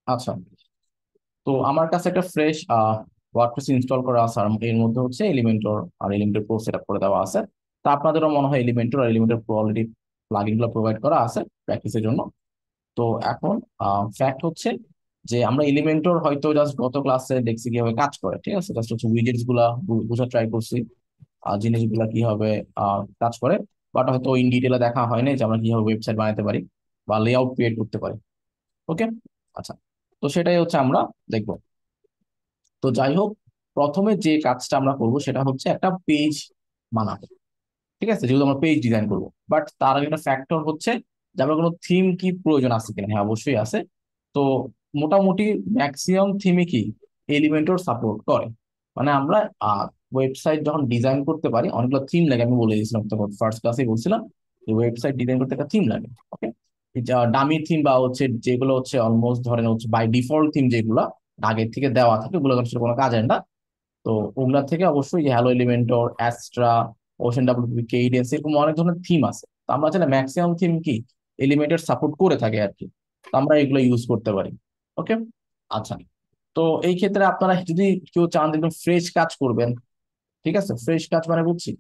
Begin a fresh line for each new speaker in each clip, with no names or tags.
আচ্ছা, তো আমার কাছে একটা ফ্রেশ ওয়ার্ডপ্রেস ইনস্টল করা আছে, আর এর মধ্যে হচ্ছে এলিমেন্টর আর এলিমেন্টর প্রো সেট আপ করে দেওয়া আছে। তা আপনাদেরও মনে হয় এলিমেন্টর আর এলিমেন্টর প্রো অলরেডি প্লাগইন গুলো প্রোভাইড করা আছে প্র্যাকটিসের জন্য। তো এখন ফ্যাক্ট হচ্ছে যে আমরা এলিমেন্টর হয়তো জাস্ট গত ক্লাসে দেখছি কিভাবে কাজ করে, ঠিক আছে, জাস্ট হচ্ছে উইজেটস গুলা বোঝা ট্রাই করছি, জিনিসগুলা কিভাবে কাজ করে। বাট হয়তো ইন ডিটেলে দেখা হয়নি যে আমরা কিভাবে ওয়েবসাইট বানাতে পারি বা লেআউট ক্রিয়েট করতে পারি। ওকে, আচ্ছা, তো সেটাই হচ্ছে আমরা দেখবো। তো যাই হোক, প্রথমে যে কাজটা আমরা করব সেটা হচ্ছে একটা পেজ বানাবো, ঠিক আছে, যেহেতু আমরা পেজ ডিজাইন করবো। বাট তার আগে একটা ফ্যাক্টর হচ্ছে যে আমরা কোনো থিম কি প্রয়োজন আছে কিনা। হ্যাঁ, অবশ্যই আছে। তো মোটামুটি ম্যাক্সিমাম থিমে কি এলিমেন্টর সাপোর্ট করে। মানে আমরা ওয়েবসাইট যখন ডিজাইন করতে পারি অনেকগুলো থিম লাগে, আমি বলে দিয়েছিলাম তখন ফার্স্ট ক্লাসেই বলছিলাম যে ওয়েবসাইট ডিজাইন করতে একটা থিম লাগে। ওকে, ডামি থিম বা হচ্ছে যেগুলো হচ্ছে অলমোস্ট ধরেন হচ্ছে বাই ডিফল্ট থিম, যেগুলো আগের থেকে দেওয়া থাকে ওগুলো আসলে কোনো কাজের না। তো ওগুলা থেকে অবশ্যই যে hello Elementor, Astra, ocean WP, cadence, এরকম অনেক ধরনের থিম আছে। তো আমরা চাইলে ম্যাক্সিমাম থিম কি এলিমেন্টর সাপোর্ট করে থাকে আর কি। তো আমরা এগুলো ইউজ করতে পারি। ওকে, আচ্ছা, তো এই ক্ষেত্রে আপনারা যদি কেউ চান একদম ফ্রেশ কাজ করবেন, ঠিক আছে, ফ্রেশ কাজ মানে বুঝছি,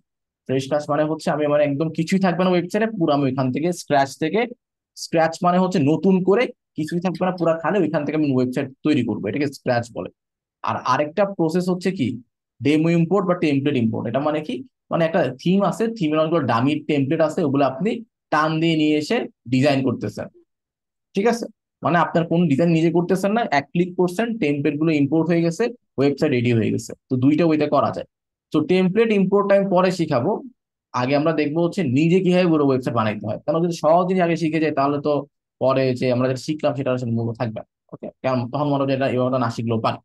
ফ্রেশ কাজ মানে হচ্ছে আমি মানে একদম কিছুই থাকবে না ওয়েবসাইটে, পুরো আমি ওইখান থেকে স্ক্র্যাচ থেকে, স্ক্র্যাচ মানে হচ্ছে নতুন করে কিছুই থাকবে না পুরো খালি, ওইখান থেকে আমি ওয়েবসাইট তৈরি করবো, এটাকে স্ক্র্যাচ বলে। আর আরেকটা প্রসেস হচ্ছে কি ডেমো ইম্পোর্ট বা টেমপ্লেট ইম্পোর্ট। এটা মানে কি, মানে একটা থিম আছে, থিমের অনেকগুলো ডামি টেমপ্লেট আছে, ওগুলো আপনি টান দিয়ে নিয়ে এসে ডিজাইন করতেছেন, ঠিক আছে। মানে আপনার কোন ডিজাইন নিজে করতেছেন না, এক ক্লিক করছেন, টেমপ্লেট গুলো ইম্পোর্ট হয়ে গেছে, ওয়েবসাইট রেডি হয়ে গেছে। তো দুইটা ওইটা করা যায়। তো টেমপ্লেট ইম্পোর্ট আমি পরে শিখাবো। আগে আমরা দেখবো হচ্ছে নিজে কিভাবে পুরো ওয়েবসাইট বানাইতে হয়, কারণ যদি সহজ জিনিস আগে শিখে যায় তাহলে তো পরে যে আমরা যেটা শিখলাম সেটা আসলে মূল্য থাকবে না। ওকে, কারণ তখন মনে হয় যে এটা এভাবে না শিখলেও পারে।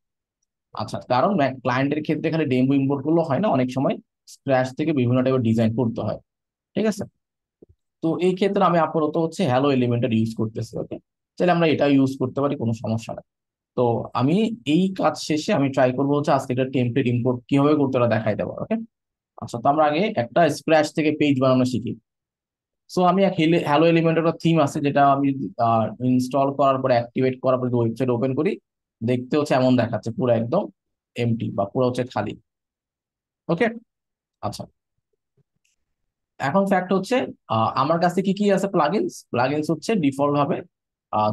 আচ্ছা, কারণ ক্লায়েন্টের ক্ষেত্রে খালি ডেমো ইম্পোর্ট করলে হয় না, অনেক সময় স্ক্র্যাচ থেকে বিভিন্ন টাইপের ডিজাইন করতে হয়, ঠিক আছে। তো এই ক্ষেত্রে আমি আপাতত হচ্ছে হ্যালো এলিমেন্টার ইউজ করতেছি। ওকে, তাহলে আমরা এটা ইউজ করতে পারি, কোনো সমস্যা নেই। তো আমি এই কাজ শেষে আমি ট্রাই করবো হচ্ছে আজকে একটা টেমপ্লেট ইম্পোর্ট কিভাবে করতে ওরা দেখাই দেবো। ওকে, আচ্ছা, তো আমরা আগে একটা স্ক্র্যাচ থেকে পেজ বানানো শিখি। সো আমি এক হ্যালো এলিমেন্টের একটা থিম আছে, যেটা আমি ইনস্টল করার পরে অ্যাক্টিভেট করার পরে ওয়েবসাইট ওপেন করি, দেখতে হচ্ছে এমন দেখাচ্ছে, পুরো একদম এমটি বা পুরো হচ্ছে খালি। ওকে, আচ্ছা, এখন ফ্যাক্ট হচ্ছে আমার কাছে কি কি আছে প্লাগইনস। প্লাগইনস হচ্ছে ডিফল্ট ভাবে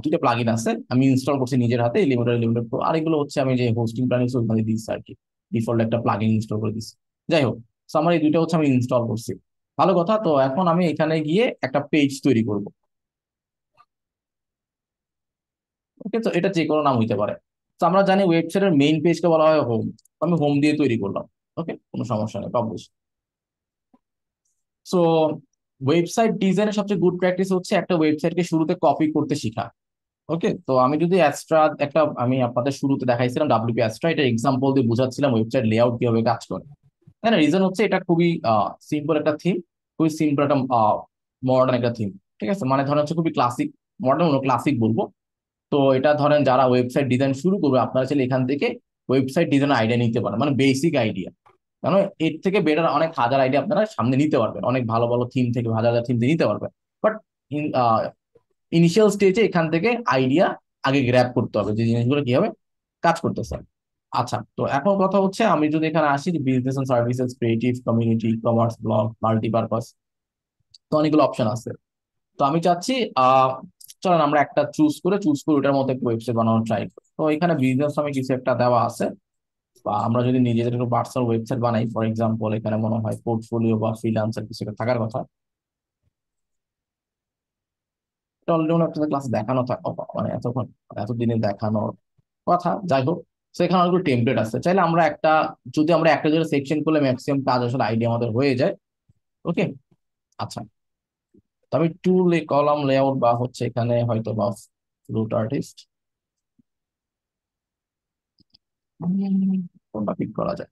দুইটা প্লাগইন আছে, আমি ইনস্টল করছি নিজের হাতে, এলিমেন্টর, এলিমেন্টর প্রো। আর এগুলো হচ্ছে আমি যে হোস্টিং প্ল্যান ওখানে দিচ্ছি আর কি, ডিফল্ট একটা প্লাগইন ইনস্টল করে দিচ্ছি। যাই হোক, তো আমার এই দুইটা হচ্ছে আমি ইনস্টল করছি, ভালো কথা। তো এখন আমি এখানে গিয়ে একটা পেজ তৈরি করব। ওকে, তো এটা যে কোনো নাম হইতে পারে। তো আমরা জানি ওয়েবসাইটের মেইন পেজকে বলা হয় হোম, আমি হোম দিয়ে তৈরি করলাম। ওকে, কোনো সমস্যা নেই, পাবলিশ। সো ওয়েবসাইট ডিজাইনের সবচেয়ে গুড প্র্যাকটিস হচ্ছে একটা ওয়েবসাইটকে শুরুতে কপি করতে শেখা। ওকে, তো আমি যদি অ্যাস্ট্রা একটা, আমি আপনাদের শুরুতে দেখাইছিলাম ডাব্লিউপি অ্যাস্ট্রা, এটা এক্সাম্পল দিয়ে বুঝাচ্ছিলাম ওয়েবসাইট লেআউট কিভাবে কাজ করে। তাই না? রিজন হচ্ছে এটা খুবই সিম্পল একটা থিম, খুবই সিম্পল একটা মডার্ন একটা থিম, ঠিক আছে। মানে ধরেন হচ্ছে খুবই ক্লাসিক, মডার্ন ক্লাসিক বলবো। তো এটা ধরেন যারা ওয়েবসাইট ডিজাইন শুরু করবে, আপনারা চাইলে এখান থেকে ওয়েবসাইট ডিজাইন আইডিয়া নিতে পারেন, মানে বেসিক আইডিয়া। কারণ এর থেকে বেটার অনেক হাজার আইডিয়া আপনারা সামনে নিতে পারবেন, অনেক ভালো ভালো থিম থেকে হাজার হাজার থিম থেকে নিতে পারবেন। বাট ইনিশিয়াল স্টেজে এখান থেকে আইডিয়া আগে গ্র্যাব করতে হবে যে জিনিসগুলো কিভাবে কাজ করতেছে। আচ্ছা, তো এখন কথা হচ্ছে আমি যদি এখানে আসি যে business and services, creative, community, commerce, blog, multipurpose, তো অনেকগুলো অপশন আছে। তো আমি চাচ্ছি চলেন আমরা একটা চুজ করে ওটার মধ্যে একটা ওয়েবসাইট বানানোর ট্রাই করি। তো এখানে বিজনেস আমি কিছু একটা দেওয়া আছে, বা আমরা যদি নিজেদের একটু পার্সোনাল ওয়েবসাইট বানাই, ফর এক্সাম্পল এখানে মনে হয় পোর্টফোলিও বা ফ্রিল্যান্সার কিছু একটা থাকার কথা। এটা অলরেডি আপনাদের ক্লাসে দেখানো মানে এতক্ষণ এতদিনে দেখানোর কথা। যাই হোক, সেখানে অনেকগুলো টেমপ্লেট আছে, চাইলে আমরা একটা, যদি আমরা একটা জায়গায় সেকশন করলে ম্যাক্সিমাম কাজ আসলে আইডিয়া আমাদের হয়ে যায়। ওকে, আচ্ছা, তো আমি টুল কলাম লেআউট বা হচ্ছে এখানে হয়তো বা রুট আর্টিস্ট, কোনটা পিক করা যায়,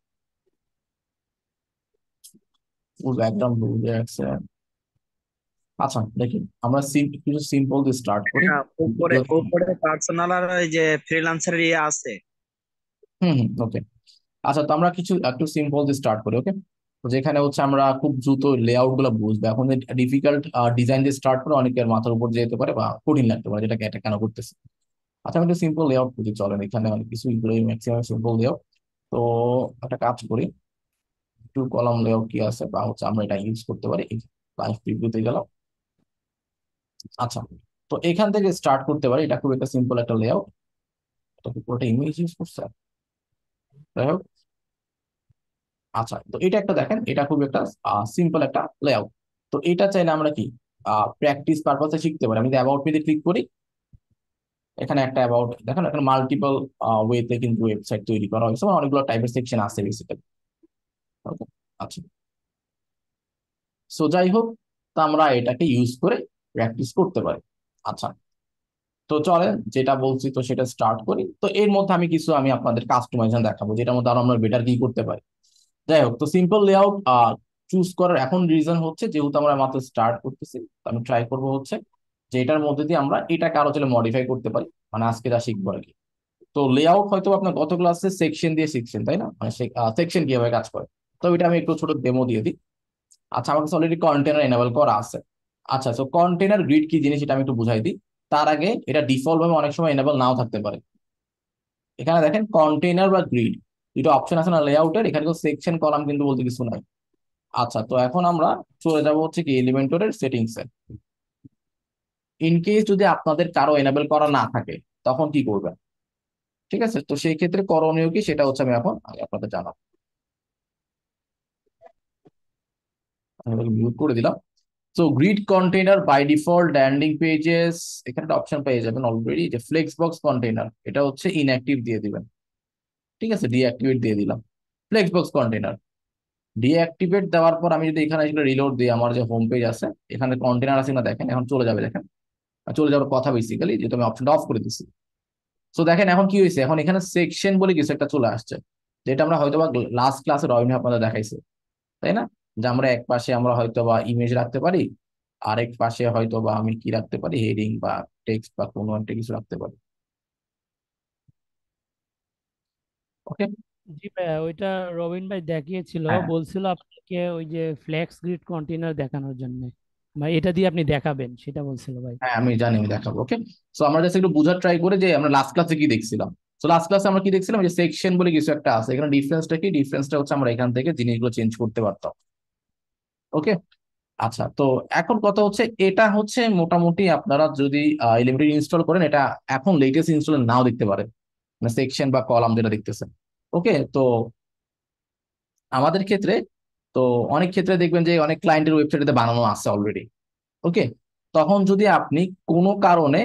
ফুল ব্যাকগ্রাউন্ড বুঝে আছে। আচ্ছা, দেখি আমরা কিছু সিম্পল দিয়ে স্টার্ট করি।
হ্যাঁ, উপরে উপরে পার্সোনাল আর ওই যে ফ্রিল্যান্সার ইয়ে আছে।
হুম হুম, ওকে, আচ্ছা, তো আমরা কিছু একটু সিম্পল দিয়ে স্টার্ট করি। ওকে, তো যেখানে হচ্ছে আমরা খুব দ্রুত লেআউট গুলো বুঝবো। এখন ডিফিকাল্ট ডিজাইন দিয়ে স্টার্ট করে অনেকের মাথার উপর যেতে পারে বা কঠিন লাগতে পারে, যেটাকে এটা কেন করতেছে। আচ্ছা, আমি একটু সিম্পল লেআউট করতে চলেন, এখানে অনেক কিছু ম্যাক্সিমাম সিম্পল লেআউট। তো একটা কাজ করি, টু কলাম লেআউট কি আছে বা হচ্ছে আমরা এটা ইউজ করতে পারি। লাইভ প্রিভিউতে গেলাম। আচ্ছা, তো এখান থেকে স্টার্ট করতে পারি, এটা খুব একটা সিম্পল একটা লেআউট। এটা কি পুরোটা ইমেজ ইউজ করছে? যাই হোক, আচ্ছা, তো এটা একটা দেখেন, এটা খুব একটা সিম্পল একটা লেআউট। তো এটা চাইলে আমরা কি প্র্যাকটিস পারপাসে শিখতে পারি। আমি যদি অ্যাবাউট পেজে ক্লিক করি, এখানে একটা অ্যাবাউট দেখেন, এখানে মাল্টিপল ওয়েতে কিন্তু ওয়েবসাইট তৈরি করা হয়েছে, মানে অনেকগুলো টাইপের সেকশন আছে বেসিক্যালি। ওকে, আচ্ছা, সো যাই হোক, তো আমরা এটাকে ইউজ করে প্র্যাকটিস করতে পারি। আচ্ছা, তো চলেন যেটা বলছি তো সেটা স্টার্ট করি। তো এর মধ্যে আমি আপনাদের কাস্টমাইজেশন দেখাবো, যেটার মধ্যে আরো আমরা বেটার কি করতে পারি। যাই হোক, তো সিম্পল লেআউট চুজ করার এখন রিজন হচ্ছে যেহেতু আমরা মাত্র স্টার্ট করতেছি, তো আমি ট্রাই করবো হচ্ছে যে এটার মধ্যে দিয়ে আমরা এটাকে আরো চলে মডিফাই করতে পারি, মানে আজকে যা শিখবো আর কি। তো লেআউট হয়তো আপনার গত ক্লাসে সেকশন দিয়ে শিখছেন, তাই না? মানে সেকশন কিভাবে কাজ করে। তো এটা আমি একটু ছোট ডেমো দিয়ে দিই। আচ্ছা, আমার কাছে অলরেডি কন্টেনার এনেবল করা আছে। আচ্ছা, তো কন্টেনার গ্রিড কি জিনিস এটা আমি একটু বুঝাই দিই। তার আগে এটা ডিফল্ট ভাবে অনেক সময় এনেবল নাও থাকতে পারে। এখানে দেখেন কন্টেনার বা গ্রিড দুটো অপশন আছে না লেআউটের, এখানে সেকশন কলাম কিন্তু বলতে কিছু নাই। আচ্ছা, তো এখন আমরা চলে যাব হচ্ছে কি এলিমেন্টরের সেটিংস এ। ইন কেস যদি আপনাদের কারো এনেবল করা না থাকে, তখন কি করবেন? ঠিক আছে, তো সেই ক্ষেত্রে করণীয় কি সেটা হচ্ছে আমি আপনাদের জানাবো। আমি মিউট করে দিলাম। So grid container by default landing pages, এখানে একটা অপশন পেয়ে যাবেন অলরেডি, যে ফ্লেক্স বক্স কন্টেইনার, এটা হচ্ছে ইনঅ্যাক্টিভ দিয়ে দিবেন। ঠিক আছে, ডিঅ্যাক্টিভেট দিয়ে দিলাম ফ্লেক্স বক্স কন্টেইনার। ডিঅ্যাক্টিভেট দেওয়ার পর আমি যদি এখানে রিলোড দিই, আমার যে হোম পেজ আছে এখানে কন্টেইনার আছে না, দেখেন এখন চলে যাবে, দেখেন চলে যাওয়ার কথা বেসিক্যালি, যেহেতু আমি অপশনটা অফ করে দিচ্ছি। সো দেখেন এখন কি হয়েছে, এখন এখানে সেকশন বলে কিছু একটা চলে আসছে, যেটা আমরা হয়তো বা লাস্ট ক্লাসে রবিন আপনাদের দেখাইছে, তাই না? যে আমরা এক পাশে আমরা হয়তো বা ইমেজ রাখতে পারি, আরেক পাশে হয়তো বা আমি কি রাখতে পারি, হেডিং বা টেক্সট বা কোনো একটা কিছু রাখতে পারি। ওকে,
জি ভাইয়া, ওইটা রবিন ভাই দেখিয়েছিল,
হ্যাঁ
বলছিল আপনাকে ওই যে ফ্লেক্স গ্রিড কন্টেনার দেখানোর জন্য, ভাই এটা দিয়ে আপনি দেখাবেন সেটা বলছিল ভাই।
হ্যাঁ, আমি জানি, আমি দেখাবো। ওকে, সো আমরা জাস্ট একটু বোঝার ট্রাই করে যে আমরা লাস্ট ক্লাসে কি দেখছিলাম। সো লাস্ট ক্লাসে আমরা কি দেখছিলাম, যে সেকশন বলে কিছু একটা আছে, এখানে ডিফারেন্সটা কি, ডিফারেন্সটা হচ্ছে আমরা এখান থেকে জিনিসগুলো চেঞ্জ করতে পারতাম। ওকে, আচ্ছা, তো এখন কথা হচ্ছে এটা হচ্ছে মোটামুটি আপনারা যদি এলিমেন্টরি ইনস্টল করেন, এটা এখন লেটেস্ট ইনস্টল নাও দেখতে পারেন, মানে সেকশন বা কলাম যেটা দেখতেছেন। ওকে, তো আমাদের ক্ষেত্রে, তো অনেক ক্ষেত্রে দেখবেন যে অনেক ক্লায়েন্টের ওয়েবসাইটে বানানো আছে অলরেডি। ওকে, তখন যদি আপনি কোনো কারণে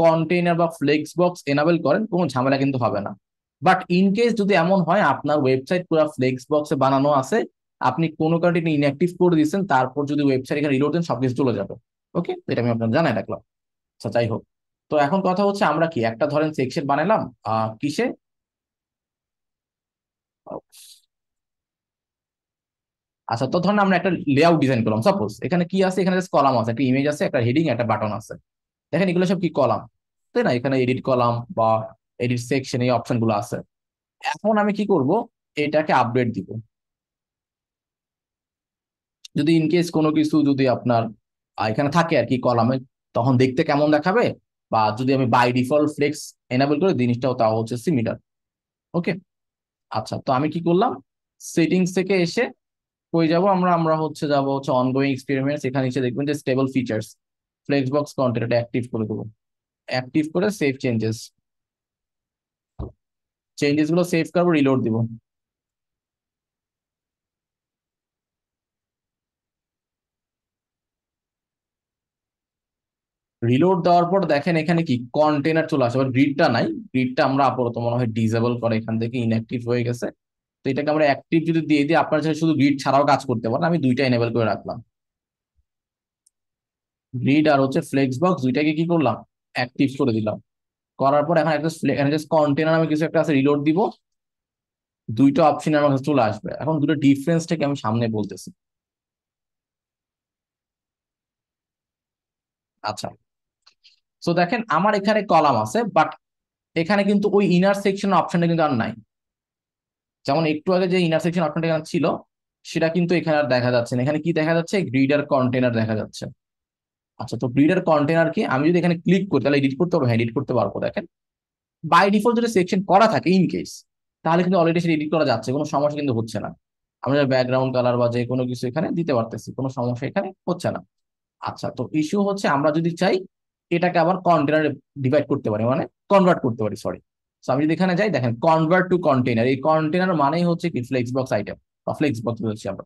কন্টেইনার বা ফ্লেক্স বক্স এনাবেল করেন, কোনো ঝামেলা কিন্তু হবে না। বাট ইন কেস যদি এমন হয় আপনার ওয়েবসাইট পুরো ফ্লেক্স বক্সে বানানো আছে, আপনি কোনো কারণে ইনঅ্যাক্টিভ করে দিচ্ছেন, তারপর যদি ওয়েবসাইট এখানে রিলোড দেন, সবকিছু চলে যাবে। ওকে, এটা আমি আপনার জানাই রাখলাম। আচ্ছা, যাই হোক, তো এখন কথা হচ্ছে আমরা কি একটা ধরেন সেকশন বানালাম কিসে, আচ্ছা, তো ধরেন আমরা একটা লেআউট ডিজাইন করলাম। সাপোজ এখানে কি আছে, এখানে কলাম আছে, একটা ইমেজ আছে, একটা হেডিং, একটা বাটন আছে। দেখেন এগুলো সব কি কলাম, তাই না? এখানে এডিট কলাম বা এডিট সেকশন এই অপশন গুলো আছে। এখন আমি কি করব, এটাকে আপডেট দিব। যদি ইনকেস কোনো কিছু যদি আপনার এখানে থাকে আর কি কলামে, তখন দেখতে কেমন দেখাবে, বা যদি আমি বাই ডিফল্ট ফ্লেক্স এনাবেল করে জিনিসটাও তাও হচ্ছে সিমিলার। ওকে, আচ্ছা, তো আমি কি করলাম, সেটিংস থেকে এসে কই যাব, আমরা হচ্ছে যাব হচ্ছে অনগোয়িং এক্সপেরিমেন্টস, এখানে এসে দেখবেন যে stable features, flex box content, এটা অ্যাক্টিভ করে দেবো। অ্যাক্টিভ করে সেভ চেঞ্জেস, চেঞ্জেস গুলো সেভ করবো, রিলোড দিব। রিলোড দেওয়ার পর দেখেন এখানে কি কন্টেনার চলে আসে, এবার গ্রিডটা নাই। গ্রিডটা আমরা আপাতত মনে হয় ডিসেবল করে এখান থেকে ইনঅ্যাক্টিভ হয়ে গেছে। তো এটাকে আমরা অ্যাক্টিভ যদি দিয়ে দিই, আপনার চাইলে শুধু গ্রিড ছাড়াও কাজ করতে পারেন, আমি দুইটা এনেবল করে রাখলাম। গ্রিড আর হচ্ছে ফ্লেক্স বক্স দুইটাকে কি করলাম, অ্যাক্টিভ করে দিলাম। করার পর এখন একটা এখানে জাস্ট কন্টেনার আমি কিছু একটা আছে, রিলোড দিব। দুইটা অপশন আমার কাছে চলে আসবে। এখন দুটো ডিফারেন্সটাকে আমি সামনে বলতেছি। আচ্ছা, তো দেখেন আমার এখানে কলাম আছে, বাট এখানে কিন্তু ওই ইনার সেকশন অপশনটা কিন্তু আর নাই। যেমন একটু আগে যে ইন্টারসেকশন অপশনটা এখানে ছিল, সেটা কিন্তু এখানে আর দেখা যাচ্ছে না। এখানে কি দেখা যাচ্ছে, গ্রিড আর কন্টেনার দেখা যাচ্ছে। আচ্ছা, তো ব্রিডার কন্টেনার কি আমি যদি এখানে ক্লিক করি তাহলে এডিট করতে পারবো? হ্যাঁ, এডিট করতে পারবো। দেখেন বাই ডিফল্ট যদি সেকশন করা থাকে ইন কেস, তাহলে কিন্তু অলরেডি সেটা এডিট করা যাচ্ছে, কোনো সমস্যা কিন্তু হচ্ছে না। আমরা ব্যাকগ্রাউন্ড কালার বা যে কোনো কিছু এখানে দিতে পারতেছি, কোনো সমস্যা এখানে হচ্ছে না। আচ্ছা, তো ইস্যু হচ্ছে আমরা যদি চাই এটাকে আবার কন্টেনারে ডিভাইড করতে পারি, মানে কনভার্ট করতে পারি, সরি। তো আমি যদি এখানে যাই, দেখেন কনভার্ট টু কন্টেনার, এই কন্টেনার মানেই হচ্ছে কি ফ্লেক্স বক্স আইটেম বা ফ্লেক্স বক্স বলছি আমরা।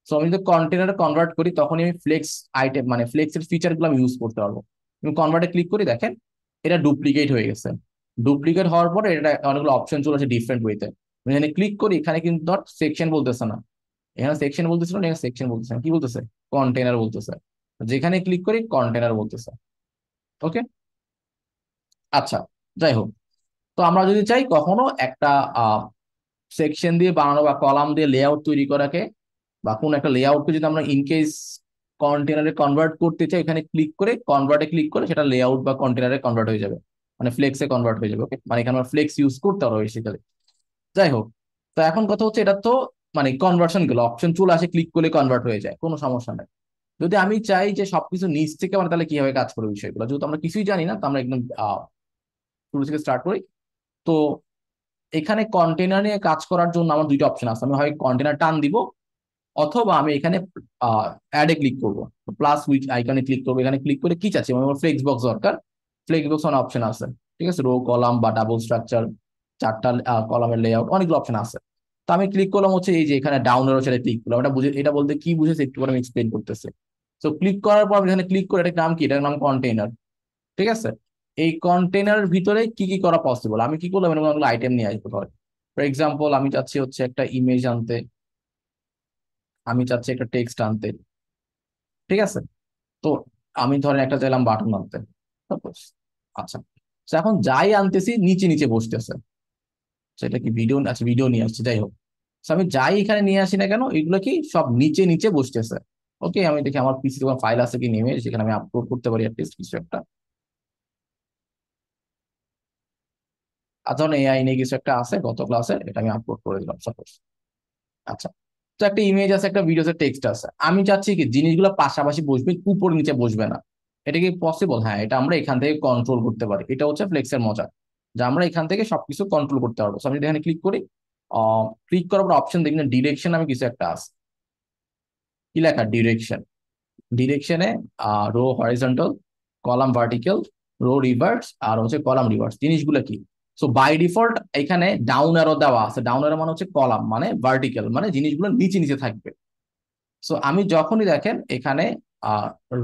সো আমি যদি কন্টেনারে কনভার্ট করি তখনই আমি ফ্লেক্স আইটেম মানে ফ্লেক্স এর ফিচার গুলো আমি ইউজ করতে পারবো। আমি কনভার্টে ক্লিক করি, দেখেন এটা ডুপ্লিকেট হয়ে গেছে। ডুপ্লিকেট হওয়ার পরে এটা অনেকগুলো অপশন চলে আসে ডিফারেন্ট ওয়েতে। আমি এখানে ক্লিক করি, এখানে কিন্তু ধর সেকশন বলতেছে না, এখানে সেকশন বলতেছিল না, এখানে সেকশন বলতেছে না, কি বলতেছে? কন্টেনার বলতেছে। যেখানে ক্লিক করি কন্টেনার বলতেছে। ওকে, আচ্ছা, যাই হোক। তো আমরা যদি চাই কখনো একটা সেকশন দিয়ে বানানো বা কলাম দিয়ে লেআউট তৈরি করাকে, বা কোনো একটা লেআউটকে যদি আমরা ইনকেস কন্টেনারে কনভার্ট করতে চাই, এখানে ক্লিক করে কনভার্টে ক্লিক করে সেটা লেআউট বা কন্টেনারে কনভার্ট হয়ে যাবে, মানে ফ্লেক্সে কনভার্ট হয়ে যাবে। ওকে, মানে এখানে আমরা ফ্লেক্স ইউজ করতে পারবো বেসিক্যালি। যাই হোক, তো এখন কথা হচ্ছে এটা তো মানে কনভার্সন গুলো অপশন চলে আসে, ক্লিক করলে কনভার্ট হয়ে যায়, কোনো সমস্যা নাই। যদি আমি চাই যে সবকিছু নিচ থেকে মানে, তাহলে কিভাবে কাজ করবে বিষয়গুলো, যেহেতু আমরা কিছুই জানি না, তো আমরা একদম শুরু থেকে স্টার্ট করি। তো এখানে কন্টেনার নিয়ে কাজ করার জন্য আমার দুইটা অপশন আছে, আমি হয় কন্টেনার টান দিব, অথবা আমি এখানে অ্যাডে ক্লিক করবো, প্লাস উইচ আইকনে ক্লিক করবো। এখানে ক্লিক করে কি চাচ্ছি, আমার ফ্লেক্স বক্স দরকার, ফ্লেক্স বক্স অনেক অপশন আছে, ঠিক আছে, রো কলাম বা ডাবল স্ট্রাকচার, চারটা কলামের লেআউট, অনেকগুলো অপশন আছে। তো আমি ক্লিক করলাম হচ্ছে এই যে এখানে ডাউন এরো ছেড়ে ক্লিক করলাম, এটা বুঝে, এটা বলতে কি বুঝেছে একটু করে আমি এক্সপ্লেন করতেছি। তো ক্লিক করার পর আমি এখানে ক্লিক করে এটার নাম কি, এটার নাম কন্টেইনার, ঠিক আছে। এই কন্টেইনারের ভিতরে কি কি করা পসিবল, আমি কি করলাম, এরকম অনেকগুলো আইটেম নিয়ে আসবো। ধর ফর এক্সাম্পল আমি চাচ্ছি হচ্ছে একটা ইমেজ আনতে, আমি চাচ্ছি একটা টেক্সট আনতে, ঠিক আছে। তো আমি ধরেন একটা চাইলাম বাটন আনতে, সাপোজ। আচ্ছা, তো এখন যাই আনতেছি নিচে নিচে বসতেছে, সেটা কি ভিডিও, আচ্ছা ভিডিও নিয়ে আসছে, যাই হোক। তো আমি যাই এখানে নিয়ে আসি না কেন, এগুলো কি সব নিচে নিচে বসতেছে। ওকে, আমি দেখি আমার পিসি তোমার ফাইল আছে কি নেমে, সেখানে আমি আপলোড করতে পারি অ্যাটলিস্ট কিছু একটা। আর ধরুন এআই নিয়ে কিছু একটা আছে গত ক্লাসে, এটা আমি আপলোড করে দিলাম সাপোজ। আচ্ছা, তো একটা ইমেজ আছে, একটা ভিডিওতে টেক্সট আছে, আমি চাচ্ছি কি জিনিসগুলো পাশাপাশি বসবে, উপর নিচে বসবে না। এটা কি পসিবল? হ্যাঁ, এটা আমরা এখান থেকে কন্ট্রোল করতে পারি, এটা হচ্ছে ফ্লেক্সের মজা, যে আমরা এখান থেকে সবকিছু কন্ট্রোল করতে পারবো। So আমি যদি এখানে ক্লিক করি, ক্লিক করার পর অপশন দেখি না, ডিরেকশন আমি কিছু একটা আছে, কি লেখা, ডিরেকশন। ডিরেকশনে row horizontal, column vertical, row reverse, আর হচ্ছে কলাম রিভার্স, জিনিসগুলো কি। সো বাই ডিফল্ট এখানে ডাউন অ্যারো দেওয়া আছে, ডাউন অ্যারো মানে হচ্ছে কলাম, মানে ভার্টিক্যাল মানে জিনিসগুলো নিচে নিচে থাকবে। সো আমি যখনই দেখেন এখানে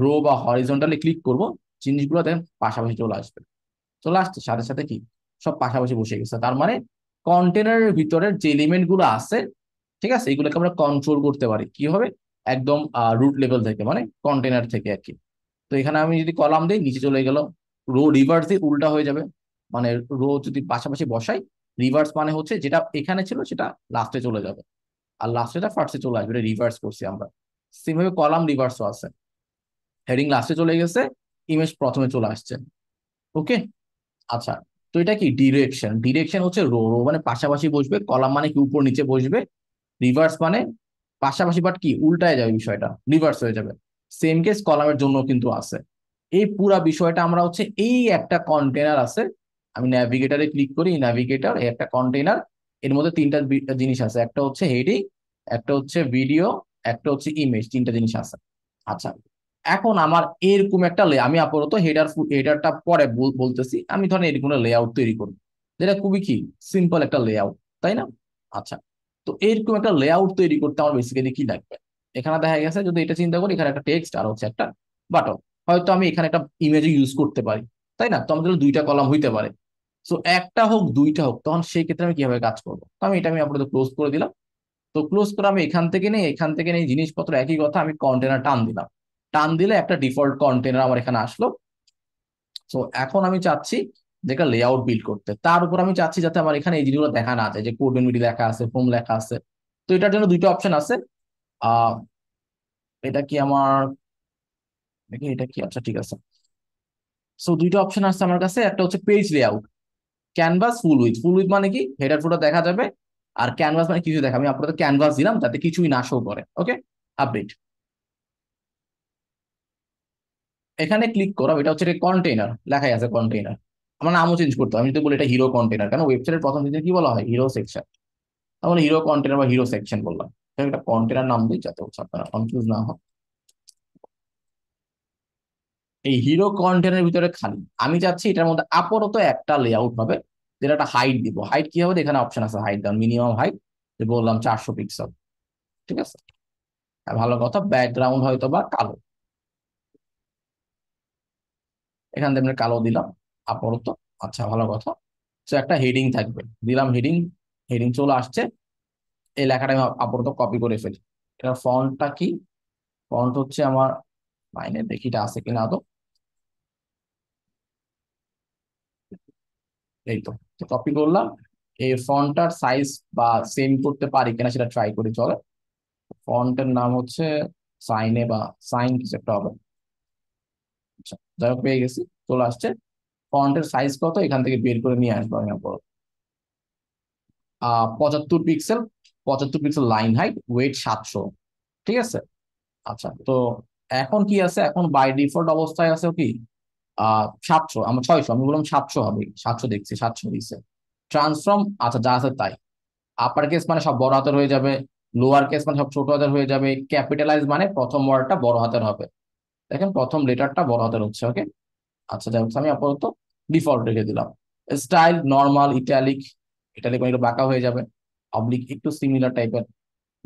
রো বা হরিজন্টালি ক্লিক করব, জিনিসগুলো দেখেন পাশাপাশি চলে আসবে, চলে আসছে সাথে সাথে কি সব পাশাপাশি বসে গেছে। তার মানে কন্টেনারের ভিতরের যে এলিমেন্ট গুলো আছে, ঠিক আছে, এগুলোকে আমরা কন্ট্রোল করতে পারি কি হবে, একদম রুট লেভেল থেকে, মানে কন্টেনার থেকে আর কি। তো এখানে আমি যদি কলাম দিই নিচে চলে গেল, রো রিভার্স দিয়ে উল্টা হয়ে যাবে, মানে রো যদি পাশাপাশি বসাই, রিভার্স মানে হচ্ছে যেটা এখানে ছিল সেটা লাস্টে চলে যাবে, আর লাস্টেটা ফার্স্টে চলে আসবে, এটা রিভার্স করছি আমরা। সেম ভাবে কলাম রিভার্সও আছে, হেডিং লাস্টে চলে গেছে, ইমেজ প্রথমে চলে আসছে। ওকে, আচ্ছা, তো এটা কি ডিরেকশন, ডিরেকশন হচ্ছে রো, রো মানে পাশাপাশি বসবে, কলাম মানে কি উপর নিচে বসবে, রিভার্স মানে পাশাপাশি বাট কি উল্টায় যাবে, বিষয়টা রিভার্স হয়ে যাবে। সেম কেস কলামের জন্য কিন্তু আছে। এই পুরা বিষয়টা আমরা হচ্ছে এই একটা কন্টেনার আছে, আমি ন্যাভিগেটরে ক্লিক করি, ন্যাভিগেটর এই একটা কন্টেনার, এর মধ্যে তিনটা জিনিস আছে, একটা হচ্ছে হেডিং, একটা হচ্ছে ভিডিও, একটা হচ্ছে ইমেজ, তিনটা জিনিস আছে। আচ্ছা, এখন আমার এরকম একটা আমি আপাতত হেডারটা পরে বলতেছি, আমি ধরেন এরকম লেআউট তৈরি করবো, যেটা খুবই কি সিম্পল একটা লেআউট, তাই না? আচ্ছা, তো এরকম একটা লেআউট তৈরি করতে আমার বেসিক্যালি কি লাগবে, এখানে দেখা গেছে যদি এটা চিন্তা করি, এখানে একটা টেক্সট আর হচ্ছে একটা বাটন, হয়তো আমি এখানে একটা ইমেজ ইউজ করতে পারি, তাই না? তো আমাদের দুইটা কলাম হইতে পারে। সো একটা হোক দুইটা হোক, তখন সেই ক্ষেত্রে আমি কিভাবে কাজ করবো, তো আমি আপাতত ক্লোজ করে দিলাম। তো ক্লোজ করে আমি এখান থেকে নেই জিনিসপত্র, একই কথা, আমি কন্টেনার টান দিলাম, টান দিলে একটা ডিফল্ট কন্টেনার আমার এখানে আসলো। তো এখন আমি চাচ্ছি যে একটা লেআউট বিল্ড করতে, তার উপর আমি চাচ্ছি যাতে আমার এখানে এই জিনিসগুলো দেখা না যায়, যে কোড এনভিডি লেখা আছে, হোম লেখা আছে। তো এটার জন্য দুইটা অপশন আছে। আহ এটা কি আমার, দেখি এটা কি, আচ্ছা ঠিক আছে। সো দুইটা অপশন আছে আমার কাছে, একটা হচ্ছে page layout, canvas, full with. Full with মানে কি হেডার ফুটার দেখা যাবে, আর ক্যানভাস মানে কিছু দেখা, আমি আপনাদের ক্যানভাস দিলাম যাতে কিছুই না শো করে। ওকে, আপডেট, এখানে ক্লিক করো, এটা হচ্ছে কন্টেইনার, লেখাই আছে কন্টেইনার। আমার নামও চেঞ্জ করতে হবে, আমি যদি বলি এটা হিরো কন্টেইনার, কেন ওয়েবসাইটের প্রথম দিকে কি বলা হয়, হিরো সেকশন, তাহলে হিরো কন্টেইনার বা হিরো সেকশন বললাম। এটা একটা কন্টেইনার নাম দিই যাতে হচ্ছে আপনারা কনফিউজ না হয়। এই হিরো কন্টেইনারের ভিতরে খালি আমি চাচ্ছি এটার মধ্যে আপাতত একটা লেআউট হবে, যেটা একটা হাইট দিব। হাইট কি হবে, এখানে অপশন আছে হাইট দেওয়ার, মিনিমাম হাইট বললাম 400 পিক্সেল। ঠিক আছে, আর ভালো কথা ব্যাকগ্রাউন্ড হয়তো বা কালো, এখান থেকে আমরা কালো দিলাম আপাতত। আচ্ছা ভালো কথা। তো একটা হেডিং থাকবে, দিলাম হেডিং, হেডিং চলে আসছে। এই লেখাটা আমি আপাতত কপি করে ফেলি। এটার ফন্টটা কি, ফন্ট হচ্ছে আমার লাইনে দেখি এটা আছে কিনা আদৌ। এই তো, তো কপি করলাম। এই ফন্টটার সাইজ বা সেম করতে পারি কিনা সেটা ট্রাই করি, চলে। ফন্টের নাম হচ্ছে সাইনে বা সাইন কিছু একটা হবে। আচ্ছা যাই হোক পেয়ে গেছি, চলে আসছে। ফন্টের সাইজ কত এখান থেকে বের করে নিয়ে আসবো আমি আপাতত। 75 pixel, 75 pixel line height, weight 700। ঠিক আছে। আচ্ছা তো এখন কি আছে, এখন বাই ডিফল্ট অবস্থায় আছে কি 700, আমার 600, আমি বললাম 700 হবে, 700 দেখছি, 700 দিচ্ছে। ট্রান্সফর্ম আচ্ছা যা আছে তাই, আপার কেস মানে সব বড় হাতের হয়ে যাবে, লোয়ার কেস মানে সব ছোট হাতের হয়ে যাবে, ক্যাপিটালাইজ মানে প্রথম ওয়ার্ডটা বড় হাতের হবে। দেখেন প্রথম লেটারটা বড় হাতের হচ্ছে, ওকে। আচ্ছা যাই হোক, আমি আপাতত ডিফল্ট রেখে দিলাম। স্টাইল নর্মাল, ইটালিক, ইটালিক মানে একটু বাঁকা হয়ে যাবে, অবলিক একটু সিমিলার টাইপের।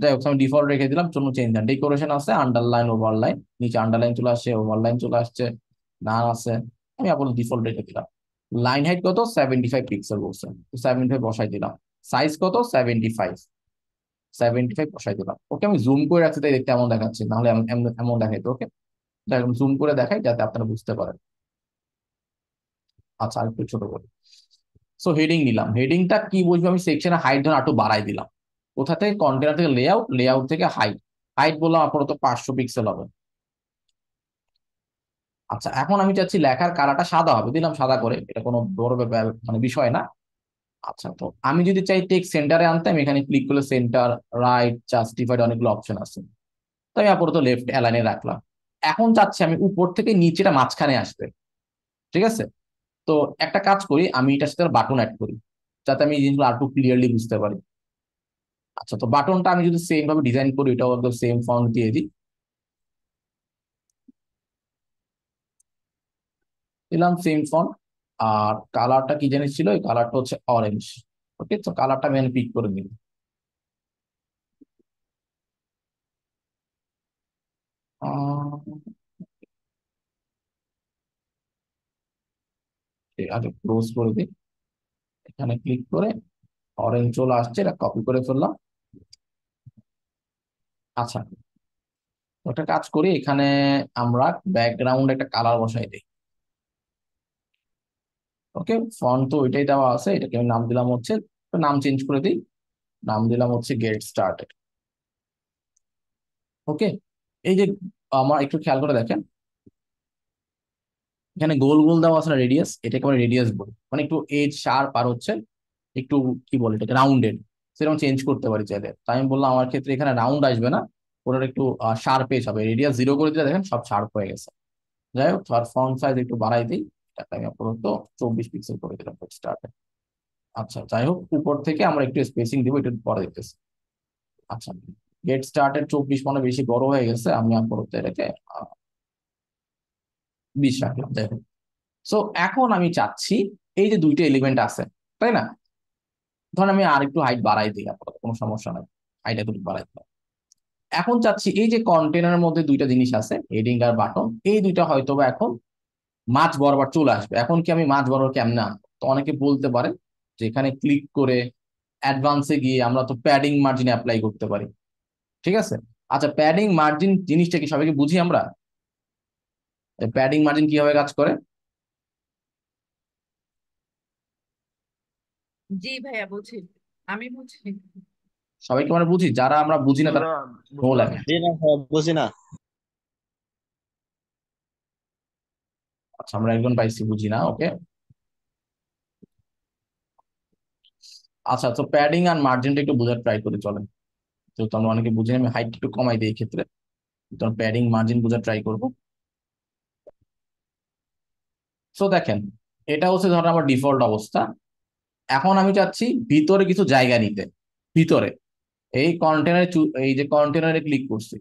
যাই হোক আমি ডিফল্ট রেখে দিলাম, জন্য চেঞ্জ না। ডেকোরেশন আছে আন্ডারলাইন ওভারলাইন, নিচে আন্ডারলাইন চলে আসছে, ওভারলাইন চলে আসছে, না আছে। আমি আপাতত ডিফল্ট রেখে দিলাম। লাইন হাইট কত, 75 পিক্সেল বলছে, 75 বসাই দিলাম। সাইজ কত, 75, 75 বসাই দিলাম। ওকে আমি জুম করে রাখছি তাই দেখতে এমন দেখাচ্ছে, নাহলে এমন এমন এমন দেখাইতো। ওকে যাই হোক জুম করে দেখাই যাতে আপনারা বুঝতে পারেন। আচ্ছা আর একটু ছোট করি। সো হেডিং নিলাম, হেডিংটা কি বুঝবো, আমি সেকশনে হাইট ধরে একটু বাড়াই দিলাম। কোথা থেকে, কন্টেনার থেকে লেআউট, লেআউট থেকে হাইট, হাইট বললাম আপাতত 500 পিক্সেল হবে। আচ্ছা এখন আমি চাচ্ছি লেখার কালারটা সাদা হবে, দিলাম সাদা করে, এটা কোনো বড় মানে বিষয় না। আচ্ছা তো আমি যদি চাই টেক্সট সেন্টারে আনতে, আমি এখানে ক্লিক করলে সেন্টার, রাইট, জাস্টিফাইড অনেকগুলো অপশন আছে, তো আমি আপাতত লেফট অ্যালাইনে রাখলাম। এখন চাচ্ছি আমি উপর থেকে নিচেটা মাঝখানে আসবে। ঠিক আছে, তো একটা কাজ করি, আমি এটার সাথে বাটন অ্যাড করি যাতে আমি এই জিনিসগুলো আর একটু ক্লিয়ারলি বুঝতে পারি। আচ্ছা তো বাটনটা আমি যদি সেম ভাবে ডিজাইন করি, এটাও একদম সেম ফন্ট দিয়ে দিই, দিলাম সেম ফন্ট। আর কালারটা কি জানিস ছিল, এই কালারটা হচ্ছে অরেঞ্জ। ওকে তো কালারটা আমি পিক করে নিই। আগে ক্লোজ করে দিই, এখানে ক্লিক করে অরেঞ্জ চলে আসছে, এটা কপি করে ফেললাম। আচ্ছা ওটা কাজ করি, এখানে আমরা ব্যাকগ্রাউন্ড একটা কালার বসাই দিই। ওকে ফন্ট তো ওইটাই দেওয়া আছে, এটাকে আমি নাম দিলাম হচ্ছে, তো নাম চেঞ্জ করে দিই, নাম দিলাম হচ্ছে গেট স্টার্টেড। ওকে এই যে আমার একটু খেয়াল করে দেখেন, এখানে গোল গোল দেওয়া আছে রেডিয়াস, এটাকে আমরা রেডিয়াস বলি, মানে একটু এজ শার্প আর হচ্ছে একটু কি বলে এটাকে রাউন্ডেড, সেরকম চেঞ্জ করতে পারি চাইলে। তাই আমি বললাম আমার ক্ষেত্রে এখানে রাউন্ড আসবে না, ওটার একটু শার্প এজ হবে। রেডিয়াস 0 করে দিলে দেখেন সব শার্প হয়ে গেছে। যাই হোক আর ফন্ট সাইজ একটু বাড়াই দিই, এটাকে আমি আপাতত 24 পিক্সেল করে দিলাম স্টার্টে। আচ্ছা যাই হোক উপর থেকে আমরা একটু স্পেসিং দিব, একটু পরে দেখতেছি। আচ্ছা গেট স্টার্টেড 24 মানে বেশি বড় হয়ে গেছে, আমি আপাতত এটাকে 20 রাখলাম। যাই হোক সো এখন আমি চাচ্ছি এই যে দুইটা এলিমেন্ট আছে, তাই না, ধরেন আমি আর একটু হাইট বাড়াই দিই, আপাতত কোনো সমস্যা নাই, হাইট একটু বাড়াই দিলাম। এখন চাচ্ছি এই যে কন্টেনারের মধ্যে দুইটা জিনিস আছে, হেডিং আর বাটন, এই দুইটা হয়তো বা এখন মাঝ বরাবর চলে আসবে। এখন কি আমি মাঝ বরাবর কেমনে আনবো, তো অনেকে বলতে পারে যে এখানে ক্লিক করে অ্যাডভান্সে গিয়ে আমরা তো প্যাডিং মার্জিন অ্যাপ্লাই করতে পারি। ঠিক আছে, আচ্ছা প্যাডিং মার্জিন জিনিসটা কি সবাইকে বুঝি আমরা, প্যাডিং মার্জিন কিভাবে কাজ করে?
জি ভাইয়া বুঝি, আমি বুঝি।
সবাইকে আমরা বুঝি, যারা আমরা বুঝি না তারা
আমরা
নো
বুঝতে
লেখে।
পারছি।
জি না স্যার, বুঝি না।
আচ্ছা আমরা একজন পাইছি বুঝি না, ওকে। আচ্ছা তো প্যাডিং আর মার্জিনটা একটু বোঝার ট্রাই করে চলেন, যেহেতু আমরা অনেকে বুঝি না, আমি হাইট একটু কমাই দিই এই ক্ষেত্রে, তখন প্যাডিং মার্জিন বোঝার ট্রাই করবো। সো দেখেন, এটা হচ্ছে ধরেন আমার ডিফল্ট অবস্থা। এখন আমি চাচ্ছি ভিতরে কিছু জায়গা নিতে। ভিতরে এই কন্টেনারে, এই যে কন্টেনারে ক্লিক করছি,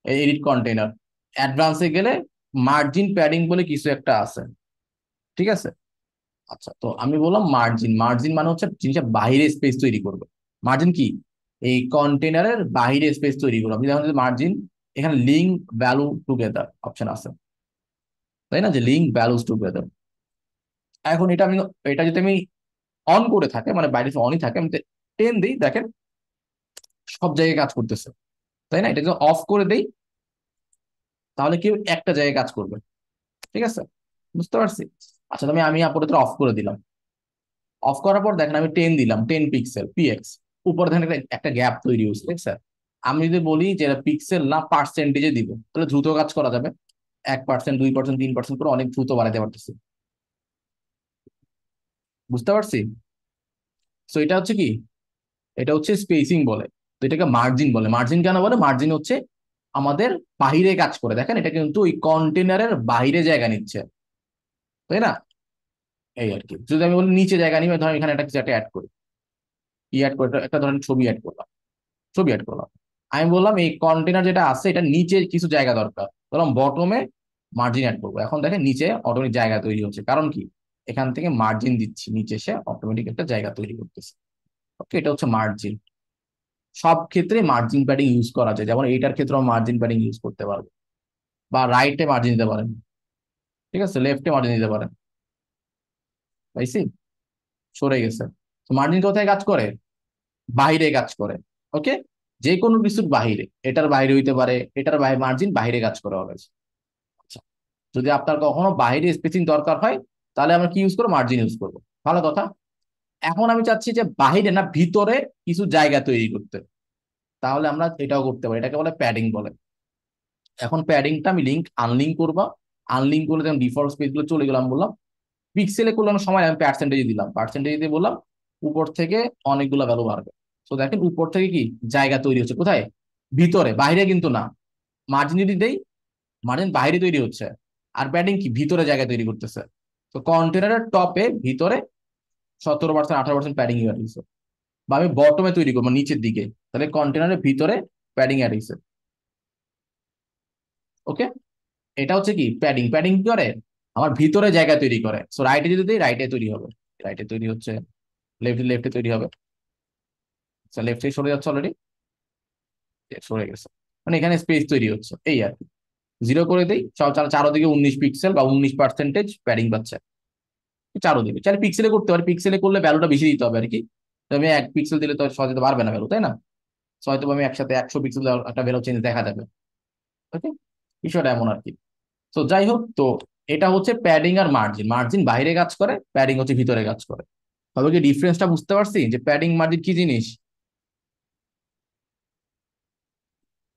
এই এডিট কন্টেনার, অ্যাডভান্সে গেলে মার্জিন প্যাডিং বলে কিছু একটা আছে, ঠিক আছে? আচ্ছা, তো আমি বললাম মার্জিন। মার্জিন মানে হচ্ছে জিনিসটা বাইরে স্পেস তৈরি করবে। মার্জিন কি? এই কন্টেনারের বাইরে স্পেস তৈরি করবে। আপনি দেখেন মার্জিন, এখানে লিঙ্ক ভ্যালু টুগেদার অপশন আছে, তাই না? যে লিঙ্ক ভ্যালুস টুগেদার। এখন এটা আমি, এটা যদি আমি অন করে থাকে, মানে বাইরে অনই থাকে, আমি টেন দিই, দেখেন সব জায়গায় কাজ করতেছে, তাই না? এটা যদি অফ করে দেই তাহলে কি একটা জায়গায় কাজ করবে, ঠিক আছে? বুঝতে পারছি। আচ্ছা, তো আমি আপাতত অফ করে দিলাম। অফ করার পর দেখেন আমি 10 দিলাম, 10 পিক্সেল পিএক্স। উপরে দেখেন একটা গ্যাপ তৈরি হচ্ছে, ঠিক আছে? আমি যদি বলি যে পিক্সেল না পার্সেন্টেজে দিব, তাহলে দ্রুত কাজ করা যাবে। 1%, 2%, 3% করে অনেক দ্রুত বাড়াতে পারতেছি। বুঝতে পারছি। তো এটা হচ্ছে কি, এটা হচ্ছে স্পেসিং বলে। তো এটাকে মার্জিন বলে। মার্জিন কেন বলে? মার্জিন হচ্ছে আমাদের বাহিরে কাজ করে। দেখেন এটা কিন্তু ওই কন্টেনারের বাইরে জায়গা নিচ্ছে, তাই না? এই আর কি। যদি আমি বলি নিচে জায়গা নিবে, ধরেন এখানে একটা কিছু একটা অ্যাড করি, কি অ্যাড করে, একটা ধরেন ছবি অ্যাড করলাম, ছবি অ্যাড করলাম। আমি বললাম এই কন্টেনার যেটা আছে এটা নিচে কিছু জায়গা দরকার, বললাম বটমে মার্জিন অ্যাড করবো। এখন দেখেন নিচে অটোমেটিক জায়গা তৈরি হচ্ছে, কারণ কি? এখান থেকে মার্জিন দিচ্ছি, নিচে এসে অটোমেটিক একটা জায়গা তৈরি করতেছে। ওকে, এটা হচ্ছে মার্জিন। সব ক্ষেত্রে মার্জিন প্যাডিং ইউজ করা যায়, যেমন এইটার ক্ষেত্রেও মার্জিন প্যাডিং ইউজ করতে পারবে, বা রাইটে মার্জিন দিতে পারেন, ঠিক আছে? লেফটে মার্জিন দিতে পারেন। পাইছি? সরে গেছে। তো মার্জিন কোথায় কাজ করে? বাইরে কাজ করে। ওকে, যে কোনো কিছুর বাইরে, এটার বাইরে হইতে পারে, এটার বাইরে মার্জিন বাইরে কাজ করে অলওয়েজ। আচ্ছা, যদি আপনার কখনো বাইরে স্পেসিং দরকার হয় তাহলে আমরা কি ইউজ করবো? মার্জিন ইউজ করবো। ভালো কথা। এখন আমি চাচ্ছি যে বাইরে না ভিতরে কিছু জায়গা তৈরি করতে, তাহলে আমরা এটাও করতে পারি, এটাকে বলে প্যাডিং বলে। এখন প্যাডিংটা আমি লিঙ্ক আনলিঙ্ক করবো। আনলিঙ্ক করলে যেমন ডিফল্ট স্পেস গুলো চলে গেলাম, বললাম পিক্সেলে করলে অনেক সময় আমি পার্সেন্টেজ দিলাম, পার্সেন্টেজ দিয়ে বললাম উপর থেকে অনেকগুলো ভ্যালু বাড়বে। তো দেখেন উপর থেকে কি জায়গা তৈরি হচ্ছে, কোথায়? ভিতরে, বাইরে কিন্তু না। মার্জিন যদি দেই, মার্জিন বাইরে তৈরি হচ্ছে। আর প্যাডিং কি? ভিতরে জায়গা তৈরি করতেছে। তো কন্টেনারের টপে ভিতরে 17%, 18% প্যাডিং অ্যাড হয়েছে। বা আমি বটমে তৈরি করবো, নিচের দিকে, তাহলে কন্টেনারের ভিতরে প্যাডিং অ্যাড হয়েছে। ওকে, এটা হচ্ছে কি প্যাডিং। প্যাডিং কি করে? আমার ভিতরে জায়গা তৈরি করে। সো রাইটে যদি দিই, রাইটে তৈরি হবে, রাইটে তৈরি হচ্ছে, লেফটে লেফটে তৈরি হবে। লেফটে সরে যাচ্ছে অলরেডি, সরে গেছে, মানে এখানে স্পেস তৈরি হচ্ছে, এই আর কি। জিরো করে দিই, সব চারোদিকে 19 পিক্সেল বা 19% প্যাডিং পাচ্ছে চারোদিকে। চাইলে পিক্সেলে করতে পারি, পিক্সেলে করলে ভ্যালুটা বেশি দিতে হবে আর কি। তো আমি 1 পিক্সেল দিলে তো সহজে পারবে না ভ্যালু, তাই না? হয়তো আমি একসাথে 100 পিক্সেল একটা ভ্যালু চেঞ্জ দেখা যাবে। ওকে, বিষয়টা এমন আর কি। তো যাই হোক, তো এটা হচ্ছে প্যাডিং আর মার্জিন। মার্জিন বাইরে কাজ করে, প্যাডিং হচ্ছে ভিতরে কাজ করে। তবে কি ডিফারেন্সটা বুঝতে পারছি যে প্যাডিং মার্জিন কি জিনিস?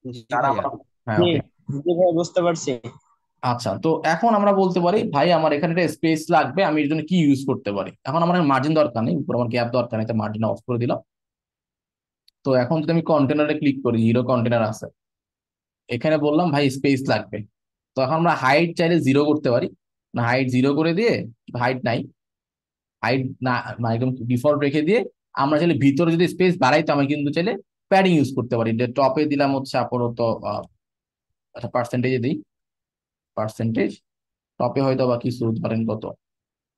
জি
যারা
ভাইয়া।
আমরা, হ্যাঁ
জি
ওকে।
জি ভাই, বুঝতে পারছি।
আচ্ছা, তো এখন আমরা বলতে পারি ভাই আমার এখানে একটা স্পেস লাগবে, আমি এর জন্য কি ইউজ করতে পারি? এখন আমার মার্জিন দরকার নেই, উপর আমার গ্যাপ দরকার নেই, মার্জিন অফ করে দিলাম। তো এখন যদি আমি কন্টেনারে ক্লিক করি, জিরো কন্টেনার আছে, এখানে বললাম ভাই স্পেস লাগবে। তো এখন আমরা হাইট চাইলে জিরো করতে পারি, না হাইট জিরো করে দিয়ে, হাইট নাই, হাইট না মানে একদম ডিফল্ট রেখে দিয়ে আমরা চাইলে ভিতরে যদি স্পেস বাড়াইতে, আমি কিন্তু চাইলে প্যাডিং ইউজ করতে পারি। যে টপে দিলাম হচ্ছে আপাতত আচ্ছা পার্সেন্টেজে দিই, পার্সেন্টেজ টপে হয়তো বা কিছু ধরেন কত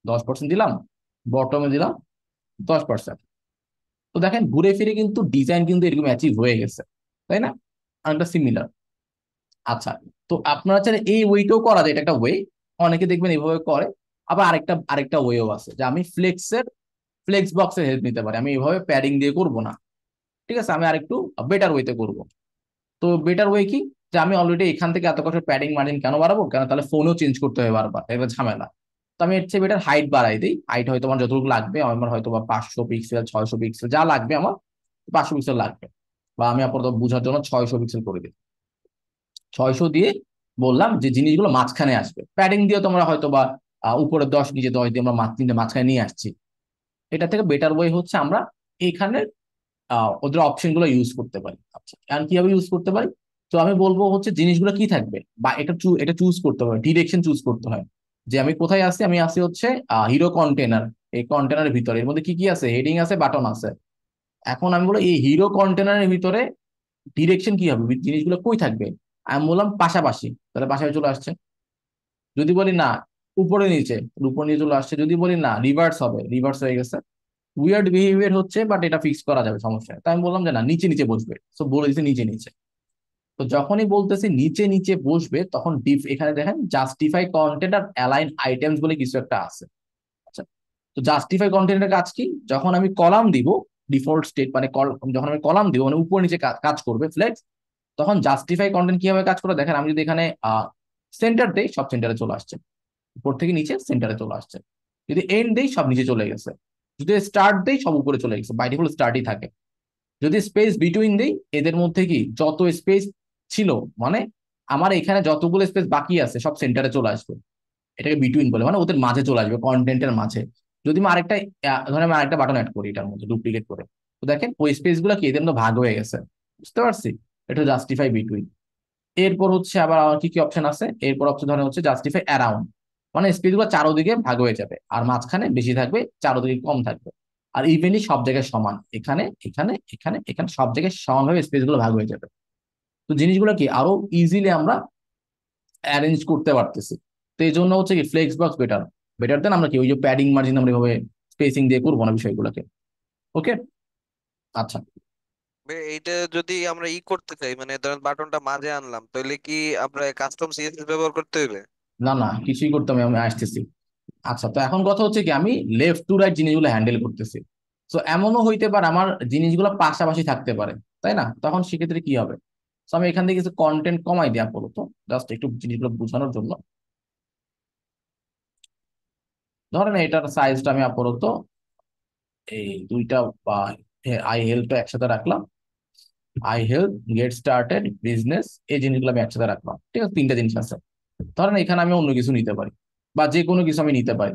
10% দিলাম, বটমে দিলাম 10%। তো দেখেন ঘুরে ফিরে কিন্তু ডিজাইন কিন্তু এরকম অ্যাচিভ হয়ে গেছে, তাই না? অনেকটা সিমিলার। আচ্ছা, তো আপনারা চাইলে এই ওয়েটাও করা যায়, এটা একটা ওয়ে। অনেকে দেখবেন এইভাবে করে। আবার আরেকটা আরেকটা ওয়েও আছে, যে আমি ফ্লেক্স বক্সের হেল্প নিতে পারি। আমি এইভাবে প্যাডিং দিয়ে করব না, ঠিক আছে? আমি আরেকটু বেটার ওয়েতে করব। তো বেটার ওয়ে কি? যে আমি অলরেডি এখান থেকে এত কষ্ট প্যাডিং মার্জিন কেন বাড়াবো? কেন তাহলে ফোনও চেঞ্জ করতে হবে বারবার, এটা ঝামেলা। তো আমি এর চেয়ে বেটার হাইট বাড়াই দিই। হাইট হয়তো আমার যতটুকু লাগবে, আমার হয়তো বা 500 পিক্সেল, 600 পিক্সেল যা লাগবে আমার, 500 পিক্সেল লাগবে। বা আমি আপাতত বোঝার জন্য 600 পিক্সেল করে দিই। 600 দিয়ে বললাম যে জিনিসগুলো মাঝখানে আসবে। প্যাডিং দিয়ে তোমরা হয়তো বা উপরে 10, নিচে 10 দিয়ে আমরা মাঝখানে নিয়ে আসছি। এটা থেকে বেটার ওয়ে হচ্ছে আমরা এইখানে ওদের অপশন গুলো ইউজ করতে পারি। আচ্ছা, এখন কিভাবে ইউজ করতে পারি? তো আমি বলবো হচ্ছে জিনিসগুলো কি থাকবে, বা এটা এটা চুজ করতে হবে, ডিরেকশন চুজ করতে হয়। যে আমি কোথায় আছি, আমি আছি হচ্ছে হিরো কন্টেনার। এই কন্টেনারের ভিতরে এর মধ্যে কি কি আছে, হেডিং আছে, বাটন আছে। এখন আমি বলি এই হিরো কন্টেনারের ভিতরে ডিরেকশন কি হবে, জিনিসগুলো কই থাকবে। আমি বললাম পাশাপাশি, তাহলে পাশাপাশি চলে আসছে। যদি বলি না উপরে নিচে, উপর নিচে চলে আসছে। যদি বলি না রিভার্স হবে, রিভার্স হয়ে গেছে। উইয়ার্ড বিহেভিয়ার হচ্ছে, বাট এটা ফিক্স করা যাবে, সমস্যা নেই। তাই আমি বললাম যে না নিচে নিচে বসবে, তো বলে দিচ্ছে নিচে নিচে। তো যখনই বলতেছি নিচে নিচে বসবে, তখন এখানে দেখেন জাস্টিফাই কন্টেন্ট আর অ্যালাইন আইটেমস বলে কিছু একটা আছে। আচ্ছা, তো জাস্টিফাই কন্টেন্টের কাজ কি, যখন আমি কলাম দিব, ডিফল্ট স্টেট মানে যখন আমি কলাম দিব মানে উপর নিচে কাজ করবে ফ্লেক্স, তখন জাস্টিফাই কন্টেন্ট কিভাবে কাজ করে দেখেন। আমি যদি এখানে সেন্টার দেই, সব সেন্টারে চলে আসছে, উপর থেকে নিচে সেন্টারে চলে আসছে। যদি এন্ড দেই, সব নিচে চলে গেছে। যদি স্টার্ট দেই, সব উপরে চলে গেছে, বাই ডিফল্ট স্টার্টই থাকে। যদি স্পেস বিটুইন দেই, এদের মধ্যে কি যত স্পেস ছিল, মানে আমার এখানে যতগুলো স্পেস বাকি আছে সব সেন্টারে চলে আসবে। এটাকে বিটুইন বলে, মানে ওদের মাঝে চলে আসবে, কন্টেন্টের মাঝে। যদি আমি আরেকটা ধরেন আমি আরেকটা বাটন অ্যাড করি এটার মধ্যে ডুপ্লিকেট করে, তো দেখেন ওই স্পেস গুলো কি এদের মধ্যে ভাগ হয়ে গেছে। বুঝতে পারছি? এটা জাস্টিফাই বিটুইন। এরপর হচ্ছে আবার আমার কি কি অপশন আছে, এরপর অপশন ধরেন হচ্ছে জাস্টিফাই অ্যারাউন্ড, মানে স্পেস গুলো চারোদিকে ভাগ হয়ে যাবে, আর মাঝখানে বেশি থাকবে, চারোদিকে কম থাকবে। আর ইভেনলি সব জায়গায় সমান, এখানে এখানে এখানে এখানে সব জায়গায় সমানভাবে স্পেস গুলো ভাগ হয়ে যাবে। তো জিনিসগুলো কি আরো ইজিলি আমরা অ্যারেঞ্জ করতে পারতেছি। তো এই জন্য হচ্ছে কি flex box better, better then আমরা কি ওই যে প্যাডিং মার্জিন আমরা এভাবে স্পেসিং দিয়ে করবো না বিষয়গুলোকে। ওকে, আচ্ছা।
এইটা যদি আমরা করতে চাই, মানে ধরেন বাটনটা মাঝে আনলাম, তাহলে কি আমরা কাস্টম সিএসএস ব্যবহার করতে হইবে?
না না, কিছুই করতে হবে, আমি আসতেছি। আচ্ছা, তো এখন কথা হচ্ছে কি আমি লেফট টু রাইট জিনিসগুলো হ্যান্ডেল করতেছি। তো এমনও হইতে পারে আমার জিনিসগুলো পাশাপাশি থাকতে পারে, তাই না? তখন সেক্ষেত্রে কি হবে, তো আমি এখান থেকে কিছু কন্টেন্ট কমাই দিই আপাতত, জাস্ট একটু জিনিসগুলো বোঝানোর জন্য। ধরেন এটার সাইজটা আমি আপাতত এই দুইটা বা আই হেল্পটা একসাথে রাখলাম। I help, get started, business, এই জিনিসগুলো আমি একসাথে রাখলাম। ঠিক আছে, তিনটা জিনিস আছে। ধরেন এখানে আমি অন্য কিছু নিতে পারি, বা যে কোনো কিছু আমি নিতে পারি।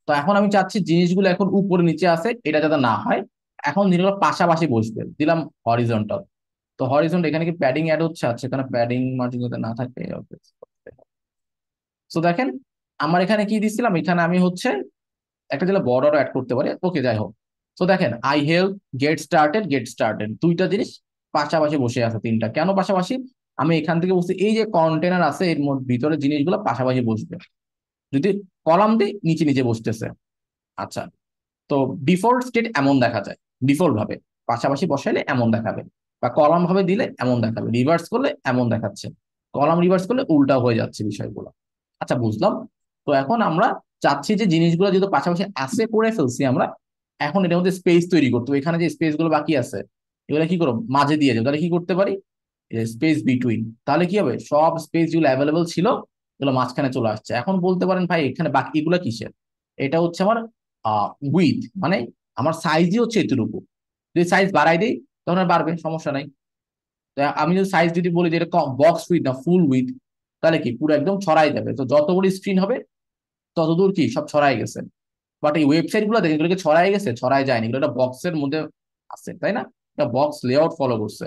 তো এখন আমি চাচ্ছি জিনিসগুলো এখন উপরে নিচে আছে, এটা যাতে না হয়। এখন জিনিসগুলো পাশাপাশি বসবে, দিলাম হরিজন্টাল। তো হরিজন্টাল, এখানে কি প্যাডিং অ্যাড হচ্ছে? আচ্ছা, এখানে প্যাডিং মার্জিন যাতে না থাকে। তো দেখেন আমার এখানে কি দিছিলাম, এখানে আমি হচ্ছে একটা যেটা বর্ডার অ্যাড করতে পারি। ওকে, যাই হোক। তো দেখেন I help, get started, get started, দুইটা জিনিস পাশাপাশি বসে আছে। তিনটা কেন পাশাপাশি, আমি এখান থেকে বলছি এই যে কন্টেনার আছে এর মধ্যে ভিতরে জিনিসগুলো পাশাপাশি বসবে। যদি কলাম দিই, নিচে নিচে বসতেছে। আচ্ছা, তো ডিফল্ট স্টেট এমন দেখা যায়, ডিফল্ট ভাবে পাশাপাশি বসাইলে এমন দেখাবে, বা কলাম ভাবে দিলে এমন দেখাবে, রিভার্স করলে এমন দেখাচ্ছে, কলাম রিভার্স করলে উল্টা হয়ে যাচ্ছে বিষয়গুলো। আচ্ছা, বুঝলাম। তো এখন আমরা চাচ্ছি যে জিনিসগুলো যেহেতু পাশাপাশি আসে করে ফেলছি আমরা, এখন এটার মধ্যে স্পেস তৈরি করতে হবে। এখানে যে স্পেস গুলো বাকি আছে এগুলো কি করবো, মাঝে দিয়ে যাবো। তাহলে কি করতে পারি, স্পেস বিটুইন। তাহলে কি হবে, সব স্পেস যেগুলো অ্যাভেলেবল ছিল এগুলো মাঝখানে চলে আসছে। এখন বলতে পারেন ভাই এখানে বাকি এগুলো কিসের, এটা হচ্ছে আমার উইথ, মানে আমার সাইজই হচ্ছে এতটুকু। যদি সাইজ বাড়াই দিই তখন আর বাড়বে, সমস্যা নাই। তো আমি যদি সাইজ যদি বলি যে এটা বক্স উইথ না ফুল উইথ, তাহলে কি পুরো একদম ছড়াই যাবে। তো যত বড় স্ক্রিন হবে ততদূর কি সব ছড়াই গেছে। বাট এই ওয়েবসাইট গুলো দেখে এগুলোকে ছড়াই গেছে, ছড়াই যায়নি, এগুলো একটা বক্সের মধ্যে আছে, তাই না? একটা বক্স লেআউট ফলো করছে।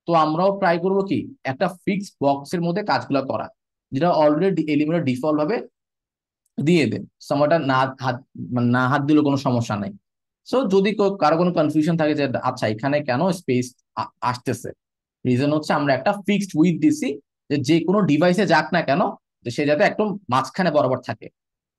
তো আমরাও ট্রাই করবো কি একটা ফিক্স বক্সের মধ্যে কাজগুলো করা, যেটা অলরেডি এলিমেন্ট ডিফল্ট ভাবে দিয়ে দেন। সময়টা না হাত, মানে না হাত দিলেও কোনো সমস্যা নাই। সো যদি কারো কোনো কনফিউশন থাকে যে আচ্ছা এখানে কেন স্পেস আসতেছে, রিজন হচ্ছে আমরা একটা ফিক্সড উইথ দিছি, যে যে কোনো ডিভাইসে যাক না কেন, যে সে যাতে একদম মাঝখানে বরাবর থাকে,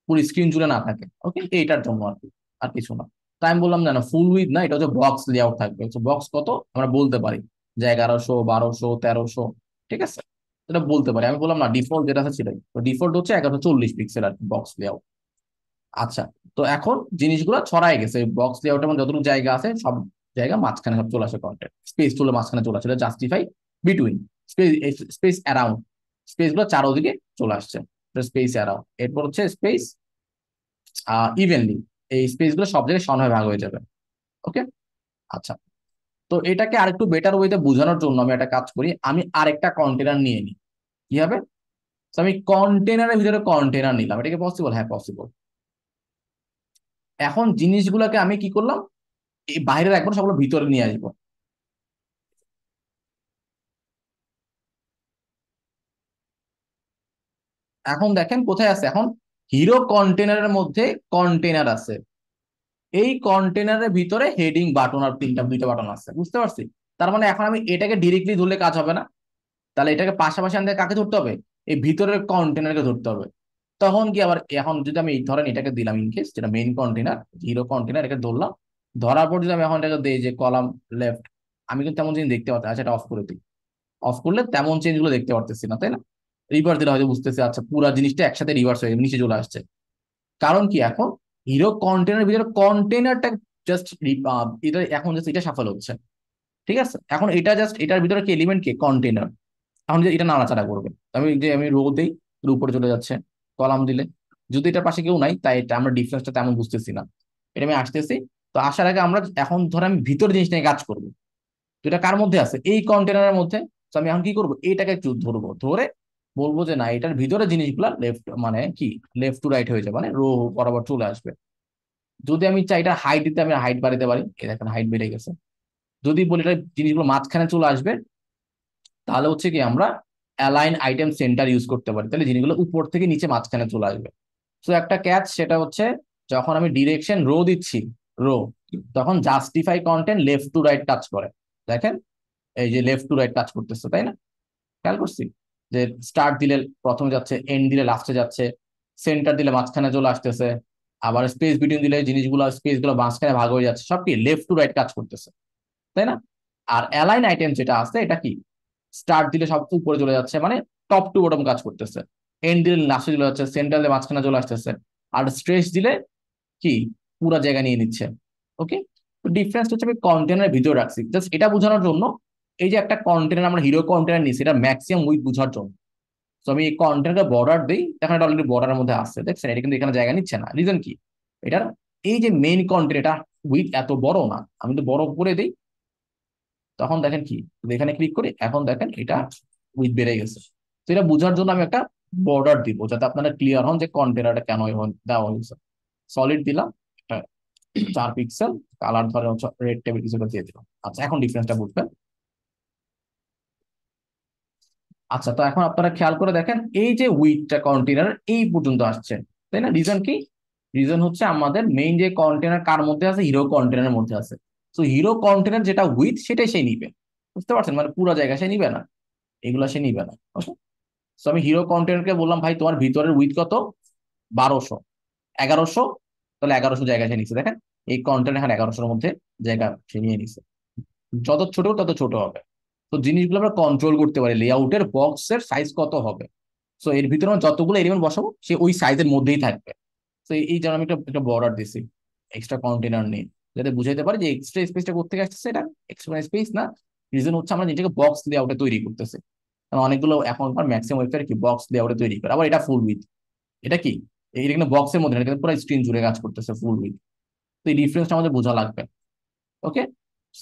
পুরো স্ক্রিন জুড়ে না থাকে। ওকে, এইটার জন্য আর কি, আর কিছু না। তাই আমি বললাম না ফুল উইথ না, এটা হচ্ছে বক্স লেআউট থাকবে। বক্স কত আমরা বলতে পারি, যে 1100, 1200, 1300, ঠিক আছে, এটা বলতে পারি। আমি বললাম না ডিফল্ট যেটা আছে সেটাই, তো ডিফল্ট হচ্ছে 1140 পিক্সেল আর কি বক্স লেআউট। আচ্ছা, তো এখন জিনিসগুলো ছড়াই গেছে, বক্স লেআউটের মধ্যে যতটুকু জায়গা আছে সব জায়গা মাঝখানে সব চলে আসে কন্টেন্ট, স্পেস চলে মাঝখানে চলে আসে, justify between, space, space around, space গুলো চারোদিকে চলে আসছে, স্পেস অ্যারাউন্ড। এরপর হচ্ছে স্পেস ইভেনলি, এই স্পেস গুলো সব জায়গায় সমানভাবে ভাগ হয়ে যাবে। ওকে, আচ্ছা। তো এটাকে আরেকটু বেটার ওয়েতে বোঝানোর জন্য আমি একটা কাজ করি, আমি আরেকটা কন্টেনার নিয়ে নিই। কি হবে, তো আমি কন্টেনারের ভিতরে কন্টেনার নিলাম। এটা কি পসিবল? হ্যাঁ, পসিবল। এখন জিনিসগুলোকে আমি কি করলাম, এই বাইরে রাখবো না, সবগুলো ভিতরে নিয়ে আসবো। এখন দেখেন কোথায় আছে, এখন হিরো কন্টেনারের মধ্যে কন্টেনার আছে, এই কন্টেনারের ভিতরে হেডিং বাটন আর দুইটা বাটন আছে, বুঝতে পারছি? তার মানে এখন আমি এটাকে ডিরেক্টলি ধরলে কাজ হবে না, তাহলে এটাকে পাশাপাশি আমাদের কাকে ধরতে হবে? এই ভিতরের কন্টেনারকে ধরতে হবে। তখন কি আবার, এখন যদি আমি ধরেন এটাকে দিলাম ইনকেস, যেটা মেইন কন্টেনার হিরো কন্টেনার, এটাকে ধরলাম, ধরার পর যদি আমি এখন এটাকে দিই যে কলাম লেফট, আমি কিন্তু তেমন জিনিস দেখতে পাচ্ছি। আচ্ছা, এটা অফ করে দিই। অফ করলে তেমন চেঞ্জ গুলো দেখতে পারতেছি না, তাই না? রিভার্স দিলে হয়তো বুঝতেছি, আচ্ছা পুরো জিনিসটা একসাথে রিভার্স হয়ে নিচে চলে আসছে। কারণ কি, এখন হিরো কন্টেনার ভিতরে কন্টেনারটা জাস্ট এটা এখন জাস্ট এটা সাফল হচ্ছে, ঠিক আছে? এখন এটা জাস্ট এটার ভিতরে কি এলিমেন্ট, কি কন্টেনার। এখন যে এটা নাড়াচাড়া করবে, আমি রো দেই, এর উপরে চলে যাচ্ছে। কলাম দিলে যদি এটার পাশে কেউ নাই, তাই এটা আমরা ডিফারেন্সটা তেমন বুঝতেছি না। এটা আমি আসতেছি, তো আসার আগে আমরা এখন ধর আমি ভিতর জিনিস নিয়ে কাজ করবো, তো এটা কার মধ্যে আছে? এই কন্টেনারের মধ্যে। তো আমি এখন কি করবো, এইটাকে একটু ধরবো, ধরে বলবো যে না, এটার ভিতরে জিনিসগুলা লেফট মানে কি লেফট টু রাইট হয়ে যাবে, মানে রো বরাবর চলে আসবে। যদি আমি চাই এটা হাইট দিতে, আমি হাইট বাড়াতে পারি, এই দেখেন হাইট বেড়ে গেছে। যদি বলি এটা জিনিসগুলো মাঝখানে চলে আসবে, তাহলে হচ্ছে কি আমরা অ্যালাইন আইটেম সেন্টার ইউজ করতে পারি, তাহলে জিনিসগুলো উপর থেকে নিচে মাঝখানে চলে আসবে। তো একটা ক্যাচ, সেটা হচ্ছে যখন আমি ডিরেকশন রো দিচ্ছি, রো, তখন justify content left to right কাজ করে। দেখেন এই যে লেফট টু রাইট কাজ করতেছে, তাই না? খেয়াল করছি যে স্টার্ট দিলে প্রথমে যাচ্ছে, এন্ড দিলে লাস্টে যাচ্ছে, সেন্টার দিলে মাঝখানে চলে আসতেছে, আবার স্পেস বিটুইন দিলে জিনিসগুলো স্পেস গুলো মাঝখানে ভাগ হয়ে যাচ্ছে, সব কি লেফট টু রাইট কাজ করতেছে, তাই না? আর অ্যালাইন আইটেম যেটা আছে, এটা কি স্টার্ট দিলে সব উপরে চলে যাচ্ছে, মানে টপ টু বটম কাজ করতেছে, এন্ড দিলে লাস্টে চলে যাচ্ছে, সেন্টার দিলে মাঝখানে চলে আসতেছে, আর স্ট্রেস দিলে কি পুরো জায়গা নিয়ে নিচ্ছে। ওকে, তো ডিফারেন্স হচ্ছে আমি কন্টেনারের ভিতরে রাখছি জাস্ট এটা বোঝানোর জন্য। এই যে একটা কন্টেনার আমরা হিরো কন্টেনার নিচ্ছি, এটা ম্যাক্সিমাম উইথ বোঝার জন্য। তো আমি এই কন্টেনারকে বর্ডার দিই, দেখেন এটা অলরেডি বর্ডারের মধ্যে আসছে, দেখছেন? এটা কিন্তু এখানে জায়গা নিচ্ছে না। রিজন কি, এটার এই যে মেইন কন্টেন্ট, এটা উইথ এত বড় না, আমি তো বড় করে দিই, তখন দেখেন কি, এখানে ক্লিক করি, এখন দেখেন এটা উইথ বেড়ে গেছে। তো এটা বোঝার জন্য আমি একটা বর্ডার দিব, যাতে আপনারা ক্লিয়ার হন যে কন্টেনারটা কেন দেওয়া হয়েছে। সলিড দিলাম, 4 পিক্সেল, কালার ধরে হচ্ছে রেড টেবিল কিছুটা দিয়ে দিলাম। আচ্ছা, এখন ডিফারেন্সটা বুঝবেন। আচ্ছা, তো এখন আপনারা খেয়াল করে দেখেন, এই যে উইথটা কন্টেনার এই পর্যন্ত আসছে, তাই না? রিজন কি, রিজন হচ্ছে আমাদের মেইন যে কন্টেনার কার মধ্যে আছে, হিরো কন্টেনারের মধ্যে আছে। তো হিরো কন্টেনার যেটা উইথ, সেটাই সে নিবে, বুঝতে পারছেন? মানে পুরো জায়গা সে নিবে না, এগুলা সে নিবে না। তো আমি হিরো কন্টেনারকে বললাম, ভাই তোমার ভিতরের উইথ কত? 1200, 1100, তাহলে 1100 জায়গা সে নিচ্ছে। দেখেন এই কন্টেনার এখন 1100-এর মধ্যে জায়গা সে নিয়ে নিচ্ছে। যত ছোট তত ছোট হবে। তো জিনিসগুলো আমরা কন্ট্রোল করতে পারি, লেআউটের বক্সের সাইজ কত হবে। সো এর ভিতরে আমরা যতগুলো এলিমেন্ট বসাবো, সে ওই সাইজের মধ্যেই থাকবে। তো এই জন্য আমি একটা বর্ডার দিছি এক্সট্রা কন্টেনার নিয়ে, যাতে বুঝাইতে পারি যে এক্সট্রা স্পেসটা কোথেকে আসছে। এটা এক্সট্রা স্পেস না, রিজন হচ্ছে আমরা নিজেকে বক্স লেআউটে তৈরি করতেছি। কারণ অনেকগুলো এখনকার ম্যাক্সিমাম ওয়েবসাইট কি বক্স লেআউটে তৈরি করে। আবার এটা ফুল উইথ, এটা কি, এটা কিন্তু বক্সের মধ্যে না, এটা কিন্তু পুরো স্ক্রিন জুড়ে কাজ করতেছে ফুল উইথ। তো এই ডিফারেন্সটা আমাদের বোঝা লাগবে। ওকে,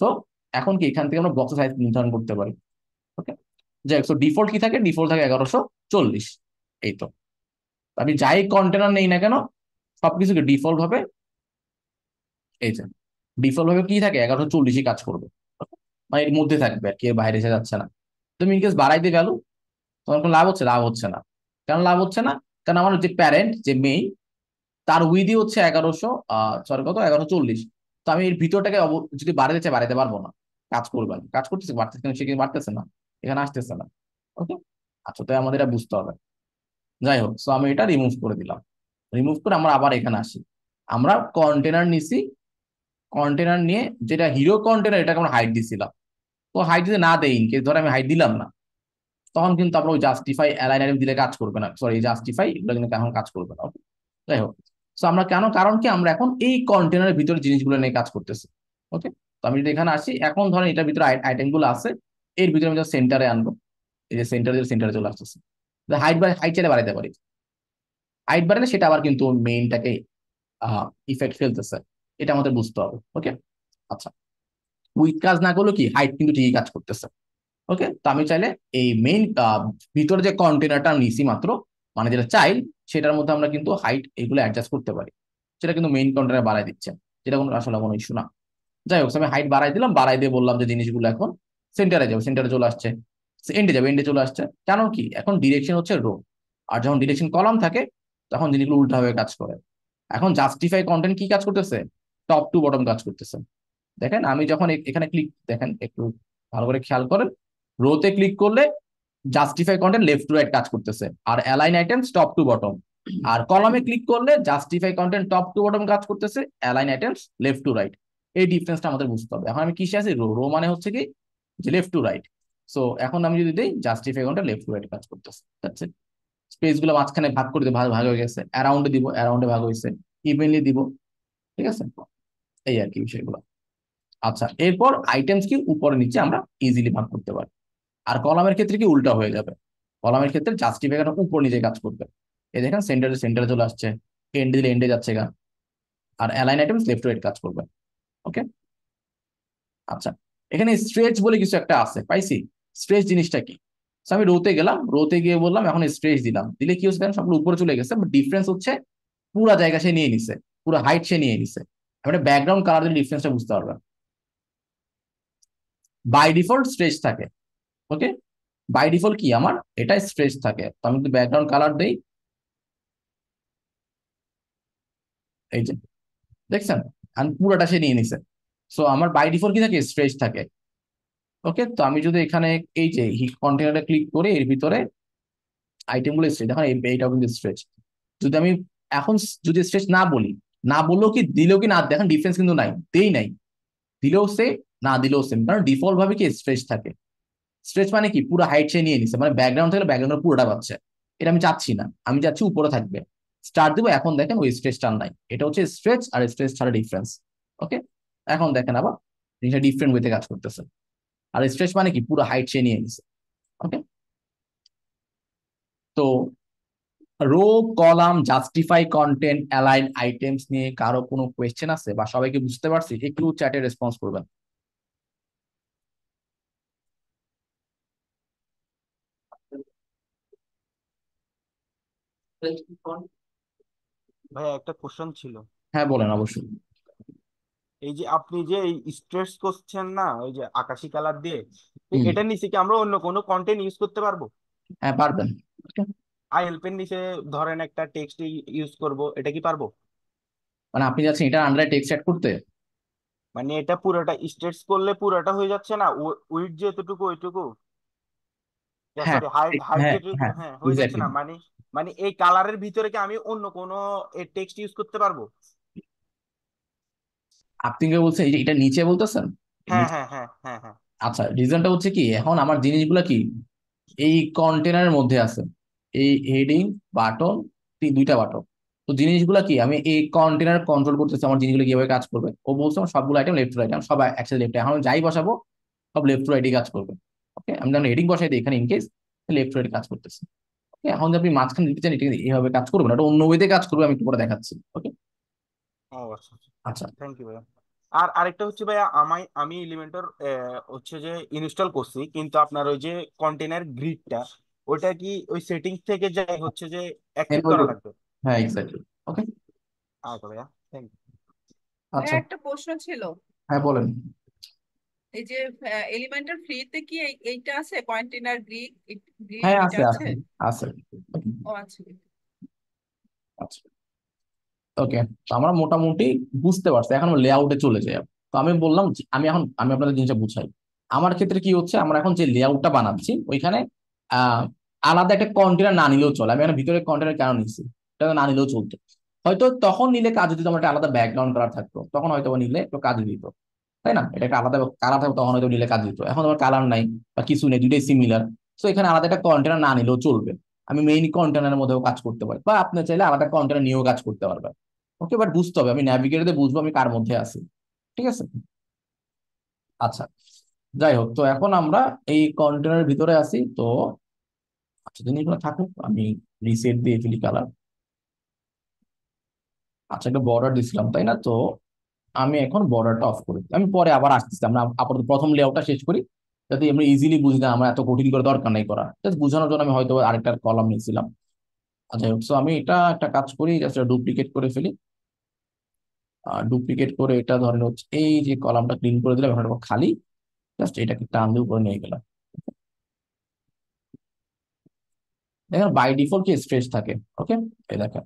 সো এখন কি এখান থেকে আমরা বক্সের সাইজ নির্ধারণ করতে পারি। ওকে, যাই হোক, ডিফল্ট কি থাকে, ডিফল্ট থাকে 1140। এই তো, আমি যাই কন্টেনার নেই না কেন, সবকিছুকে ডিফল্ট ভাবে, এই যে ডিফল্ট ভাবে কি থাকে, 1140-ই কাজ করবে। Okay? মানে এর মধ্যে থাকবে আর কি, এর বাইরে এসে যাচ্ছে না। তুমি ইনকেস বাড়াই দিয়ে ভ্যালু, তোমার কোনো লাভ হচ্ছে? লাভ হচ্ছে না। কেন লাভ হচ্ছে না? কারণ আমার যে প্যারেন্ট যে মেইন, তার উইডি হচ্ছে 1100, সরি কত, 1140। তো আমি এর ভিতরটাকে যদি বাড়াতে চাই, বাড়াতে পারবো না। কাজ করবে না, কাজ করতেছে, বাড়তেছে, কিন্তু সে কিন্তু বাড়তেছে না, এখানে আসতেছে না। ওকে, আচ্ছা, তো আমাদের এটা বুঝতে হবে। যাই হোক, সো আমি এটা রিমুভ করে দিলাম। রিমুভ করে আমরা আবার এখানে আসি। আমরা কন্টেনার নিছি, কন্টেনার নিয়ে যেটা হিরো কন্টেনার, এটাকে আমরা হাইট দিছিলাম। তো হাইট যদি না দেই, ইনকেস ধরে আমি হাইট দিলাম না, তখন কিন্তু আমরা ওই জাস্টিফাই অ্যালাইন আইটেম দিলে কাজ করবে না, সরি জাস্টিফাই এগুলো কিন্তু এখন কাজ করবে না। Okay? যাই হোক, তো আমরা কেন, কারণ কি আমরা এখন এই কন্টেনারের ভিতরে জিনিসগুলো নিয়ে কাজ করতেছি। ওকে, তো আমি যদি এখানে আসি, এখন ধরেন এটার ভিতরে আইটেম গুলো আছে, এর ভিতরে আমি সেন্টারে আনবো, এই যে সেন্টারে চলে আসতেছে। হাইট চাইলে বাড়াইতে পারি, হাইট বাড়ালে সেটা আবার কিন্তু মেইনটাকে ইফেক্ট ফেলতেছে, এটা আমাদের বুঝতে হবে। ওকে, আচ্ছা, উইথ কাজ না করলেও কি হাইট কিন্তু ঠিকই কাজ করতেছে। ওকে, তো আমি চাইলে এই মেইন ভিতরে যে কন্টেনারটা আমি নিছি মাত্র, মানে যেটা চাই, সেটার মধ্যে আমরা কিন্তু হাইট এগুলো অ্যাডজাস্ট করতে পারি। সেটা কিন্তু মেইন কন্টেনার বাড়াই দিচ্ছে, যেটা কোনো আসলে কোনো ইস্যু না। যাই হোক, আমি হাইট বাড়াই দিলাম, বাড়াই দিয়ে বললাম যে জিনিসগুলো এখন সেন্টারে যাবে, সেন্টারে চলে আসছে, এন্ডে যাবে, এন্ডে চলে আসছে। কারণ কি, এখন ডিরেকশন হচ্ছে রো, আর যখন ডিরেকশন কলাম থাকে, তখন জিনিসগুলো উল্টাভাবে কাজ করে। এখন জাস্টিফাই কন্টেন্ট কি কাজ করতেছে, টপ টু বটম কাজ করতেছে। দেখেন আমি যখন এখানে ক্লিক, দেখেন একটু ভালো করে খেয়াল করেন, রোতে ক্লিক করলে justify content left to right কাজ করতেছে, আর align items top to bottom. আর কলামে ক্লিক করলে justify content top to bottom কাজ করতেছে, align items left to right. এই ডিফারেন্সটা আমাদের বুঝতে হবে। এখন আমি কিসে আছি, রো, রো মানে হচ্ছে কি যে লেফট টু রাইট। সো এখন আমি যদি দিই justify content left to right কাজ করতেছে, দ্যাটস ইট। স্পেস গুলো মাঝখানে ভাগ করে দিতে, ভাগ ভাগ হয়ে গেছে, অ্যারাউন্ডে দিব, অ্যারাউন্ডে ভাগ হয়েছে, ইভেনলি দিব, ঠিক আছে। এই আর কি বিষয়গুলো। আচ্ছা, এরপর আইটেমস কি উপরে নিচে আমরা ইজিলি ভাগ করতে পারি। আর কলামের ক্ষেত্রে কি উল্টা হয়ে যাবে, কলামের ক্ষেত্রে জাস্টিফাই উপর নিচে কাজ করবে। এই দেখেন সেন্টারে সেন্টারে চলে আসছে, এন্ড দিলে এন্ডে যাচ্ছে গা, আর align items left to right কাজ করবে। ওকে, আচ্ছা, এখানে স্ট্রেচ বলে কিছু একটা আছে, পাইছি। স্ট্রেচ জিনিসটা কি? So, আমি রোতে গেলাম, রোতে গিয়ে বললাম এখন স্ট্রেচ দিলাম, দিলে কি হচ্ছে, দেখেন সবগুলো উপরে চলে গেছে, বাট ডিফারেন্স হচ্ছে পুরো জায়গা সে নিয়ে নিছে, পুরো হাইট সে নিয়ে নিছে। আমি ব্যাকগ্রাউন্ড কালার দিলে ডিফারেন্সটা বুঝতে পারবেন। বাই ডিফল্ট স্ট্রেচ থাকে, ওকে, বাই ডিফল্ট কি আমার এটা স্ট্রেচ থাকে। তো আমি যদি ব্যাকগ্রাউন্ড কালার দেই, এই যে দেখছেন, আমি পুরোটা সে নিয়ে নিছে। সো আমার বাই ডিফল্ট কি থাকে, স্ট্রেচ থাকে। ওকে, তো আমি যদি এখানে এই যে কন্টেনারে ক্লিক করে এর ভিতরে আইটেম গুলো স্ট্রেচ, দেখেন এইটাও কিন্তু স্ট্রেচ। যদি আমি এখন যদি স্ট্রেচ না বলি, না বললেও কি দিলেও কি না, দেখেন ডিফারেন্স কিন্তু নাই, দেই নাই, দিলেও সে, না দিলেও সেম, কারণ ডিফল্ট ভাবে কি স্ট্রেচ থাকে। স্ট্রেচ মানে কি পুরো হাইট সে নিয়ে নিছে, মানে ব্যাকগ্রাউন্ড থেকে ব্যাকগ্রাউন্ডের পুরোটা পাচ্ছে। এটা আমি চাচ্ছি না, আমি চাচ্ছি উপরে থাকবে। স্টার্ট দিব, এখন দেখেন ওই স্ট্রেচটা নাই। এটা হচ্ছে স্ট্রেচ আর স্ট্রেচ ছাড়া ডিফারেন্স। ওকে, এখন দেখেন আবার জিনিসটা ডিফারেন্ট ওয়েতে কাজ করতেছে। আর স্ট্রেচ মানে কি পুরো হাইট সে নিয়ে নিছে। ওকে, তো row, column, justify content, align items নিয়ে কারো কোনো কোয়েশ্চেন আছে, বা সবাইকে বুঝতে পারছি? একটু চ্যাটে রেসপন্স করবেন।
ভাইয়া একটা কোশ্চেন ছিল।
হ্যাঁ বলেন, অবশ্যই।
এই যে আপনি যে স্ট্রেস করছেন না ওই যে আকাশি কালার দিয়ে, তো
হুম,
এটার নিচে কি আমরা অন্য কোনো কন্টেন্ট ইউজ করতে পারবো?
হ্যাঁ পারবেন। Okay?
আই হেল্প এর নিচে ধরেন একটা টেক্সট ইউজ করব, এটা কি পারবো?
মানে আপনি যাচ্ছেন এটা আন্ডারে টেক্সট অ্যাড করতে?
মানে এটা পুরোটা স্ট্রেস করলে পুরোটা হয়ে যাচ্ছে না, উইডথ যেতটুকু ওইটুকু,
হ্যাঁ,
সরি হাইট হাইট
হ্যাঁ,
যেটুকু,
হ্যাঁ,
হ্যাঁ হয়ে যাচ্ছে
এক্স্যাক্টলি।
না মানে, মানে এই কালারের ভিতরে কি আমি অন্য কোনো টেক্সট ইউজ করতে পারবো?
আপনি কি বলছেন এই যে এটা নিচে বলতেছেন?
হ্যাঁ
নিচে?
হ্যাঁ হ্যাঁ হ্যাঁ হ্যাঁ।
আচ্ছা, রিজনটা হচ্ছে কি, এখন আমার জিনিসগুলো কি এই কন্টেনারের মধ্যে আছে, এই হেডিং, বাটন, দুইটা বাটন। তো জিনিসগুলো কি আমি এই কন্টেনার কন্ট্রোল করতেছি, আমার জিনিসগুলো কিভাবে কাজ করবে। ও বলছে আমার সবগুলো আইটেম লেফট টু রাইট, সব একসাথে লেফট। এখন আমি যাই বসাবো সব লেফট টু রাইটে কাজ করবে। ওকে, আমি যখন হেডিং বসাই দিই এখানে ইনকেস, লেফট টু রাইট কাজ করতেছে। ওকে, এখন যদি আপনি মাঝখানে দিতে চান, এটা কিন্তু এইভাবে কাজ করবে না, এটা অন্য ওয়েতে কাজ করবে, আমি একটু পরে দেখাচ্ছি। ওকে,
ও আচ্ছা আচ্ছা,
আচ্ছা।
থ্যাংক ইউ ভাইয়া। আর আরেকটা হচ্ছে ভাইয়া, আমি এলিমেন্টর হচ্ছে যে ইনস্টল করছি, কিন্তু আপনার ওই যে কন্টেনার গ্রিডটা, ওটা কি ওই সেটিংস থেকে যাই হচ্ছে যে অ্যাক্টিভ
Enable
করা
করতে-
লাগবে?
হ্যাঁ, এক্স্যাক্টলি। ওকে,
আচ্ছা ভাইয়া, থ্যাংক ইউ।
আচ্ছা,
ভাইয়া একটা প্রশ্ন ছিল।
হ্যাঁ বলেন।
এই যে এলিমেন্টাল ফ্রিতে কি এইটা আছে, কন্টেনার গ্রিড, গ্রিড
হ্যাঁ,
এটা
আছে
আছে?
আছে আছে।
ও আচ্ছা।
আচ্ছা, ওকে, তো আমরা মোটামুটি বুঝতে পারছি, এখন লেআউটে চলে যাই। তো আমি বললাম যে আমি আপনাদের জিনিসটা বুঝাই। আমার ক্ষেত্রে কি হচ্ছে, আমরা এখন যে লেআউটটা বানাচ্ছি ওইখানে আহ আলাদা একটা কন্টেনার না নিলেও চলে। আমি এখন ভিতরে কন্টেনার কেন নিচ্ছি, এটা না নিলেও চলতো। হয়তো তখন নিলে কাজ দিত, আমার একটা আলাদা ব্যাকগ্রাউন্ড কালার থাকতো, তখন হয়তো বা নিলে একটু কাজ দিত, তাই না? এটা একটা আলাদা কালার থাকতো, তখন হয়তো নিলে কাজ দিত। এখন আমার কালার নাই বা কিছু নেই, দুইটাই সিমিলার। তো এখানে আলাদা একটা কন্টেনার না নিলেও চলবে। আমি মেইন কন্টেনারের মধ্যেও কাজ করতে পারি, বা আপনি চাইলে আলাদা কন্টেনার নিয়েও কাজ করতে পারবেন। ওকে, বাট বুঝতে হবে, আমি ন্যাভিগেটরে বুঝবো আমি কার মধ্যে আছি। ঠিক আছে, আচ্ছা, যাই হোক, তো এখন আমরা এই কন্টেনারের ভিতরে আছি। তো আচ্ছা, জিনিসগুলো থাকুক, আমি রিসেট দিয়ে ফেলি কালার। আচ্ছা, একটা বর্ডার দিছিলাম তাই না? তো আমি এখন বর্ডারটা অফ করি, আমি পরে আবার আসতেছি। আমরা আপাতত প্রথম লেআউটটা শেষ করি, যাতে আমরা ইজিলি বুঝি না, আমরা এত কঠিন করে দরকার নাই করা, জাস্ট বোঝানোর জন্য আমি হয়তো আরেকটা কলাম নিয়েছিলাম। আচ্ছা, সো আমি এটা একটা কাজ করি, জাস্ট ডুপ্লিকেট করে ফেলি। ডুপ্লিকেট করে এটা ধরেন হচ্ছে এই যে কলামটা ক্লিন করে দিলাম, এখন এটা খালি, জাস্ট এটাকে টান দিয়ে উপরে নিয়ে গেলাম। দেখেন বাই ডিফল্ট কি স্ট্রেচ থাকে। ওকে, এই দেখেন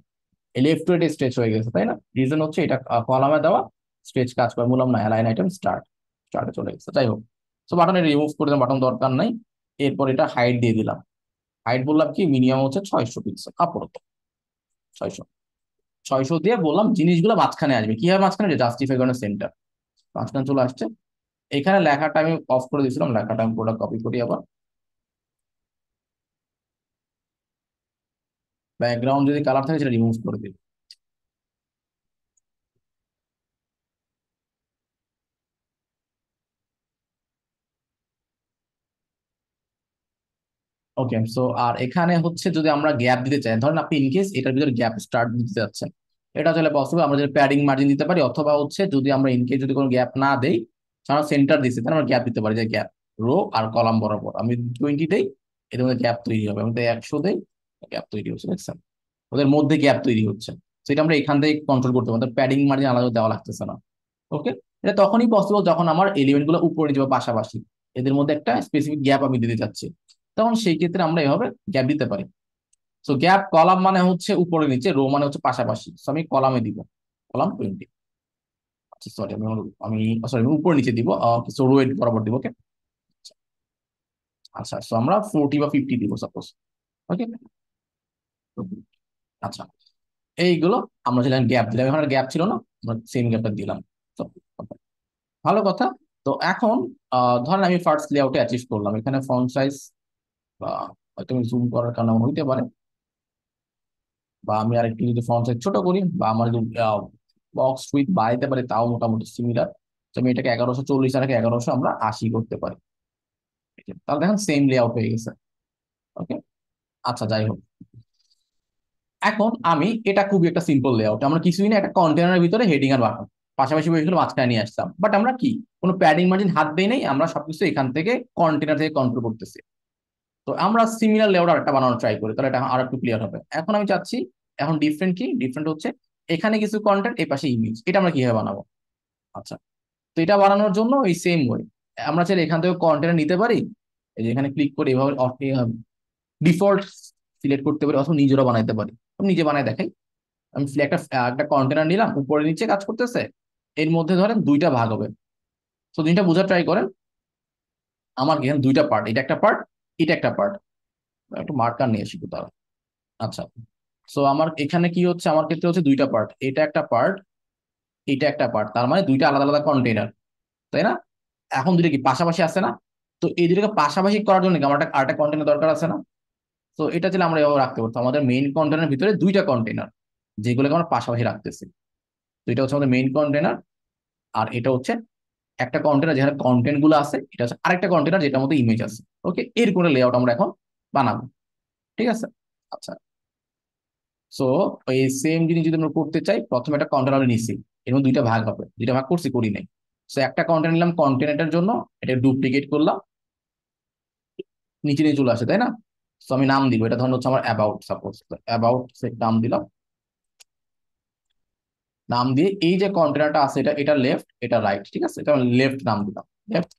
এই লেফট টু রাইট স্ট্রেচ হয়ে গেছে, তাই না? রিজন হচ্ছে এটা কলামে দেওয়া, স্ট্রেচ কাজ করে, বললাম না অ্যালাইন আইটেম স্টার্টে চলে গেছে। যাই হোক, তো বাটন রিমুভ করে দিলাম, বাটন দরকার নাই। এরপর এটা হাইট দিয়ে দিলাম। হাইট বললাম কি মিনিমাম হচ্ছে 600 পিক্সেল আপাতত, 600। 600 দিয়ে বললাম জিনিসগুলো মাঝখানে আসবে, কিভাবে মাঝখানে, জাস্টিফাই করার সেন্টার মাঝখানে চলে আসছে। এখানে লেখাটা আমি অফ করে দিয়েছিলাম, লেখাটা আমি পুরোটা কপি করি আবার। ব্যাকগ্রাউন্ড যদি কালার থাকে সেটা রিমুভ করে দিই। ওকে, সো আর এখানে হচ্ছে যদি আমরা গ্যাপ দিতে চাই, ধরেন আপনি ইনকেস এটার ভিতরে গ্যাপ স্টার্ট দিতে যাচ্ছেন, এটা আসলে পসিবল। আমরা যদি প্যাডিং মার্জিন দিতে পারি, অথবা হচ্ছে যদি আমরা ইনকেস যদি কোনো গ্যাপ না দেই, আমরা সেন্টার দিচ্ছি, তাহলে আমরা গ্যাপ দিতে পারি, যে গ্যাপ রো আর কলাম বরাবর আমি 20 দেই, এদের মধ্যে গ্যাপ তৈরি হবে। আমি 100 দেই, গ্যাপ তৈরি হচ্ছে, দেখছেন? ওদের মধ্যে গ্যাপ তৈরি হচ্ছে। সেটা আমরা এখান থেকে কন্ট্রোল করতে পারি, প্যাডিং মার্জিন আলাদা দেওয়া লাগতেছে না। ওকে, এটা তখনই পসিবল যখন আমার এলিমেন্ট গুলো উপরে নিচে বা পাশাপাশি, এদের মধ্যে একটা স্পেসিফিক গ্যাপ আমি দিতে চাচ্ছি, তখন সেই ক্ষেত্রে আমরা এভাবে গ্যাপ দিতে পারি। সো গ্যাপ কলাম মানে হচ্ছে উপরে নিচে, রো মানে হচ্ছে পাশাপাশি, সো আমি কলামে দিব, কলাম 20। আচ্ছা সরি, আমি সরি আমি উপরে নিচে দিব, সো রো এর বরাবর দিব। ওকে, আচ্ছা, সো আমরা 40 বা 50 দিব সাপোজ। ওকে, আচ্ছা, এইগুলো আমরা যেখানে গ্যাপ দিলাম, এখানে গ্যাপ ছিল না, আমরা সেম গ্যাপটা দিলাম। So, okay, ভালো কথা। তো এখন ধরেন আমি ফার্স্ট লেআউটে অ্যাচিভ করলাম, এখানে ফন্ট সাইজ বা হয়তো আমি জুম করার কারণে এমন হইতে পারে, বা আমি আরেকটু যদি ফন্ট সাইজ ছোট করি, বা আমার যদি বক্স উইথ বাড়াইতে পারি, তাও মোটামুটি সিমিলার। তো আমি এটাকে 1140 আর 1180 আমরা 80 করতে পারি। ঠিক আছে? তাহলে দেখেন সেম লেআউট হয়ে গেছে। ওকে, আচ্ছা যাই হোক, এখন আমি এটা খুবই একটা সিম্পল লেআউট, আমরা কিছুই না, একটা কন্টেনারের ভিতরে হেডিং আর বাটন পাশাপাশি বইগুলো মাঝখানে নিয়ে আসতাম, বাট আমরা কি কোনো প্যাডিং মার্জিন হাত দেই নাই, আমরা সবকিছু এখান থেকে কন্টেনার থেকে কন্ট্রোল করতেছি। তো আমরা সিমিলার লেআউট আরেকটা বানানোর ট্রাই করি, তাহলে এটা আর একটু ক্লিয়ার হবে। এখন আমি চাচ্ছি, এখন ডিফারেন্ট কি, ডিফারেন্ট হচ্ছে এখানে কিছু কন্টেন্ট, এই পাশে ইমেজ, এটা আমরা কিভাবে বানাবো? আচ্ছা, তো এটা বানানোর জন্য এই সেম ওয়ে, আমরা চাইলে এখান থেকে কন্টেন্ট নিতে পারি, এই যে এখানে ক্লিক করে এভাবে ডিফল্ট সিলেক্ট করতে পারি, অথবা নিজেরও বানাইতে পারি। আমি নিজে বানাই দেখাই। আমি একটা একটা কন্টেনার নিলাম, উপরে নিচে কাজ করতেছে, এর মধ্যে ধরেন দুইটা ভাগ হবে। তো দুইটা বোঝার ট্রাই করেন। আমার এখানে দুইটা পার্ট, এটা একটা পার্ট, এটা একটা পার্ট। একটু মার্কার নিয়ে শিখবো তাহলে। আচ্ছা, সো আমার এখানে কি হচ্ছে, আমার ক্ষেত্রে হচ্ছে দুইটা পার্ট, এটা একটা পার্ট, এটা একটা পার্ট, তার মানে দুইটা আলাদা আলাদা কন্টেনার, তাই না? এখন দুইটা কি পাশাপাশি আছে না? তো এই দুটোকে পাশাপাশি করার জন্য কি আমার একটা আরেকটা কন্টেনার দরকার আছে না? তো এটা চাইলে আমরা এভাবে রাখতে পারতাম, আমাদের মেইন কন্টেনার ভিতরে দুইটা কন্টেনার, যেগুলোকে আমরা পাশাপাশি রাখতেছি। তো এটা হচ্ছে আমাদের মেইন কন্টেনার, আর এটা হচ্ছে একটা কন্টেনার যেখানে কন্টেন্ট গুলো আছে, এটা হচ্ছে আরেকটা কন্টেনার যেটার মধ্যে ইমেজ আছে। ওকে, এর কোনো লেআউট আমরা এখন বানাবো। ঠিক আছে, আচ্ছা, সো এই সেম জিনিস যদি আমরা করতে চাই, প্রথমে একটা কন্টেনার নিছি, এর মধ্যে দুইটা ভাগ হবে, দুইটা ভাগ করছি, করি নাই। সো একটা কন্টেন্ট নিলাম কন্টেন্টের জন্য, এটা ডুপ্লিকেট করলাম, নিচে নিয়ে চলে আসে, তাই না? সো আমি নাম দিব, এটা ধরুন হচ্ছে আমার অ্যাবাউট, সাপোজ অ্যাবাউট সেট নাম দিলাম। নাম দিয়ে এই যে কন্টেনারটা আছে, এটা এটা লেফট, এটা রাইট, ঠিক আছে, এটা লেফট নাম দিলাম, লেফট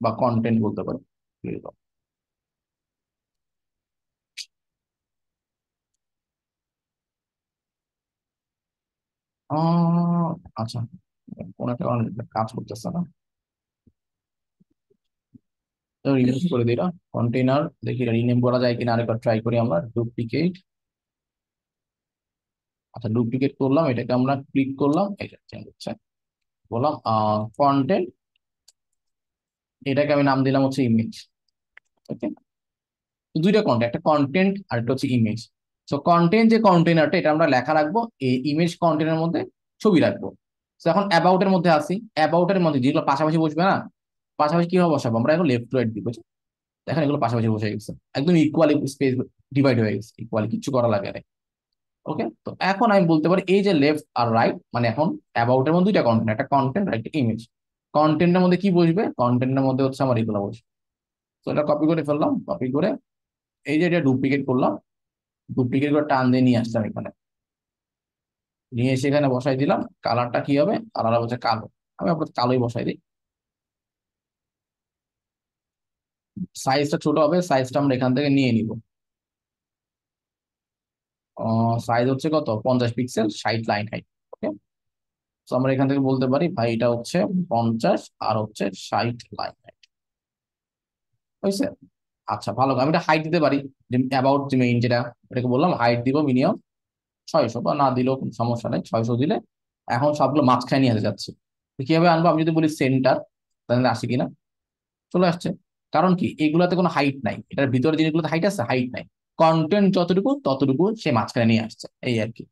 বা কন্টেন্ট বলতে পারি। আচ্ছা, কোন একটা কারণে কাজ করতেছে না, রিমুভ করে দিলাম কন্টেনার, দেখি রিনেম করা যায় কিনা, আরেকবার ট্রাই করি আমরা, ডুপ্লিকেট। আচ্ছা, ডুপ্লিকেট করলাম, এটাকে আমরা ক্লিক করলাম, এটা চেঞ্জ হচ্ছে, বললাম কন্টেন্ট, এটাকে আমি নাম দিলাম হচ্ছে ইমেজ। ওকে, দুইটা কন্টেন্ট, একটা কন্টেন্ট আর একটা হচ্ছে ইমেজ। সো কন্টেন্ট যে কন্টেনারটা, এটা আমরা লেখা রাখবো, এই ইমেজ কন্টেন্টের মধ্যে ছবি রাখবো। তো এখন অ্যাবাউট এর মধ্যে আসি, অ্যাবাউট এর মধ্যে যেগুলো পাশাপাশি বসবে না, পাশাপাশি কিভাবে বসাবো, আমরা এখন লেফট টু রাইট দিব। দেখেন এগুলো পাশাপাশি বসে গেছে, একদম ইকুয়ালি স্পেস ডিভাইড হয়ে গেছে, ইকুয়ালি, কিছু করা লাগে না। ওকে, তো এখন আমি বলতে পারি এই যে লেফট আর রাইট, মানে এখন অ্যাবাউট এর মধ্যে দুইটা কন্টেন্ট, একটা কন্টেন্ট আর একটা ইমেজ। কন্টেন্টের মধ্যে কি বসবে, কন্টেন্টের মধ্যে হচ্ছে আমার এগুলো বসবে। তো এটা কপি করে ফেললাম, কপি করে এই যে এটা ডুপ্লিকেট করলাম, ডুপ্লিকেট করে টান দিয়ে নিয়ে আসলাম এখানে, নিয়ে এসে এখানে বসাই দিলাম। কালারটা কি হবে, কালার হচ্ছে কালো, আমি আপনার কালোই বসাই দিই। সাইজটা ছোট হবে, সাইজটা আমরা এখান থেকে নিয়ে নিব। সাইজ হচ্ছে কত 50 পিক্সেল, 60 লাইন হাইট। ওকে, তো আমরা এখান থেকে বলতে পারি ভাই এটা হচ্ছে 50 আর হচ্ছে 60 লাইন হাইট হয়েছে। আচ্ছা ভালো, আমি এটা হাইট দিতে পারি, যে অ্যাবাউট যে মেইন যেটা, এটাকে বললাম হাইট দিব মিনিমাম 600, বা না দিলেও কোনো সমস্যা নেই, 600 দিলে। এখন সবগুলো মাঝখানে নিয়ে আসতে যাচ্ছি, তো কিভাবে আনবো? আমি যদি বলি সেন্টার, তাহলে আসে কিনা? চলে আসছে। কারণ কি, এগুলাতে কোনো হাইট নাই, এটার ভিতরে জিনিসগুলোতে হাইট আছে, হাইট নাই। কন্টেন্ট যতটুকু ততটুকু সে মাঝখানে নিয়ে আসছে, এই আর কি।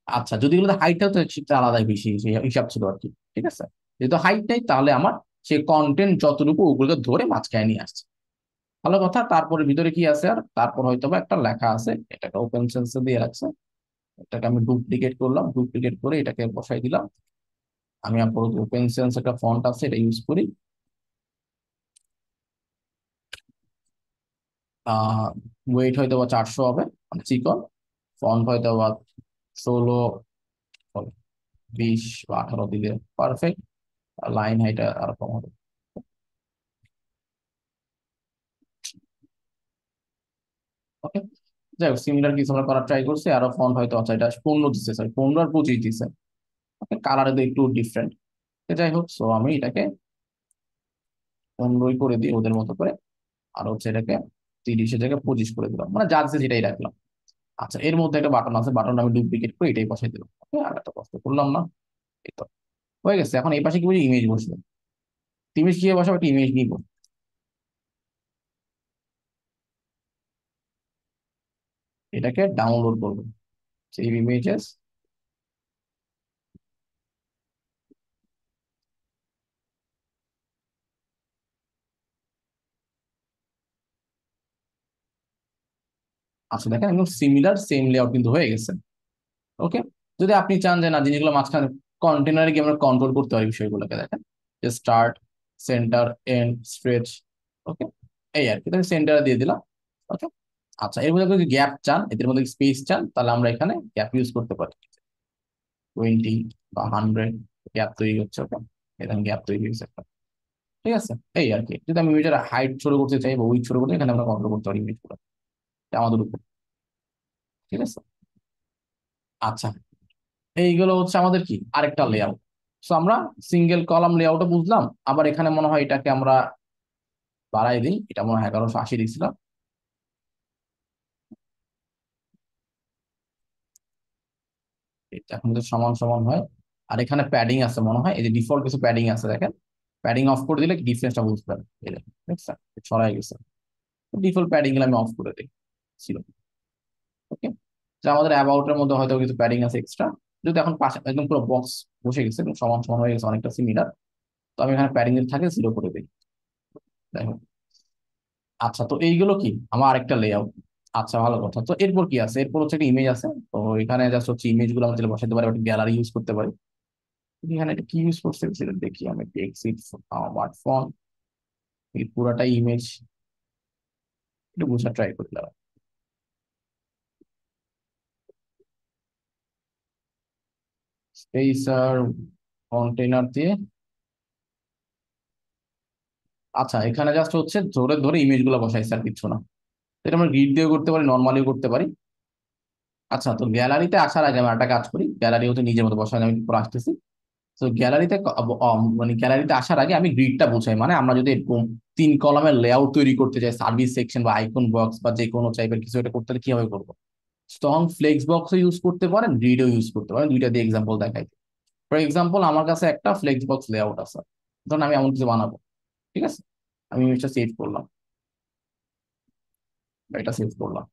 আচ্ছা, যদি এগুলোতে হাইট হতো সেটা আলাদা বেশি হিসাব ছিল আর কি। ঠিক আছে, যেহেতু হাইট নেই তাহলে আমার সে কন্টেন্ট যতটুকু ওগুলোকে ধরে মাঝখানে নিয়ে আসছে। ভালো কথা। তারপরে ভিতরে কি আছে, আর তারপর হয়তো বা একটা লেখা আছে, এটাকে ওপেন সেন্সে দিয়ে রাখছে, এটাকে আমি ডুপ্লিকেট করলাম, ডুপ্লিকেট করে এটাকে বসাই দিলাম। আমি আপাতত ওপেন সেন্স একটা ফন্ট আছে, এটা ইউজ করি। ওয়েট হয়তো বা 400 হবে, মানে চিকন। ফন্ট হয়তো বা 16, 20 বা 18 দিলে পারফেক্ট। লাইন হাইট আর কম হবে। ওকে, যাই হোক, সিমিলার কিছু আমরা করার ট্রাই করছি। আরো ফন্ট হয়তো, আচ্ছা এটা 15 দিচ্ছে, সরি 15 আর 25 দিচ্ছে। ওকে, কালার একটু ডিফারেন্ট। যাই হোক, সো আমি এটাকে 15 করে দিই ওদের মতো করে, আর হচ্ছে এটাকে 30-এর জায়গায় 25 করে দিলাম, মানে যা দিচ্ছে সেটাই রাখলাম। আচ্ছা, এর মধ্যে একটা বাটন আছে, বাটন আমি ডুপ্লিকেট করে এটাই বসাই দিলাম। ওকে, আর একটা কষ্ট করলাম না। এই তো হয়ে গেছে। এখন এই পাশে কি বলি, ইমেজ বসবে। ইমেজ কি বসাবো? একটা ইমেজ নিব, এটাকে ডাউনলোড করবো, সেই ইমেজেস। আচ্ছা দেখেন, একদম সিমিলার সেম লেআউট কিন্তু হয়ে গেছে। ওকে, যদি আপনি চান যে না জিনিসগুলো মাঝখানে কন্টেনারে গিয়ে আমরা কন্ট্রোল করতে পারি বিষয়গুলোকে, দেখেন যে স্টার্ট, সেন্টার, এন্ড, স্ট্রেচ। ওকে, এই আর কি, তাহলে সেন্টারে দিয়ে দিলাম। ওকে, আচ্ছা এর মধ্যে যদি গ্যাপ চান, এদের মধ্যে স্পেস চান, তাহলে আমরা এখানে গ্যাপ ইউজ করতে পারি। 20 বা 100 গ্যাপ তৈরি হচ্ছে। ওকে, এখানে গ্যাপ তৈরি হয়েছে একটা। ঠিক আছে, এই আর কি। যদি আমি ইমেজের হাইট ছোট করতে চাই বা উইথ ছোট করতে, এখানে আমরা কন্ট্রোল করতে পারি ইমেজগুলো, এটা আমাদের উপর। ঠিক আছে, আচ্ছা এইগুলো হচ্ছে আমাদের কি আরেকটা লেআউট। তো আমরা সিঙ্গেল কলাম লেআউটও বুঝলাম। আবার এখানে মনে হয় এটাকে আমরা বাড়াই দিই, এটা মনে হয় 1180 দিচ্ছিলাম। এটা এখন যদি সমান সমান হয়, আর এখানে প্যাডিং আছে মনে হয়, এই যে ডিফল্ট কিছু প্যাডিং আছে দেখেন, প্যাডিং অফ করে দিলে ডিফারেন্সটা বুঝতে পারবেন। এই দেখেন, দেখছেন ছড়াই গেছে। ডিফল্ট প্যাডিং গুলো আমি অফ করে দিই, ছিল। ওকে, যে আমাদের অ্যাবাউট এর মধ্যে হয়তো কিছু প্যাডিং আছে এক্সট্রা। যদি এখন পাশে একদম পুরো বক্স বসে গেছে, একদম সমান সমান হয়ে গেছে, অনেকটা সিমিলার, তো আমি এখানে প্যাডিং এর থাকে 0 করে দিই। যাই হোক, আচ্ছা তো এইগুলো কি আমার আরেকটা লেআউট। আচ্ছা ভালো কথা। তো এরপর কি আছে? এরপর হচ্ছে একটা ইমেজ আছে। তো এখানে জাস্ট হচ্ছে ইমেজ গুলো আমরা বসাতে পারি, গ্যালারি ইউজ করতে পারি। এখানে এটা কি ইউজ করছে সেটা দেখি, আমি এক্সিট স্মার্টফোন, এই পুরাটা ইমেজ একটু বোঝার ট্রাই করলাম। স্পেসার, কন্টেনার দিয়ে। আচ্ছা, এখানে জাস্ট হচ্ছে ধরে ধরে ইমেজ গুলো বসাইছে আর কিছু না। এটা আমরা গ্রিড দিয়েও করতে পারি, নর্মালিও করতে পারি। আচ্ছা, তো গ্যালারিতে আসার আগে আমি একটা কাজ করি, গ্যালারি হচ্ছে নিজের মতো বসাই, আমি পরে আসতেছি। তো গ্যালারিতে মানে গ্যালারিতে আসার আগে আমি গ্রিডটা বুঝাই, মানে আমরা যদি এরকম 3 কলামের লেআউট তৈরি করতে চাই, সার্ভিস সেকশন বা আইকন বক্স বা যে কোনো টাইপের কিছু এটা করতে হলে কিভাবে করবো, তখন ফ্লেক্স বক্সও ইউজ করতে পারেন, গ্রিডও ইউজ করতে পারেন। দুইটা দিয়ে এক্সাম্পল দেখাই। ফর এক্সাম্পল, আমার কাছে একটা ফ্লেক্স বক্স লেআউট আছে, ধরুন আমি এমন কিছু বানাবো। ঠিক আছে, আমি ইমেজটা সেভ করলাম, বা এটা সেভ করলাম।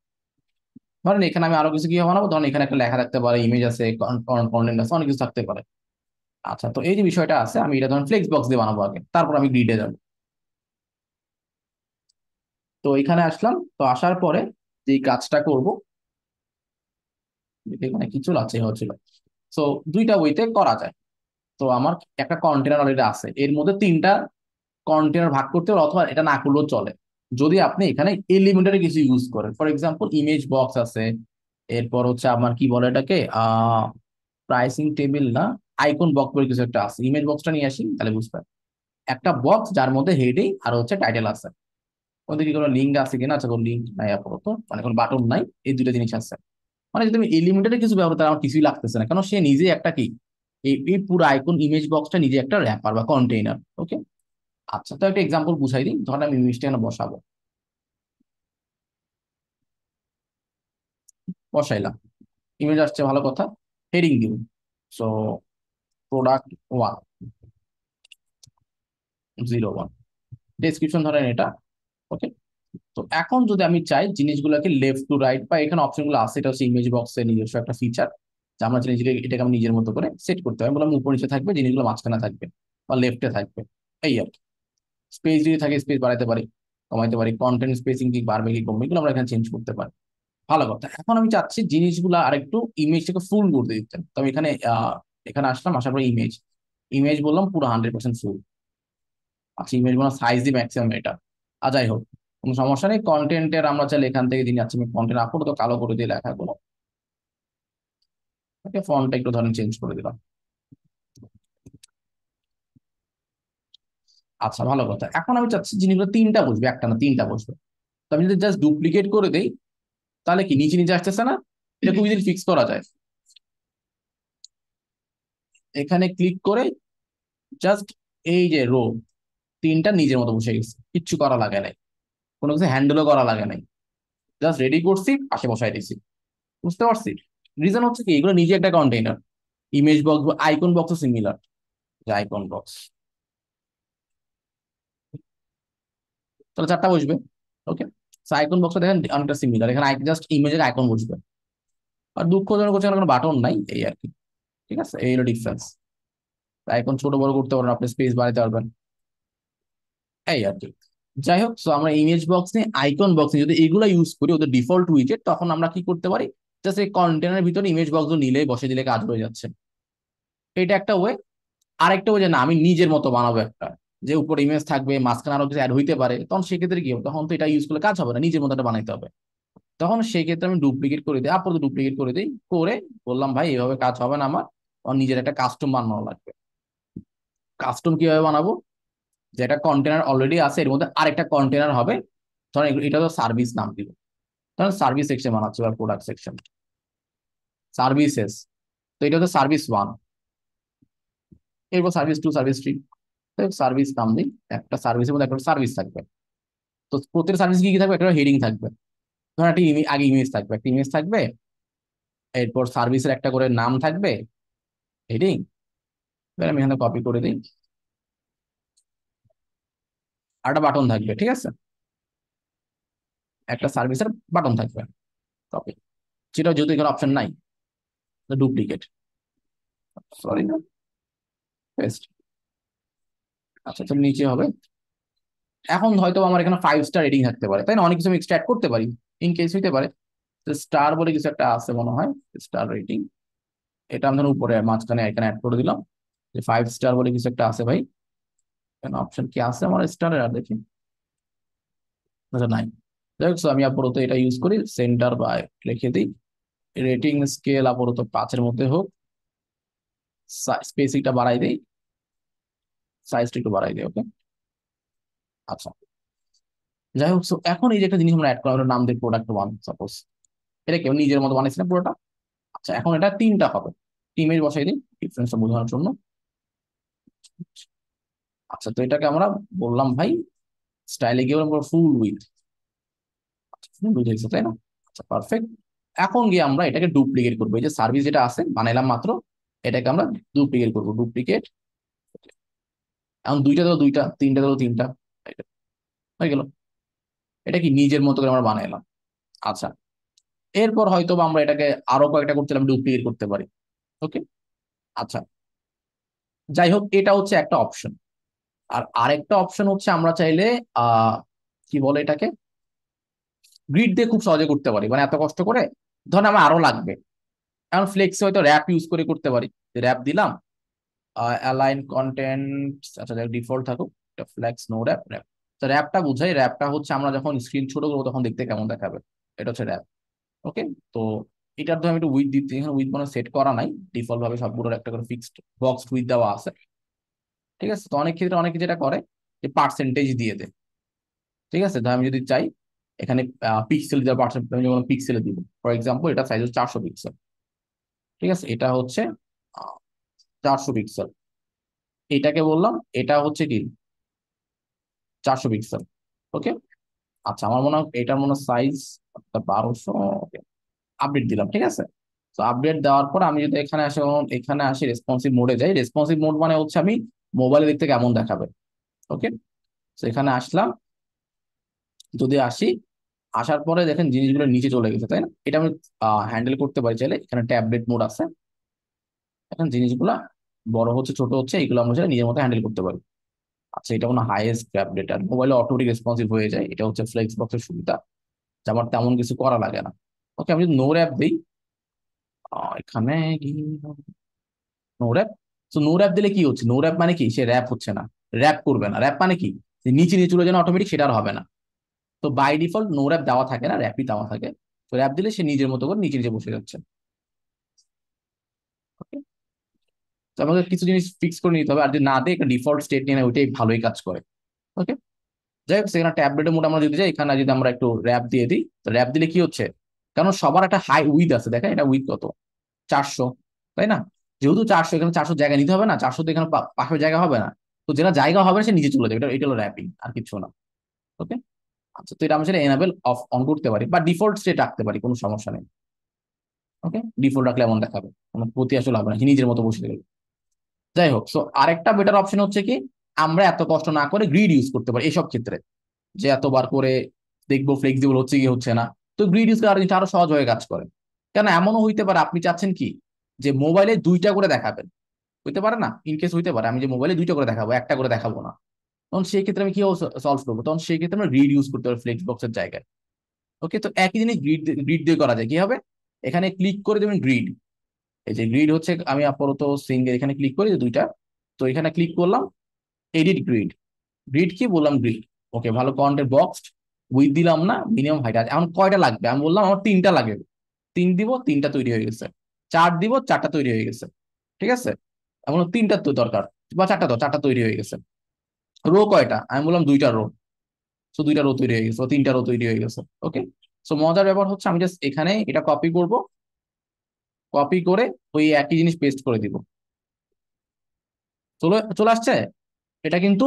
ধরেন এখানে আমি আরো কিছু কি বানাবো, ধরেন এখানে একটা লেখা থাকতে পারে, ইমেজ আছে, কন্টেন্ট আছে, অনেক কিছু থাকতে পারে। আচ্ছা, তো এই যে বিষয়টা আছে, আমি এটা ধরেন ফ্লেক্স বক্স দিয়ে বানাবো আগে, তারপর আমি গ্রিডে যাবো। তো এখানে আসলাম, তো আসার পরে যে কাজটা করব, এখানে কিছু আছে হচ্ছিল। তো দুইটা ওইতে করা যায়। তো আমার একটা কন্টেনার অলরেডি আছে, এর মধ্যে 3টা কন্টেনার ভাগ করতে হবে, অথবা এটা না করলেও চলে যদি আপনি এখানে এলিমেন্টারি কিছু ইউজ করেন। ফর এক্সাম্পল, ইমেজ বক্স আছে, এরপর হচ্ছে আমার কি বলে এটাকে প্রাইসিং টেবিল না, আইকন বক্স বলে কিছু একটা আছে। ইমেজ বক্সটা নিয়ে আসি, তাহলে বুঝবেন। একটা বক্স যার মধ্যে হেডিং আর হচ্ছে টাইটেল আছে, ওদের কি কোনো লিঙ্ক আছে কিনা? আচ্ছা, কোনো লিঙ্ক নাই আপাতত, মানে কোনো বাটন নাই, এই দুটো জিনিস আছে। মানে যদি আমি এলিমেন্টারে কিছু ব্যবহার তার আমার কিছুই লাগতেছে না, কারণ সে নিজে একটা কি, এই পুরো আইকন ইমেজ বক্সটা নিজে একটা র্যাপার বা কন্টেইনার। ওকে, আচ্ছা তো একটা এক্সাম্পল বুঝাই দিই। ধরেন আমি ইমেজটা এখানে বসাবো, বসাইলাম, ইমেজ আসছে, ভালো কথা। হেডিং দিব, সো product101, ডেসক্রিপশন ধরেন এটা। ওকে, তো এখন যদি আমি চাই জিনিসগুলোকে লেফট টু রাইট, বা এখানে অপশনগুলো আছে, এটা হচ্ছে ইমেজ বক্সের নিজস্ব একটা ফিচার, যে আমরা জিনিসটাকে এটাকে আমি নিজের মতো করে সেট করতে হবে। আমি বললাম উপর নিচে থাকবে, জিনিসগুলো মাঝখানে থাকবে বা লেফটে থাকবে, এই আর কি। স্পেস যদি থাকে স্পেস বাড়াতে পারি, কমাইতে পারি, কন্টেন্ট স্পেসিং কি বাড়বে কি কমবে এগুলো আমরা এখানে চেঞ্জ করতে পারি। ভালো কথা। এখন আমি চাচ্ছি জিনিসগুলো আরেকটু ইমেজটাকে ফুল করতে দিতে। তো আমি এখানে এখানে আসলাম, আসার পরে ইমেজ, ইমেজ বললাম পুরো 100% ফুল। আচ্ছা, ইমেজ বললাম সাইজ দি ম্যাক্সিমাম এটা। আর যাই হোক, কোনো সমস্যা নেই। কন্টেন্টের আমরা চাইলে এখান থেকে যিনি আছে, আমি কন্টেন্ট আপাতত কালো করে দিয়ে লেখাগুলো, ওকে, ফন্টটা একটু ধরেন চেঞ্জ করে দিলাম। আচ্ছা, ভালো কথা। এখন আমি চাচ্ছি জিনিসগুলো তিনটা বসবে, একটা না তিনটা বসবে। তো আমি যদি জাস্ট ডুপ্লিকেট করে দেই, তাহলে কি নিচে নিচে আসতেছে না? এটা খুব ইজিলি ফিক্স করা যায়। এখানে ক্লিক করে জাস্ট এই যে রো তিনটা নিজের মতো বসে গেছে, কিচ্ছু করা লাগে নাই, কোনো কিছু হ্যান্ডেলও করা লাগে নাই, জাস্ট রেডি করছি, পাশে বসাই দিছি। বুঝতে পারছি? রিজন হচ্ছে কি, এগুলো নিজে একটা কন্টেইনার। ইমেজ বক্স বা আইকন বক্সও সিমিলার, যে আইকন বক্স, তাহলে চারটা বসবে। ওকে, আইকন বক্সটা দেখেন অনেকটা সিমিলার, এখানে জাস্ট ইমেজের আইকন বসবে। আর দুঃখজনক হচ্ছে এখানে কোনো বাটন নাই, এই আর কি। ঠিক আছে, এই হলো ডিফারেন্স। আইকন ছোট বড় করতে পারবেন, আপনি স্পেস বাড়াতে পারবেন, এই আর কি। যাই হোক, তো আমরা ইমেজ বক্স নিয়ে আইকন বক্স নিয়ে যদি এগুলো ইউজ করি, ওদের ডিফল্ট উইজেট, তখন আমরা কি করতে পারি, জাস্ট এই কন্টেনারের ভিতরে ইমেজ বক্স নিলেই বসে দিলে কাজ হয়ে যাচ্ছে। এটা একটা ওয়ে। আরেকটা ওয়ে যে না, আমি নিজের মতো বানাবো একটা, যে উপরে ইমেজ থাকবে, মাঝখানে আরো কিছু অ্যাড হইতে পারে, তখন সেক্ষেত্রে কি হবে, তখন তো এটা ইউজ করলে কাজ হবে না, নিজের মতো একটা বানাইতে হবে। তখন সেই ক্ষেত্রে আমি ডুপ্লিকেট করে দিই, আপাতত ডুপ্লিকেট করে দিই, করে বললাম ভাই এভাবে কাজ হবে না, আমার নিজের একটা কাস্টম বানানো লাগবে। কাস্টম কিভাবে বানাবো, যেটা কন্টেনার অলরেডি আছে এর মধ্যে আরেকটা কন্টেনার হবে। ধরেন এটা তো সার্ভিস নাম দিব, ধরেন সার্ভিস সেকশন বানাচ্ছি বা প্রোডাক্ট সেকশন, সার্ভিসেস। তো এটা হচ্ছে সার্ভিস 1, এরপর সার্ভিস 2, সার্ভিস 3, সার্ভিস নাম দিই। একটা সার্ভিসের মধ্যে একটা সার্ভিস থাকবে। তো প্রত্যেক সার্ভিস কি কি থাকবে, একটা হেডিং থাকবে। ধরেন একটা আগে ইমেজ থাকবে, একটা ইমেজ থাকবে, এরপর সার্ভিসের একটা করে নাম থাকবে, হেডিং। আমি এখানে কপি করে দিই, আর একটা বাটন থাকবে। ঠিক আছে, একটা সার্ভিসের বাটন থাকবে, কপি। সেটা যেহেতু এখানে অপশন নাই, ডুপ্লিকেট, সরি না, পেস্ট। আচ্ছা, তো নিচে হবে। এখন হয়তো আমার এখানে 5 স্টার রেটিং থাকতে পারে, তাই না? অনেক কিছু আমি এক্সট্রা করতে পারি, ইন কেস হইতে পারে। তো স্টার বলে কিছু একটা আছে মনে হয়, স্টার রেটিং। এটা আমি ধরুন উপরে মাঝখানে এখানে অ্যাড করে দিলাম, যে 5 স্টার বলে কিছু একটা আছে ভাই। এখানে অপশন কি আছে আমার স্টারের, আর দেখি, আচ্ছা নাই। যাই হোক, so আমি আপাতত এটা ইউজ করি, সেন্টার বা লিখে দিই, রেটিং স্কেল আপাতত 5-এর মধ্যে হোক, স্পেসিংটা বাড়াই দেই, সাইজটা একটু বাড়াই দিই। ওকে, আচ্ছা। যাই হোক, so এখন এই যে একটা জিনিস আমরা অ্যাড করলাম, নাম দিই প্রোডাক্ট 1 সাপোজ। এটা কেউ নিজের মতো বানাইছি না পুরোটা। আচ্ছা, এখন এটা তিনটা হবে, ইমেজ বসাই দিই ডিফারেন্সটা বোঝানোর জন্য। আচ্ছা, তো এটাকে আমরা বললাম ভাই স্টাইলে গিয়ে বললাম ফুল উইথ, ফুল উইথ হয়েছে তাই না? আচ্ছা, পারফেক্ট। এখন গিয়ে আমরা এটাকে ডুপ্লিকেট করবো, এই যে সার্ভিস যেটা আছে বানাইলাম মাত্র, এটাকে আমরা ডুপ্লিকেট করবো, ডুপ্লিকেট। এখন দুইটা দিলো দুইটা, তিনটা দিলো তিনটা, এটা হয়ে গেল। এটা কি নিজের মতো করে আমরা বানাইলাম। আচ্ছা, এরপর হয়তো বা আমরা এটাকে আরো কয়েকটা করতে ডুপ্লিকেট করতে পারি। ওকে, আচ্ছা। যাই হোক, এটা হচ্ছে একটা অপশন। আর আরেকটা অপশন হচ্ছে আমরা চাইলে আহ কি বলে এটাকে, গ্রিড দিয়ে খুব সহজে করতে পারি, মানে এত কষ্ট করে ধরেন আমার আরো লাগবে। এখন ফ্লেক্সে হয়তো র্যাপ ইউজ করে করতে পারি, র্যাপ দিলাম, অ্যালাইন কন্টেন্ট, আচ্ছা ডিফল্ট থাকুক, ফ্লেক্স নো র্যাপ, র্যাপ। তো র্যাপটা বুঝাই, র্যাপটা হচ্ছে আমরা যখন স্ক্রিন ছোট করবো তখন দেখতে কেমন দেখাবে, এটা হচ্ছে র্যাপ। ওকে, তো এটার ধর আমি একটু উইথ দিচ্ছি, এখানে উইথ মানে সেট করা নাই, ডিফল্ট ভাবে সবগুলোর একটা করে ফিক্সড বক্স উইথ দেওয়া আছে। ঠিক আছে, তো অনেক ক্ষেত্রে অনেকে যেটা করে যে পার্সেন্টেজ দিয়ে দেয়। ঠিক আছে, তো আমি যদি চাই এখানে পিক্সেল দেওয়ার পার্সেন্ট আমি যেমন পিক্সেলে দিব, ফর এক্সাম্পল এটা সাইজ হচ্ছে 400 পিক্সেল, ঠিক আছে, এটা হচ্ছে 400 পিক্সেল, এটাকে বললাম এটা হচ্ছে কি 400 পিক্সেল। ওকে, আচ্ছা আমার মনে হয় এটার মনে সাইজ 1200, আপডেট দিলাম, ঠিক আছে। তো আপডেট দেওয়ার পর আমি যদি এখানে আসি, এখানে আসি রেসপন্সিভ মোডে যাই, রেসপন্সিভ মোড মানে হচ্ছে আমি মোবাইলে দেখতে কেমন দেখাবে। ওকে, তো এখানে আসলাম, যদি আসি, আসার পরে দেখেন জিনিসগুলো নিচে চলে গেছে, তাই না? এটা আমি হ্যান্ডেল করতে পারি চাইলে, এখানে ট্যাবলেট মোড আছে, এখন জিনিসগুলা বড় হচ্ছে ছোট হচ্ছে এগুলো আমরা চাইলে নিজের মতো হ্যান্ডেল করতে পারি। আচ্ছা এটা মনে হাইয়েস্ট ট্যাবলেট, আর মোবাইলে অটোমেটিক রেসপন্সিভ হয়ে যায়, এটা হচ্ছে ফ্লেক্স বক্সের সুবিধা, যে আমার তেমন কিছু করা লাগে না। ওকে, আমি যদি নো অ্যাপ দিই, এখানে নো র্যাপ, তো নো র্যাপ দিলে কি হচ্ছে, নো র্যাপ মানে কি সে র্যাপ হচ্ছে না, র্যাপ করবে না, র্যাপ মানে কি যে নিচে নিচে চলে যান অটোমেটিক, সেটা আর হবে না। তো বাই ডিফল্ট নো র্যাপ দেওয়া থাকে না, র্যাপই দেওয়া থাকে। তো র্যাপ দিলে সে নিজের মতো করে নিচে নিচে বসে যাচ্ছে। ওকে, তো আমাদের কিছু জিনিস ফিক্স করে নিতে হবে, আর যদি না দেয় একটা ডিফল্ট স্টেট নিয়ে নেয়, ওইটাই ভালোই কাজ করে। ওকে, যাই হোক, সেখানে ট্যাবলেটের মোড আমরা যদি যাই, এখানে যদি আমরা একটু র্যাপ দিয়ে দিই, তো র্যাপ দিলে কি হচ্ছে, কারণ সবার একটা হাই উইথ আছে, দেখেন এটা উইথ কত, 400, তাই না? যেহেতু 400, এখানে 400 জায়গা নিতে হবে না, 400 তো এখানে পাশে জায়গা হবে না, তো যেটা জায়গা হবে না সে নিচে চলে যাবে, এটা এটা হলো র্যাপিং, আর কিছু না। ওকে, আচ্ছা তো এটা আমরা সেটা এনাবেল অফ অন করতে পারি, বা ডিফল্ট স্টেট রাখতে পারি, কোনো সমস্যা নেই। ওকে, ডিফল্ট রাখলে এমন দেখাবে, কোনো ক্ষতি আসলে হবে না, সে নিজের মতো বসে গেল। যাই হোক, সো আরেকটা বেটার অপশন হচ্ছে কি, আমরা এত কষ্ট না করে গ্রিড ইউজ করতে পারি এসব ক্ষেত্রে, যে এতবার করে দেখবো ফ্লেক্সিবল হচ্ছে কি হচ্ছে না, তো গ্রিড ইউজ করে আরো সহজ হয়ে কাজ করে। কেন এমনও হইতে পারে আপনি চাচ্ছেন কি যে মোবাইলে 2টা করে দেখাবেন, হইতে পারে না, ইনকেস হইতে পারে আমি যে মোবাইলে 2টা করে দেখাবো, একটা করে দেখাবো না, তখন সেই ক্ষেত্রে আমি কি সলভ করবো, তখন সেই ক্ষেত্রে আমরা গ্রিড ইউজ করতে পারি ফ্লেক্স বক্সের জায়গায়। ওকে, তো একই জিনিস গ্রিড গ্রিড দিয়ে করা যায়, কি হবে, এখানে ক্লিক করে দেবেন গ্রিড, এই যে গ্রিড হচ্ছে আমি আপাতত সিঙ্গেল এখানে ক্লিক করি যে 2টা, তো এখানে ক্লিক করলাম এডিট গ্রিড, গ্রিড কি বললাম গ্রিড। ওকে, ভালো কন্টেন্ট বক্স উইথ দিলাম না, মিনিমাম হাইট আছে, এখন কয়টা লাগবে আমি বললাম আমার 3টা লাগবে, 3 দিব, 3টা তৈরি হয়ে গেছে, 4 দিব, 4টা তৈরি হয়ে গেছে, ঠিক আছে, এমন 3টা তো দরকার, বা 4টা, তো 4টা তৈরি হয়ে গেছে। রো কয়টা আমি বললাম 2টা রো, তো 2টা রো তৈরি হয়ে গেছে, 3টা রো তৈরি হয়ে গেছে। ওকে, সো মজার ব্যাপার হচ্ছে আমি জাস্ট এখানে এটা কপি করব, কপি করে ওই একই জিনিস পেস্ট করে দিব, চলে চলে আসছে। এটা কিন্তু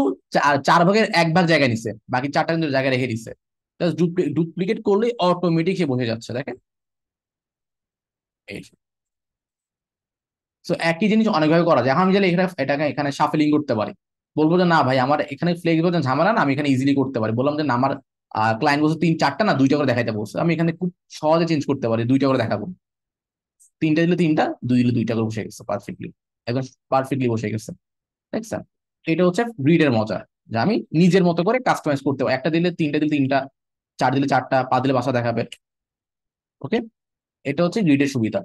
4 ভাগের 1 ভাগ জায়গা নিছে, বাকি 4টা কিন্তু জায়গা রেখে দিছে, জাস্ট ডুপ্লিকেট করলে অটোমেটিক সে বসে যাচ্ছে, দেখেন এই। তো একই জিনিস অনেকভাবে করা যায়, এখন আমি চাইলে এটাকে এখানে শাফলিং করতে পারি, বলবো যে না ভাই আমার এখানে ফ্লেক্সিবল ঝামেলা না, আমি এখানে ইজিলি করতে পারি, বললাম যে না আমার ক্লায়েন্ট বলছে 3-4টা না 2টা করে দেখাইতে বলছে, আমি এখানে খুব সহজে চেঞ্জ করতে পারি, 2টা করে দেখাবো, 3টা দিলে 3টা, 2 দিলে 2টা করে বসে গেছে পারফেক্টলি, একদম পারফেক্টলি বসে গেছে, দেখছেন? এটা হচ্ছে ব্রিডের মজা, যে আমি নিজের মতো করে কাস্টমাইজ করতে পারি, একটা দিলে 3টা, দিলে 3টা, 4 দিলে 4টা, 5 দিলে 5টা দেখাবে। ওকে, এটা হচ্ছে গ্রিডের সুবিধা,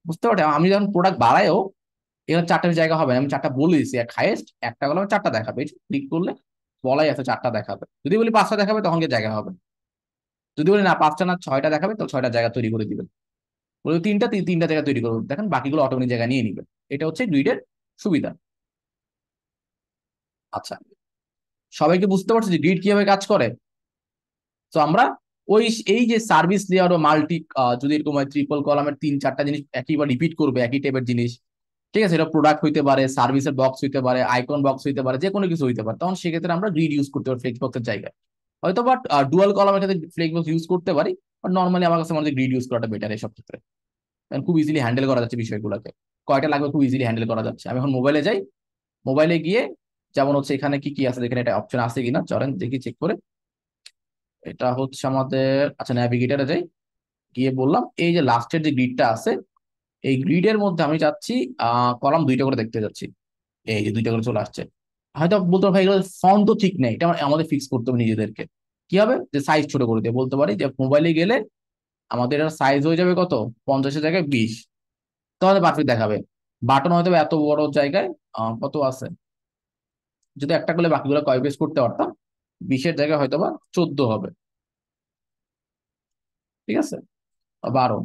বুঝতে পারছি। আমি যখন প্রোডাক্ট বাড়াইও এখানে 4টার জায়গা হবে না, আমি 4টা বলে দিচ্ছি, এক হাইয়েস্ট একটা গেলে 4টা দেখাবে, ক্লিক করলে বলাই আছে 4টা দেখাবে, যদি বলি 5টা দেখাবে তখন কি জায়গা হবে, যদি বলি না 5টা না 6টা দেখাবে তো 6টা জায়গা তৈরি করে দিবেন, বলি 3টা, 3টা জায়গা তৈরি করবে, দেখেন বাকিগুলো অটোমেটিক জায়গা নিয়ে নিবে। এটা হচ্ছে গ্রিডের সুবিধা। আচ্ছা, সবাইকে বুঝতে পারছি যে গ্রিড কিভাবে কাজ করে। তো আমরা ওই এই যে সার্ভিস লেয়ার ও মাল্টি, যদি এরকম হয় ট্রিপল কলামের 3-4টা জিনিস একইবার রিপিট করবে, একই টাইপের জিনিস, ঠিক আছে, এটা প্রোডাক্ট হইতে পারে, সার্ভিসের বক্স হইতে পারে, আইকন বক্স হইতে পারে, যে কোনো কিছু হইতে পারে, তখন সেক্ষেত্রে আমরা গ্রিড ইউজ করতে পারি ফ্লেক্স বক্সের জায়গায়। হয়তো বাট ডুয়াল কলামের ক্ষেত্রে ফ্লেক্স বক্স ইউজ করতে পারি, বাট নর্মালি আমার কাছে মনে হয় গ্রিড ইউজ করাটা বেটার এসব ক্ষেত্রে, কারণ খুব ইজিলি হ্যান্ডেল করা যাচ্ছে বিষয়গুলোকে, কয়টা লাগবে খুব ইজিলি হ্যান্ডেল করা যাচ্ছে। আমি এখন মোবাইলে যাই, মোবাইলে গিয়ে যেমন হচ্ছে এখানে কি কি আছে দেখেন, এটা অপশন আছে কিনা চলেন দেখি চেক করে। এটা হচ্ছে আমাদের, আচ্ছা ন্যাভিগেটরে যাই, গিয়ে বললাম এই যে লাস্টের যে গ্রিডটা আছে, এই গ্রিডের মধ্যে আমি চাচ্ছি কলাম 2টা করে দেখতে যাচ্ছি, এই যে 2টা করে চলে আসছে। হয়তো বলতে পারো ভাই এগুলো ফন্ট তো ঠিক নেই, এটা আমাদের ফিক্স করতে হবে নিজেদেরকে। কি হবে, যে সাইজ ছোট করে দিয়ে বলতে পারি যে মোবাইলে গেলে আমাদের এটার সাইজ হয়ে যাবে কত, 50-এর জায়গায় 20, তাহলে পারফেক্ট দেখাবে। বাটন হয়তো বা এত বড় জায়গায় কত আছে, যদি একটা করলে বাকিগুলো কপি পেস্ট করতে পারতাম, 20-এর জায়গায় হয়তো বা 14 হবে, ঠিক আছে, বা 12।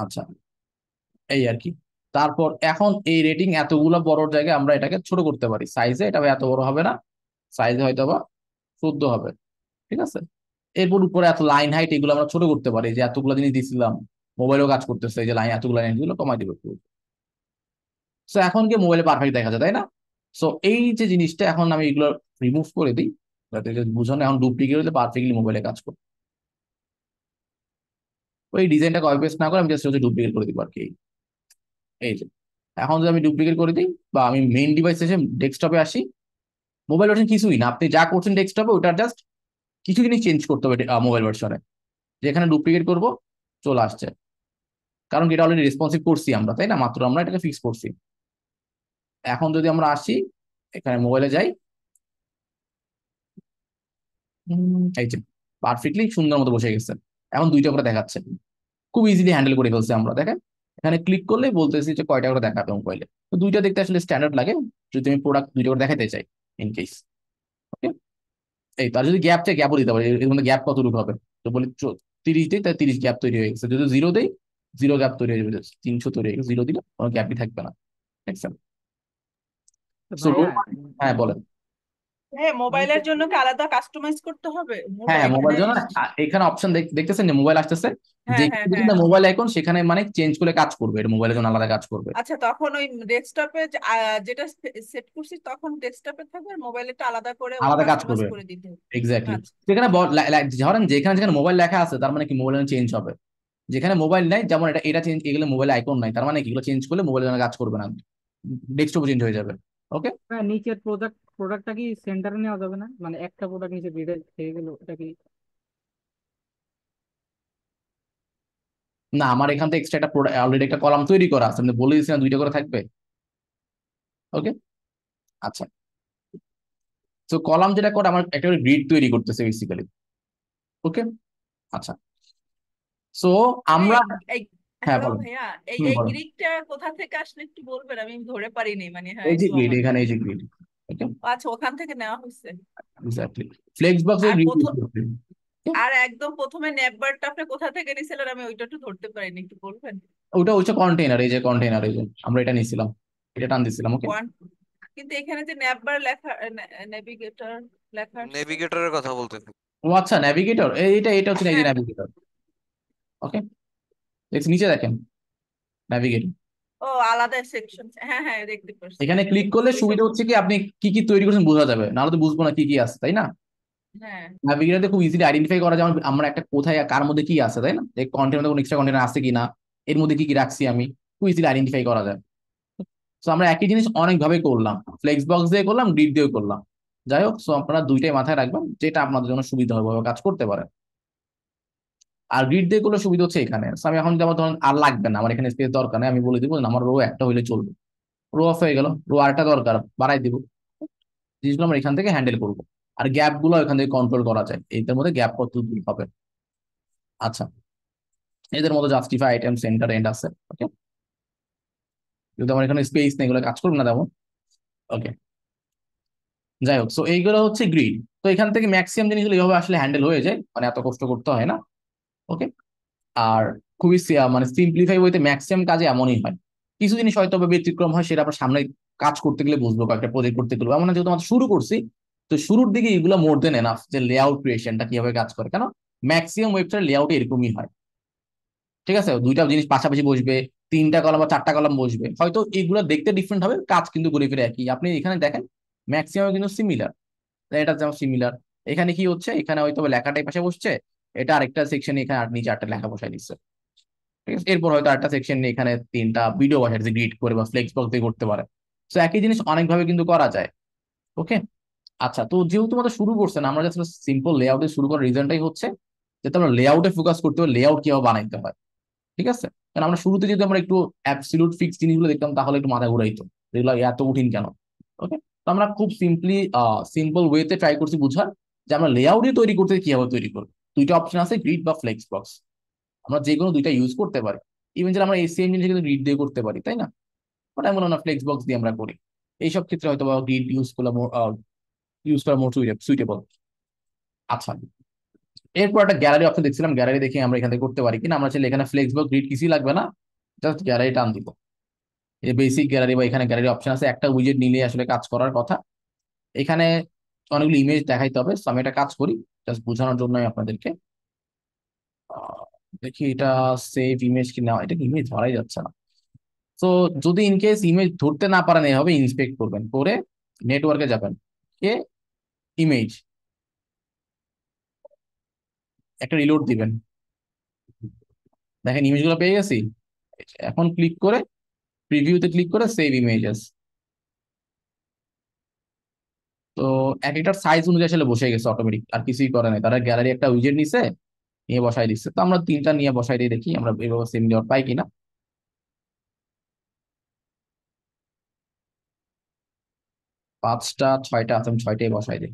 আচ্ছা, এই আর কি। তারপর এখন এই রেটিং এতগুলো বড় জায়গায় আমরা এটাকে ছোট করতে পারি সাইজে, এটা এত বড় হবে না, সাইজে হয়তো বা 14 হবে, ঠিক আছে। এরপর উপরে এত লাইন হাইট এগুলো আমরা ছোট করতে পারি, যে এতগুলো জিনিস দিছিলাম, মোবাইলেও কাজ করতেছে, এই যে লাইন এতগুলো লাইন এগুলো কমাই দিব একটু। সো এখন কি মোবাইলে পারফেক্ট দেখা যায়, তাই না? সো এই যে জিনিসটা এখন আমি এগুলো রিমুভ করে দিই, যাতে বুঝানো এখন ডুপ্লিকেট হলে পারফেক্টলি মোবাইলে কাজ করবে। ওই ডিজাইনটা কপি পেস্ট না করে আমি জাস্ট হচ্ছে ডুপ্লিকেট করে দিব আর কি। এই যে এখন যদি আমি ডুপ্লিকেট করে দিই বা আমি মেইন ডিভাইস এসে ডেস্কটপে আসি, মোবাইল ভার্সন কিছুই না, আপনি যা করছেন ডেস্কটপে ওটার জাস্ট কিছু জিনিস চেঞ্জ করতে হবে মোবাইল ভার্সনে। যেখানে ডুপ্লিকেট করব চলে আসছে, কারণ কি এটা অলরেডি রেসপন্সিভ করছি আমরা, তাই না? মাত্র আমরা এটাকে ফিক্স করছি। এখন যদি আমরা আসি এখানে মোবাইলে যাই, এই যে পারফেক্টলি সুন্দর মতো বসে গেছে। এখন দুইটা করে দেখাচ্ছে, খুব ইজিলি হ্যান্ডেল করে ফেলছে আমরা। দেখেন এখানে ক্লিক করলে বলতেছি যে কয়টা করে দেখাবে মোবাইলে। তো দুইটা দেখতে আসলে স্ট্যান্ডার্ড লাগে যদি আমি প্রোডাক্ট দুইটা করে দেখাতে চাই ইন কেস। ওকে, এই তার যদি গ্যাপ চাই গ্যাপও দিতে পারি, এর মধ্যে গ্যাপ কতটুকু হবে। তো বলি 30 দিই, তাই 30 গ্যাপ তৈরি হয়ে গেছে। যদি 0 দেই 0 গ্যাপ তৈরি হয়ে যাবে, 300 তৈরি হয়ে গেছে। 0 দিলে কোনো গ্যাপই থাকবে না। দেখছেন?
তো
সো
ভাইয়া
হ্যাঁ বলেন।
হ্যাঁ, মোবাইলের
নিচে
জন্য কি আলাদা কাস্টমাইজ করতে হবে
হ্যাঁ হ্যাঁ,
এখানে?
মোবাইল জন্য এখানে অপশন দেখতেছেন যে মোবাইল আসতেছে,
হ্যাঁ হ্যাঁ
যেখানে
হ্যাঁ।
মোবাইল আইকন সেখানে মানে চেঞ্জ করে কাজ করবে, এটা মোবাইলের জন্য আলাদা কাজ করবে,
আচ্ছা, তখন ওই ডেস্কটপে যেটা সেট করছি তখন ডেস্কটপে থাকবে, আর মোবাইলেটা আলাদা করে
আলাদা কাজ
কাস্টমাইজ
করবে।
করে দিতে হবে।
এক্স্যাক্টলি।
আচ্ছা
সেখানে ধরেন যেখানে যেখানে মোবাইল লেখা আছে তার মানে কি মোবাইল চেঞ্জ হবে। যেখানে মোবাইল নাই, যেমন এটা এটা চেঞ্জ, এগুলো মোবাইল আইকন নাই, তার মানে কি এগুলো চেঞ্জ করলে মোবাইলের জন্য কাজ করবে না, ডেস্কটপে চেঞ্জ হয়ে যাবে। ওকে।
ভাইয়া, নিচের প্রোডাক্টটা কি সেন্টারে নেওয়া যাবে না? মানে একটা প্রোডাক্ট নিচে বেড়ে থেকে গেল, এটা কি?
না, আমার এখান থেকে এক্সট্রা একটা অলরেডি একটা কলাম তৈরি করা আছে, আমি বলে দিচ্ছি না দুইটা করে থাকবে। ওকে, আচ্ছা। তো কলাম যেটা করে আমার একটা গ্রিড তৈরি করতেছে বেসিক্যালি। ওকে, আচ্ছা। সো
ভাইয়া,
আমরা
এই
হ্যাঁ
হ্যালো
বলেন।
ভাইয়া, এই
হুম
এই
বলেন।
গ্রিকটা কোথা থেকে আসলে একটু বলবেন? আমি ধরে পারিনি, মানে হ্যাঁ
এই যে
একটু
গ্রিড,
আমার।
এখানে এই যে গ্রিড। ওকে,
আচ্ছা, ওখান থেকে নেওয়া হয়েছে।
এক্স্যাক্টলি ফ্লেক্স বক্সের
আর
গ্রিড ইউজ
প্রথম
করতে।
আর একদম প্রথমে নেটবারটা আপনি কোথা থেকে নিছিলেন? আমি ওইটা একটু ধরতে পারিনি, একটু বলবেন?
ওটা হচ্ছে কন্টেইনার, এই যে কন্টেইনার, এই যে আমরা এটা নিছিলাম, এটা টান দিছিলাম। ওকে,
ওয়ান, কিন্তু এখানে যে নেটবার লেখা, নেভিগেটর লেখা আসছে।
নেভিগেটরের কথা বলতেছি।
ও আচ্ছা, ন্যাভিগেটর, এইটা এটা হচ্ছে না, এই যে
হ্যাঁ
ন্যাভিগেটর। ওকে, নিচে দেখেন ন্যাভিগেটর।
ও, আলাদা সেকশন, হ্যাঁ হ্যাঁ দেখতে পাচ্ছি।
এখানে ক্লিক করলে
ওইসব।
সুবিধা হচ্ছে কি আপনি কি কি তৈরি করছেন বোঝা যাবে, নাহলে তো বুঝবো না কি কি আছে, তাই না?
হ্যাঁ
ন্যাভিগেটরে খুব ইজিলি আইডেন্টিফাই করা যায় আমরা একটা কোথায় কার মধ্যে কি আছে, তাই না? এই কন্টেন্টের কোনো এক্সট্রা কন্টেন্ট আছে কিনা, এর মধ্যে কি কি রাখছি আমি, খুব ইজিলি আইডেন্টিফাই করা যায়। তো আমরা একই জিনিস অনেক ভাবে করলাম, ফ্লেক্স বক্স দিয়ে করলাম, গ্রিড দিয়ে করলাম। যাই হোক, সো আপনারা দুইটাই মাথায় রাখবেন, যেটা আপনাদের জন্য সুবিধা হবে ওভাবে কাজ করতে পারেন। আর গ্রিড দিয়ে করলে সুবিধা হচ্ছে এখানে, so আমি এখন যদি আমার ধরেন আর লাগবে না, আমার এখানে স্পেস দরকার নেই, আমি বলে দিব না আমার রো একটা হইলে চলবে, রো অফ হয়ে গেল, রো আরেকটা দরকার বাড়াই দিব। জিনিসগুলো আমরা এখান থেকে হ্যান্ডেল করবো। আর গ্যাপ গুলো এখান থেকে কন্ট্রোল করা যায়, এদের মধ্যে গ্যাপ কত দূর হবে। আচ্ছা, এদের মধ্যে জাস্টিফাই আইটেম সেন্টার এন্ড আছে। ওকে, যদি আমার এখানে স্পেস নেই এগুলো কাজ করবে না তেমন। ওকে, যাই হোক, সো এইগুলো হচ্ছে গ্রিড। তো এখান থেকে ম্যাক্সিমাম জিনিসগুলো এইভাবে আসলে হ্যান্ডেল হয়ে যায়, মানে এত কষ্ট করতে হয় না। ওকে, আর খুবই মানে সিম্পলিফাই বইতে ম্যাক্সিমাম কাজে এমনই হয়। কিছু জিনিস হয়তো বা ব্যতিক্রম হয়, সেটা আবার সামনে কাজ করতে গেলে বুঝবো, কয়েকটা প্রজেক্ট করতে গেলে। এমন না, যেহেতু আমরা শুরু করছি, তো শুরুর দিকে এগুলো মোর দেন এনাফ যে লেআউট ক্রিয়েশনটা কিভাবে কাজ করে, কেন ম্যাক্সিমাম ওয়েবসাইট লেআউট এরকমই হয়। ঠিক আছে, দুইটা জিনিস পাশাপাশি বসবে, তিনটা কলাম বা চারটা কলাম বসবে, হয়তো এগুলো দেখতে ডিফারেন্ট হবে, কাজ কিন্তু ঘুরে ফিরে একই। আপনি এখানে দেখেন ম্যাক্সিমাম কিন্তু সিমিলার, এটা যেমন সিমিলার। এখানে কি হচ্ছে, এখানে হয়তো লেখাটাই পাশে বসছে, এটা আরেকটা সেকশন, এখানে আর নিচে আরেকটা লেখা বসাই দিচ্ছে। ঠিক আছে, এরপর হয়তো আরেকটা সেকশন নিয়ে এখানে তিনটা ভিডিও বসাই দিচ্ছে, গ্রিড করে বা ফ্লেক্স বক্স দিয়ে করতে পারে। তো একই জিনিস অনেকভাবে কিন্তু করা যায়। ওকে, আচ্ছা। তো যেহেতু আমাদের শুরু করছেন, আমরা জাস্ট সিম্পল লেআউটে শুরু করার রিজনটাই হচ্ছে যাতে আমরা লেআউটে ফোকাস করতে হবে, লেআউট কিভাবে বানাইতে হয়। ঠিক আছে, কারণ আমরা শুরুতে যদি আমরা একটু অ্যাবসলিউট ফিক্স জিনিসগুলো দেখতাম তাহলে একটু মাথা ঘুরাইতো, এগুলো এত কঠিন কেন। ওকে, তো আমরা খুব সিম্পল ওয়েতে ট্রাই করছি বুঝার যে আমরা লেআউটই তৈরি করতে কিভাবে তৈরি করবো। দুইটা অপশন আছে, গ্রিড বা ফ্লেক্স বক্স, আমরা যে কোনো দুইটা ইউজ করতে পারি। ইভেন যে আমরা এই সেম জিনিস কিন্তু গ্রিড দিয়ে করতে পারি, তাই না? বাট আমি মনে হয় ফ্লেক্স বক্স দিয়ে আমরা করি। এইসব ক্ষেত্রে হয়তো গ্রিড ইউজ করা মোর সুইটেবল। আচ্ছা, এরপর একটা গ্যালারি অপশন দেখছিলাম, গ্যালারি দেখে আমরা এখান থেকে করতে পারি কিনা। আমরা চাইলে এখানে ফ্লেক্স বক্স গ্রিড কিছুই লাগবে না, জাস্ট গ্যালারি টান দিব। এই বেসিক গ্যালারি বা এখানে গ্যালারি অপশন আছে, একটা উইজেট নিলে আসলে কাজ করার কথা। এখানে অনেকগুলো ইমেজ দেখাইতে হবে, তো আমি একটা কাজ করি জাস্ট বোঝানোর জন্যই আপনাদেরকে। আহ, দেখি এটা সেভ ইমেজ কি না, এটা ইমেজ ধরাই যাচ্ছে না। তো যদি ইন কেস ইমেজ ধরতে না পারেন, এভাবে ইন্সপেক্ট করবেন, করে নেটওয়ার্কে যাবেন, কে ইমেজ একটা রিলোড দিবেন। দেখেন ইমেজগুলো পেয়ে গেছি। এখন ক্লিক করে প্রিভিউতে ক্লিক করে সেভ ইমেজেস। তো এক একটার সাইজ অনুযায়ী আসলে বসে গেছে অটোমেটিক, আর কিছুই করে নাই, তারা গ্যালারি একটা উইজেট নিছে, নিয়ে বসাই দিচ্ছে। তো আমরা তিনটা নিয়ে বসাই দিয়ে দেখি আমরা এভাবে সেম দেওয়ার পাই কিনা। 5টা 6টা আছে, আমি 6টাই বসাই দিই।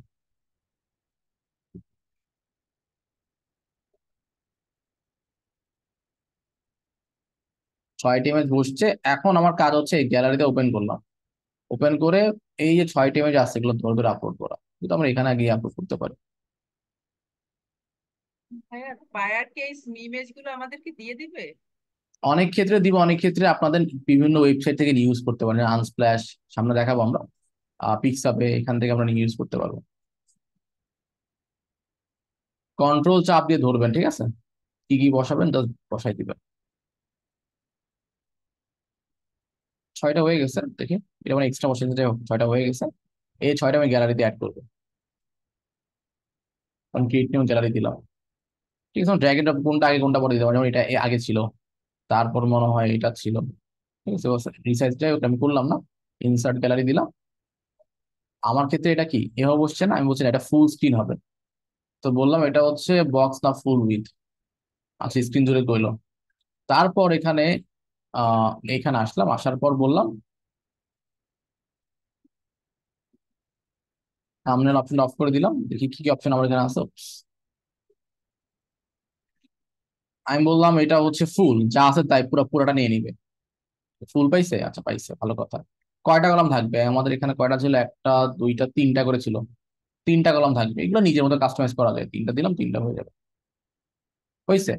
ছয়টা ইমেজ বসছে। এখন আমার কাজ হচ্ছে এই গ্যালারিতে ওপেন করলাম, ওপেন করে এই যে 6টা ইমেজ আছে এগুলো ধরে ধরে আপলোড করা, কিন্তু আমরা এখানে গিয়ে আপলোড করতে পারি।
হ্যাঁ, বায়ার কেস ইমেজ গুলো আমাদেরকে দিয়ে দিবে।
অনেক ক্ষেত্রে দিব, অনেক ক্ষেত্রে আপনাদের বিভিন্ন ওয়েবসাইট থেকে ইউজ করতে পারেন। আনস্প্ল্যাশ সামনে দেখাবো আমরা, পিক্সাপে, এখান থেকে আমরা ইউজ করতে পারবো। কন্ট্রোল চাপ দিয়ে ধরবেন, ঠিক আছে, কি কি বসাবেন জাস্ট বসাই দিবেন। 6টা হয়ে গেছে দেখি, এটা মানে এক্সট্রা বসে যাই হোক, 6টা হয়ে গেছে। এই 6টা আমি গ্যালারিতে অ্যাড করবো, কারণ ক্রিয়েট নিউ গ্যালারি দিলাম। ঠিক আছে, ড্র্যাগ এন্ড ড্রপ কোনটা আগে কোনটা পরে দিতে পারি, যেমন এটা আগে ছিল, তারপর মনে হয় এটা ছিল। ঠিক আছে, রিসাইজটাই ওটা আমি করলাম না, ইনসার্ট গ্যালারি দিলাম। আমার ক্ষেত্রে এটা কি এভাবে বসছে না, আমি বলছি না, এটা ফুল স্ক্রিন হবে। তো বললাম এটা হচ্ছে বক্স না ফুল উইথ। আচ্ছা, স্ক্রিন জুড়ে করলো। তারপর এখানে এখানে আসলাম, আসার পর বললাম থাম্বনেল অপশন অফ করে দিলাম, দেখি কি কি অপশন আমার এখানে আছে। আমি বললাম এটা হচ্ছে ফুল, যা আছে তাই পুরোটা নিয়ে নিবে। ফুল পাইছে, আচ্ছা পাইছে, ভালো কথা। কয়টা কলাম থাকবে আমাদের এখানে, কয়টা ছিল, একটা দুইটা তিনটা করে ছিল, 3টা কলাম থাকবে। এগুলো নিজের মতো কাস্টমাইজ করা যায়, 3টা দিলাম 3টা হয়ে যাবে, হয়েছে।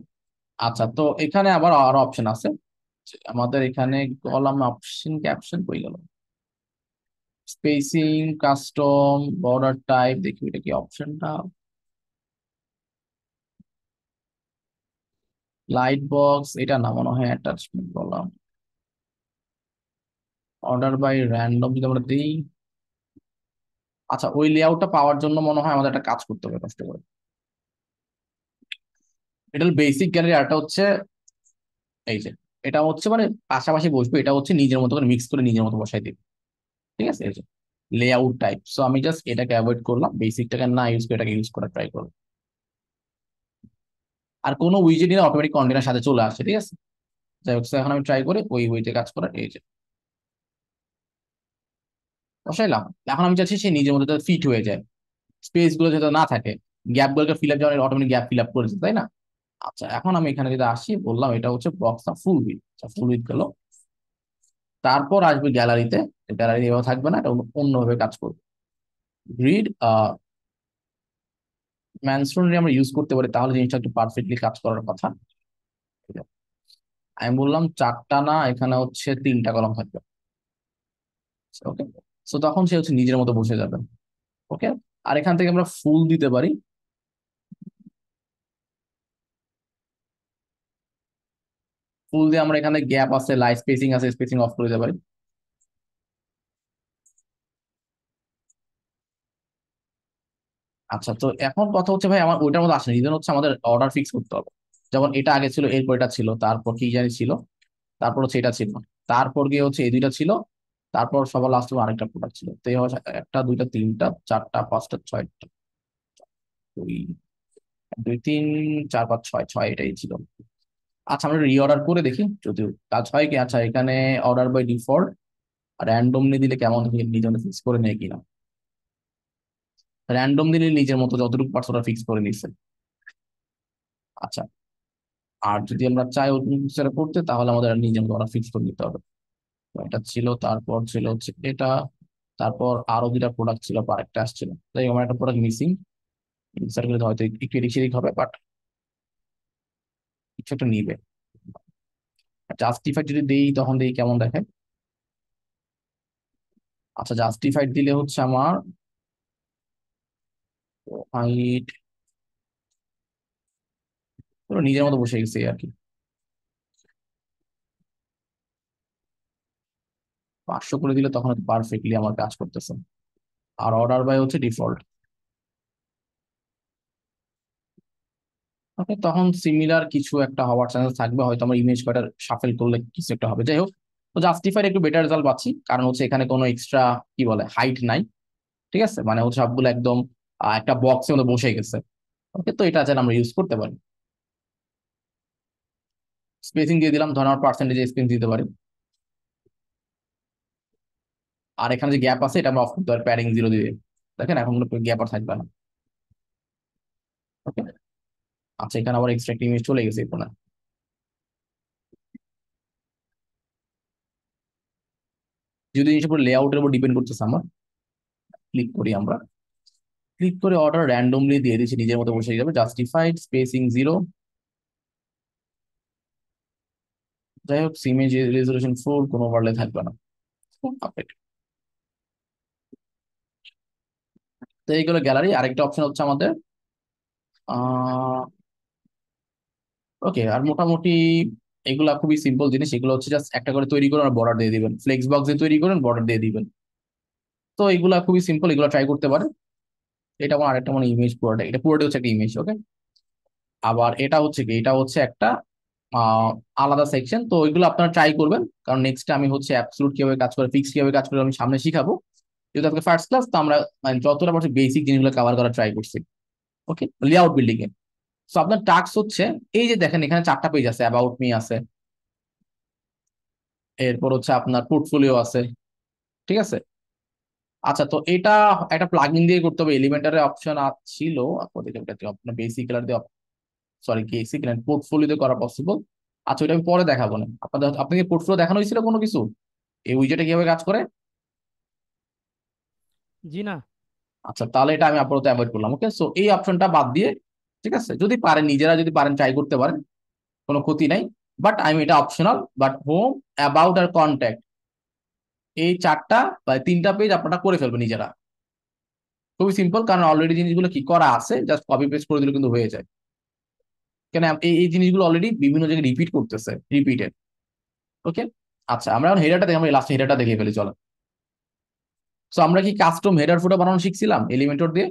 আচ্ছা, তো এখানে আবার আরো অপশন আছে। যে আমাদের এখানে কলাম অপশন, ক্যাপশন কই গেল, স্পেসিং, কাস্টম, বর্ডার টাইপ, দেখি এটা কি অপশনটা, লাইট বক্স, এটা না মনে হয় attachment column, order by random যদি আমরা দিই। আচ্ছা, ওই লেআউটটা পাওয়ার জন্য মনে হয় আমাদের একটা কাজ করতে হবে কষ্ট করে। এটা হলো বেসিক গ্যালারি, আরটা হচ্ছে এই যে, এটা হচ্ছে মানে পাশাপাশি বসবে, এটা হচ্ছে নিজের মতো করে মিক্স করে নিজের মতো বসাই দিবে। ঠিক আছে, এই যে লেআউট টাইপ। সো আমি জাস্ট এটাকে অ্যাভয়েড করলাম, বেসিকটাকে না ইউজ করে এটাকে ইউজ করার ট্রাই করলাম। আর কোনো উইজেট নিয়ে অটোমেটিক কন্টেনার সাথে চলে আসছে, ঠিক আছে। যাই হোক, so এখন আমি ট্রাই করি ওই ওইতে কাজ করার, এই যে বসাইলাম। এখন আমি চাচ্ছি সে নিজের মধ্যে ফিট হয়ে যায়, স্পেস গুলো যাতে না থাকে, গ্যাপ গুলোকে ফিল আপ, যেমন অটোমেটিক গ্যাপ ফিল আপ করেছে, তাই না। আচ্ছা, এখন আমি এখানে যদি আসি, বললাম এটা হচ্ছে বক্সটা ফুল উইথ, ফুল উইথ গেল। তারপর আসবে গ্যালারিতে, গ্যালারি এভাবে থাকবে না, এটা অন্যভাবে কাজ করবে। গ্রিড ম্যানসন আমরা ইউজ করতে পারি, তাহলে জিনিসটা একটু পারফেক্টলি কাজ করার কথা। আমি বললাম 4টা না, এখানে হচ্ছে 3টা কলাম থাকবে। ওকে, সো তখন সে হচ্ছে নিজের মতো বসে যাবে। ওকে, আর এখান থেকে আমরা ফুল দিতে পারি। ফুল দিয়ে আমরা এখানে গ্যাপ আছে, লাইট স্পেসিং আছে, স্পেসিং অফ করে দিতে পারি। আচ্ছা, তো এখন কথা হচ্ছে ভাই, আমার ওইটার মধ্যে আসেনি, রিজন হচ্ছে আমাদের অর্ডার ফিক্স করতে হবে। যেমন এটা আগে ছিল, এরপর এটা ছিল, তারপর কি জানি ছিল, তারপর হচ্ছে এটা ছিল, তারপর গিয়ে হচ্ছে এই দুইটা ছিল, তারপর সবার লাস্ট আরেকটা প্রোডাক্ট ছিল। তো এই হচ্ছে একটা দুইটা তিনটা চারটা পাঁচটা ছয়টা, দুই দুই তিন চার পাঁচ ছয়, এটাই ছিল। আচ্ছা, আমরা রিঅর্ডার করে দেখি যদি কাজ হয় কি। আচ্ছা, এখানে অর্ডার বাই ডিফল্ট র্যান্ডমলি দিলে কেমন দেখি, নিজে ফিক্স করে নেয় কিনা। র্যান্ডম দিলে নিজের মতো যতটুকু পারছে ওরা ফিক্স করে নিচ্ছে। আচ্ছা, আর যদি আমরা চাই ওরকম কিছু একটা করতে, তাহলে আমাদের নিজের মতো ওরা ফিক্স করে নিতে হবে। তো এটা ছিল, তারপর ছিল হচ্ছে এটা, তারপর আরো দুটা প্রোডাক্ট ছিল, আরেকটা আসছিল, তাই আমার একটা প্রোডাক্ট মিসিং। ইনসার্ট করলে হয়তো একটু এদিক সেদিক হবে, বাট কিছু একটা নিবে। জাস্টিফাইড যদি দেই, তখন দেই কেমন দেখে। আচ্ছা, জাস্টিফাইড দিলে হচ্ছে আমার হাইট নিজের মতো বসে গেছে আর কি, 500 করে দিলে তখন পারফেক্টলি আমার কাজ করতেছে। আর অর্ডার বাই হচ্ছে ডিফল্ট। ওকে, তখন সিমিলার কিছু একটা হওয়ার চান্স থাকবে, হয়তো আমার ইমেজ কয়টা শাফেল করলে কিছু একটা হবে, যাই হোক। তো জাস্টিফাইড একটু বেটার রেজাল্ট পাচ্ছি, কারণ হচ্ছে এখানে কোনো এক্সট্রা কি বলে হাইট নাই, ঠিক আছে, মানে হচ্ছে সবগুলো একদম একটা বক্সের মধ্যে বসে গেছে। ওকে, তো এটা যেন আমরা ইউজ করতে পারি। স্পেসিং দিয়ে দিলাম, ধরেন আমার পার্সেন্টেজ স্পেস দিতে পারি। আর এখানে যে গ্যাপ আছে এটা আমরা অফ করতে পারি প্যাডিং 0 দিয়ে। দেখেন এখন কোনো গ্যাপ আর থাকবে না। ওকে, আচ্ছা, এখানে আবার এক্সট্রা একটা ইমেজ চলে গেছে এখানে। যদি জিনিসের উপর লেআউটের উপর ডিপেন্ড করতেছে আমার, ক্লিক করি আমরা, ক্লিক করে অর্ডার র্যান্ডমলি দিয়ে দিচ্ছি, নিজের মতো বসে যাবে, জাস্টিফাইড স্পেসিং 0। যাই হোক, ইমেজ রেজলিউশন ফুল, কোনো ওভারলে থাকবে না। আপডেট। তো এইগুলো গ্যালারি। আরেকটা অপশন হচ্ছে আমাদের ওকে, আর মোটামুটি এগুলা খুবই সিম্পল জিনিস, এগুলো হচ্ছে জাস্ট একটা করে তৈরি করে আর বর্ডার দিয়ে দিবেন, ফ্লেক্স বক্স দিয়ে তৈরি করেন, বর্ডার দিয়ে দিবেন। তো এগুলা খুবই সিম্পল, এগুলো ট্রাই করতে পারেন। এটা আমার আরেকটা মানে ইমেজ, পুরোটা এটা পুরোটা হচ্ছে একটা ইমেজ। ওকে, আবার এটা হচ্ছে কি, এটা হচ্ছে একটা আলাদা সেকশন। তো এগুলো আপনারা ট্রাই করবেন, কারণ নেক্সট আমি হচ্ছে অ্যাবসলুট কিভাবে কাজ করে, ফিক্স কিভাবে কাজ করে আমি সামনে শিখাবো। যেহেতু আজকে ফার্স্ট ক্লাস, তো আমরা মানে যতটা পারছি বেসিক জিনিসগুলো কভার করার ট্রাই করছি। ওকে, লেআউট বিল্ডিং এ। সো আপনার টাস্ক হচ্ছে, এই যে দেখেন এখানে 4টা পেজ আছে, অ্যাবাউট মি আছে, এরপর হচ্ছে আপনার পোর্টফোলিও আছে, ঠিক আছে। আচ্ছা, তো এটা একটা প্লাগইন দিয়ে করতে হবে, এলিমেন্টারে অপশন ছিল আপনাদের, আপনার বেসিক কালার দিয়ে, সরি বেসিক পোর্টফোলিও দিয়ে করা পসিবল। আচ্ছা, ওটা আমি পরে দেখাবো না আপনাদের, আপনাকে পোর্টফোলিও দেখানো হয়েছিল কোনো কিছু, এই উইজেটে কিভাবে কাজ করে?
জি না।
আচ্ছা, তাহলে এটা আমি আপাতত অ্যাভয়েড করলাম। ওকে, সো এই অপশনটা বাদ দিয়ে, ঠিক আছে, যদি পারেন নিজেরা যদি পারেন ট্রাই করতে পারেন, কোনো ক্ষতি নাই। বাট আমি এটা অপশনাল, বাট হোম, অ্যাবাউট আর কন্ট্যাক্ট, এই 4টা বা 3টা পেজ আপনারা করে ফেলবেন নিজেরা। খুবই সিম্পল, কারণ অলরেডি জিনিসগুলো কি করা আছে, জাস্ট কপি পেস্ট করে দিলে কিন্তু হয়ে যায়। কেন এই এই জিনিসগুলো অলরেডি বিভিন্ন জায়গায় রিপিট করতেছে, রিপিটেড। ওকে, আচ্ছা, আমরা এখন হেডারটা দেখি, আমরা লাস্ট হেডারটা দেখে ফেলি চলো। সো আমরা কি কাস্টম হেডার ফুটার বানানো শিখছিলাম এলিমেন্টর দিয়ে,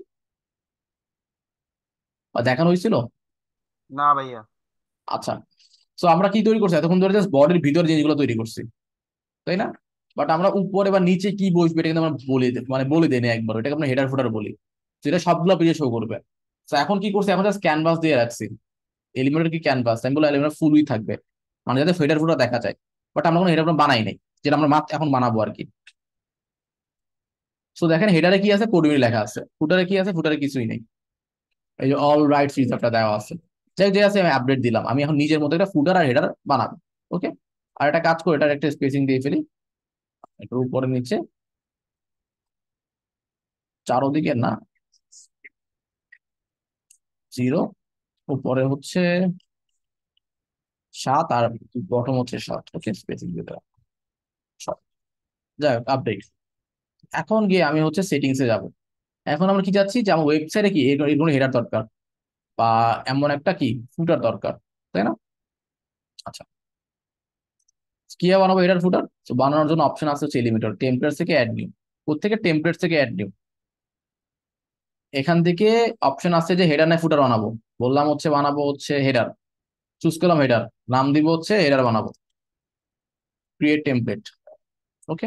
বা দেখানো হয়েছিল?
না ভাইয়া।
আচ্ছা, সো আমরা কি তৈরি করছি এতক্ষণ ধরে, জাস্ট বডির ভিতর জিনিসগুলো তৈরি করছি, তাই না? বাট আমরা উপরে বা নিচে কি বসবে এটা কিন্তু আমরা মানে বলে দেই না একবার, এটাকে আমরা হেডার ফুটার বলি, যেটা সবগুলো পেজে শো করবে। তো এখন কি করছি, এখন জাস্ট ক্যানভাস দিয়ে রাখছি। এলিমেন্টের কি ক্যানভাস, আমি বলে এলিমেন্ট ফুলই থাকবে, মানে যাতে হেডার ফুটার দেখা যায়। বাট আমরা কোনো হেডার বানাই নাই, যেটা আমরা মাত্র এখন বানাবো আর কি। সো দেখেন হেডারে কি আছে, কোড লেখা আছে, ফুটারে কি আছে, ফুটারে কিছুই নেই, এই যে অল রাইটস রিজার্ভটা দেওয়া আছে। যাই যে আছে আমি আপডেট দিলাম, আমি এখন নিজের মতো একটা ফুটার আর হেডার বানাবো। ওকে, আর একটা কাজ করে, এটার একটা স্পেসিং দিয়ে ফেলি, একটু উপরে নিচে, চারোদিকে না, 0, উপরে হচ্ছে 7, আর বটম হচ্ছে 7। ওকে, স্পেসিং দিয়ে 7। যাই হোক, আপডেট। এখন গিয়ে আমি হচ্ছে সেটিংসে যাব। এখন আমরা কি যাচ্ছি, যে আমার ওয়েবসাইটে কি এগুলো হেডার দরকার, বা এমন একটা কি ফুটার দরকার, তাই না? আচ্ছা, কিভাবে বানাবো হেডার ফুটার? তো বানানোর জন্য অপশন আছে হচ্ছে এলিমেন্টর, টেমপ্লেটস থেকে অ্যাড নিউ। কোথেকে? টেমপ্লেটস থেকে অ্যাড নিউ। এখান থেকে অপশন আছে যে হেডার না ফুটার বানাবো, বললাম হচ্ছে বানাবো হচ্ছে হেডার, চুজ করলাম হেডার, নাম দিব হচ্ছে হেডার বানাবো, ক্রিয়েট টেমপ্লেট। ওকে,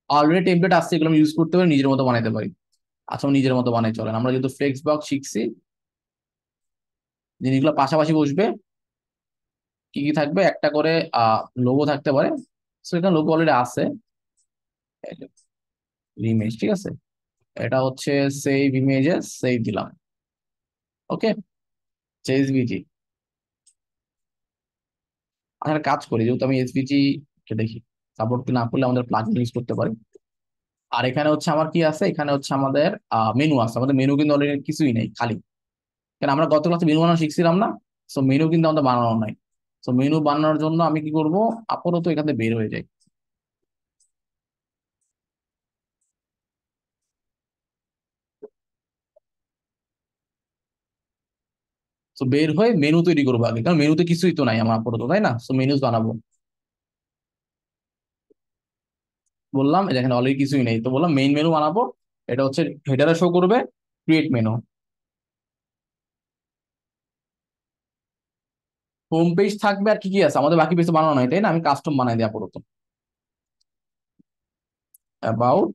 অলরেডি টেমপ্লেট আসছে, এগুলো আমি ইউজ করতে পারি, নিজের মতো বানাইতে পারি। আচ্ছা, নিজের মতো বানাই চলেন, আমরা যেহেতু ফ্লেক্স বক্স শিখছি, জিনিসগুলো পাশাপাশি বসবে, কি কি থাকবে, একটা করে লোগো থাকতে পারে। তো এখানে লোগো অলরেডি আছে, ইমেজ, ঠিক আছে, এটা হচ্ছে সেভ ইমেজেস, সেভ দিলাম। ওকে, এসভিজি। আমরা কাজ করি, যেহেতু আমি এসভিজি কে দেখি সাপোর্ট না করলে আমাদের প্লাগইন ইউজ করতে পারি। আর এখানে হচ্ছে আমার কি আছে, এখানে হচ্ছে আমাদের মেনু আছে, আমাদের মেনু কিন্তু অলরেডি কিছুই নেই, খালি। কেন আমরা গত ক্লাসে মেনু বানানো শিখছিলাম না, সো মেনু কিন্তু আমাদের বানানো নাই। তো মেনু বানানোর জন্য আমি কি করব, আপাতত এখান থেকে বের হয়ে যাই। তো বের হয়ে মেনু তৈরি করবো আগে, কারণ মেনুতে কিছুই তো নাই আমার আপাতত, তাই না? তো মেনুজ বানাবো। বললাম এই দেখেন অলরেডি কিছুই নেই, তো বললাম মেইন মেনু বানাবো। এটা হচ্ছে হেডারে শো করবে ক্রিয়েট মেনু। হোম পেজ থাকবে, আর কি কি আছে আমাদের বাকি পেজ বানানো নাই, তাই না? আমি কাস্টম বানাই দিই আপাতত। অ্যাবাউট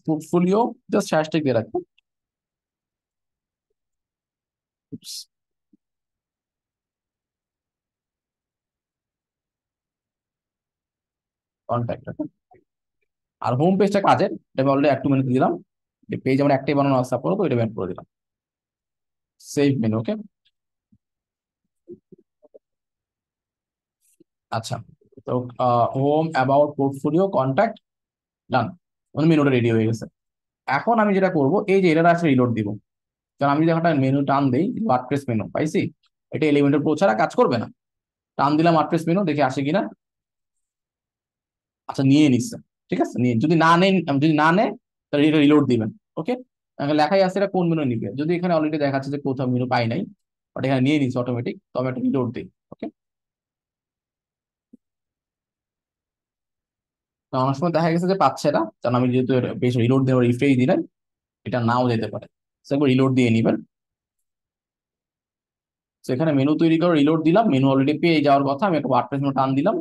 পোর্টফোলিও, জাস্ট হ্যাশট্যাগ দিয়ে রাখবো। কন্ট্যাক্ট। আর হোম পেজটা কাজের, এটা আমি অলরেডি একটু মেনু দিলাম। পেজ আমার একটাই বানানো আছে আপাতত, এটা ব্যান করে দিলাম। সেভ মেনু, ওকে। আচ্ছা, তো হোম, অ্যাবাউট, পোর্টফোলিও, কন্ট্যাক্ট, ডান। মানে মেনুটা রেডি হয়ে গেছে। এখন আমি যেটা করব, এই যে এটা আসলে রিলোড দিব। কারণ আমি যদি একটা মেনু টান দেই, ওয়ার্ডপ্রেস মেনু পাইছি, এটা এলিমেন্টের প্রো ছাড়া কাজ করবে না। টান দিলাম ওয়ার্ডপ্রেস মেনু, দেখে আসে কিনা। আচ্ছা, নিয়ে নিচ্ছে। ঠিক আছে, নিয়ে যদি না নেন, যদি না নেয় তাহলে এটা রিলোড দিবেন। ওকে, লেখাই আছে এটা কোন মেনু নিবে। যদি এখানে অলরেডি দেখাচ্ছে যে কোথাও মেনু পাই নাই, বাট এখানে নিয়ে নিচ্ছে অটোমেটিক, তো আমি একটা রিলোড দিই। ওকে, তো অনেক সময় দেখা গেছে যে পাচ্ছে না, কারণ আমি যেহেতু বেশ রিলোড দেওয়ার রিফ্রেশ দিলেন, এটা নাও যেতে পারে। তো একবার রিলোড দিয়ে নিবেন। তো এখানে মেনু তৈরি করে রিলোড দিলাম, মেনু অলরেডি পেয়ে যাওয়ার কথা, আমি একটা ওয়ার্ডপ্রেস মেনু টান দিলাম।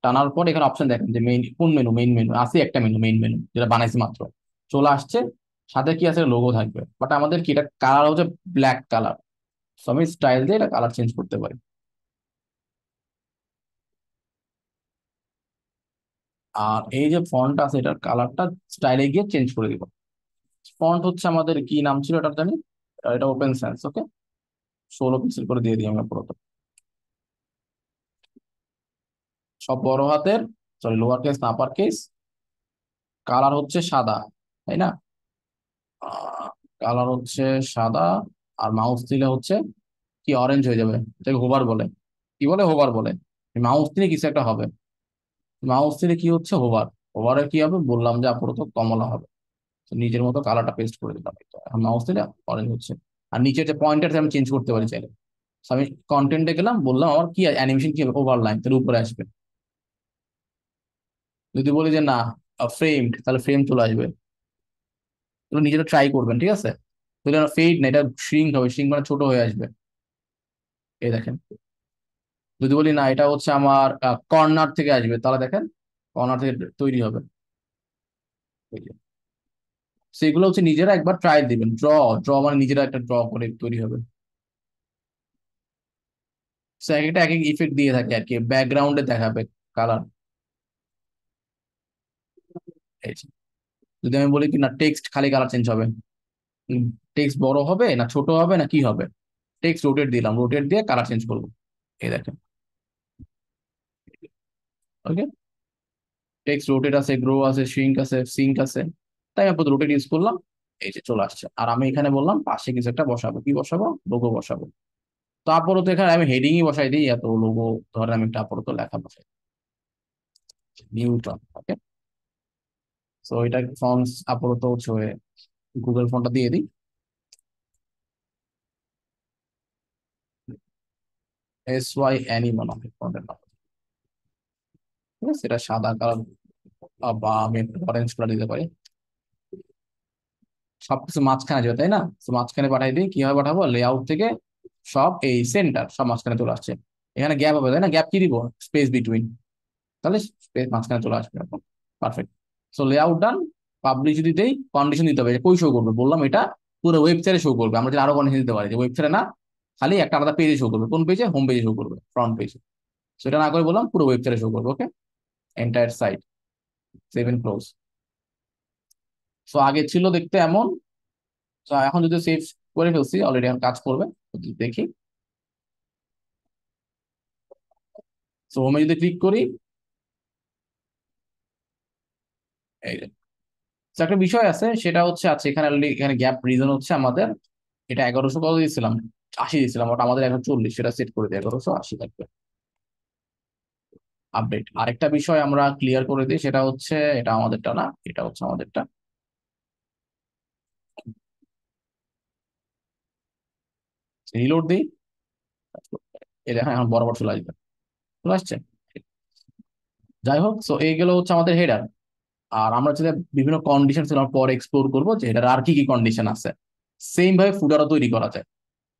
টানার পর এখানে অপশন দেখেন যে মেইন কোন মেনু, মেইন মেনু আছে একটা মেনু, মেইন মেনু যেটা বানাইছি মাত্র চলে আসছে। সাথে কি আছে, লোগো থাকবে, বাট আমাদের কি এটা কালার হচ্ছে ব্ল্যাক কালার। সো আমি স্টাইল দিয়ে এটা কালার চেঞ্জ করতে পারি। আর এই যে ফন্ট আছে, এটার কালারটা স্টাইলে গিয়ে চেঞ্জ করে দিব। ফন্ট হচ্ছে আমাদের কি নাম ছিল এটা জানি, এটা ওপেন সেন্স। ওকে, 16 পিক্সেল করে দিয়ে দিই আমরা পুরোটা। সব বড় হাতের, সরি লোয়ার কেস না আপার কেস। কালার হচ্ছে সাদা, তাই না? কালার হচ্ছে সাদা। আর মাউস দিলে হচ্ছে কি অরেঞ্জ হয়ে যাবে, এটাকে হোভার বলে। কি বলে, হোভার বলে। মাউস দিলে কিছু একটা হবে। মাউস দিলে কি হচ্ছে, হোভার। হোভারে কি হবে বললাম যে আপাতত কমলা হবে। তো নিজের মতো কালারটা পেস্ট করে দিলাম, এই তো এখন মাউস দিলে অরেঞ্জ হচ্ছে। আর নিচে যে পয়েন্টার আমি চেঞ্জ করতে পারি চাইলে। So আমি কন্টেন্টে গেলাম, বললাম আমার কি অ্যানিমেশন কি হবে, ওভারলাইন, তাহলে উপরে আসবে। যদি বলি যে না ফ্রেমড, তাহলে ফ্রেম চলে আসবে। তাহলে নিজেরা ট্রাই করবেন, ঠিক আছে? তাহলে ফেড না, এটা শ্রিঙ্ক হবে, শ্রিঙ্ক মানে ছোট হয়ে আসবে। এই দেখেন। যদি বলি না এটা হচ্ছে আমার কর্নার থেকে আসবে, তাহলে দেখেন কর্নার থেকে তৈরি হবে। এই যে। সেগুলো হচ্ছে নিজেরা একবার ট্রাই দিবেন। ড্র, ড্র মানে নিজেরা একটা ড্র করে তৈরি হবে। সো এক একটা এক এক ইফেক্ট দিয়ে থাকে আর কি, ব্যাকগ্রাউন্ডে দেখাবে কালার। এই যে। যদি আমি বলি কি না টেক্সট খালি কালার চেঞ্জ হবে, টেক্সট বড় হবে না ছোট হবে না কি হবে, টেক্সট রোটেট দিলাম, রোটেট দিয়ে কালার চেঞ্জ করবো। এই দেখেন। ওকে, টেক্সট রোটেট আছে, গ্রো আছে, শ্রিঙ্ক আছে, সিঙ্ক আছে। তাই আমি রোটেট ইউজ করলাম। এই যে চলে আসছে। আর আমি এখানে বললাম পাশে কিছু একটা বসাবো, কি বসাবো, লোগো বসাবো। তো আপাতত এখানে আমি হেডিংই বসাই দিই, এত লোগো ধরেন আমি একটা আপাতত লেখা বসাই, নিউটন। ওকে, তো এটা ফন্টস আপাতত হচ্ছে গুগল ফন্টটা দিয়ে দিই। SYNE মনে হয় ফন্টের নাম। ঠিক আছে, এটা সাদা কালার বা আমি অরেঞ্জ কালার দিতে পারি। সবকিছু মাঝখানে যাবে, তাই না? তো মাঝখানে পাঠাই দিই, কিভাবে পাঠাবো, লেআউট থেকে সব এই সেন্টার সব মাঝখানে চলে আসছে। এখানে গ্যাপ হবে, তাই না? গ্যাপ কি দিব, স্পেস বিটুইন, তাহলে স্পেস মাঝখানে চলে আসবে। পারফেক্ট। সো লেআউট ডান। পাবলিশ যদি দেই, কন্ডিশন দিতে হবে যে কই শো করবে, বললাম এটা পুরো ওয়েবসাইটে শো করবে। আমরা যদি আরো কন্ডিশন দিতে পারি যে ওয়েবসাইটে না, খালি একটা আলাদা পেজে শো করবে। কোন পেজে, হোম পেজে শো করবে, ফ্রন্ট পেজে। সেটা না করে বললাম পুরো ওয়েবসাইটে শো করবে। Okay, entire site, save and close. So আগে ছিল দেখতে এমন। তো এখন যদি সেভ করে ফেলছি অলরেডি, এখন কাজ করবে। যদি দেখি, সো হোমে যদি ক্লিক করি, এই যে তো একটা বিষয় আছে, সেটা হচ্ছে আচ্ছা এখানে already এখানে গ্যাপ রিজন হচ্ছে আমাদের এটা 1100 কত দিয়েছিলাম, 80 দিয়েছিলাম, ওটা আমাদের এখন 40, সেটা সেট করে দিই 1180 থাকবে। আপডেট আরেকটা বিষয় আমরা ক্লিয়ার করে দিই, সেটা হচ্ছে এটা আমাদেরটা না, এটা হচ্ছে আমাদেরটা। রিলোড দিই, এই দেখেন এখন বরাবর চলে আসবে, চলে আসছে। যাই হোক, সো এইগুলো হচ্ছে আমাদের হেডার। আর আমরা যদি বিভিন্ন কন্ডিশন পরে এক্সপ্লোর করবো যে হেডার আর কি কি কন্ডিশন আছে। সেম ভাবে ফুটারও তৈরি করা যায়।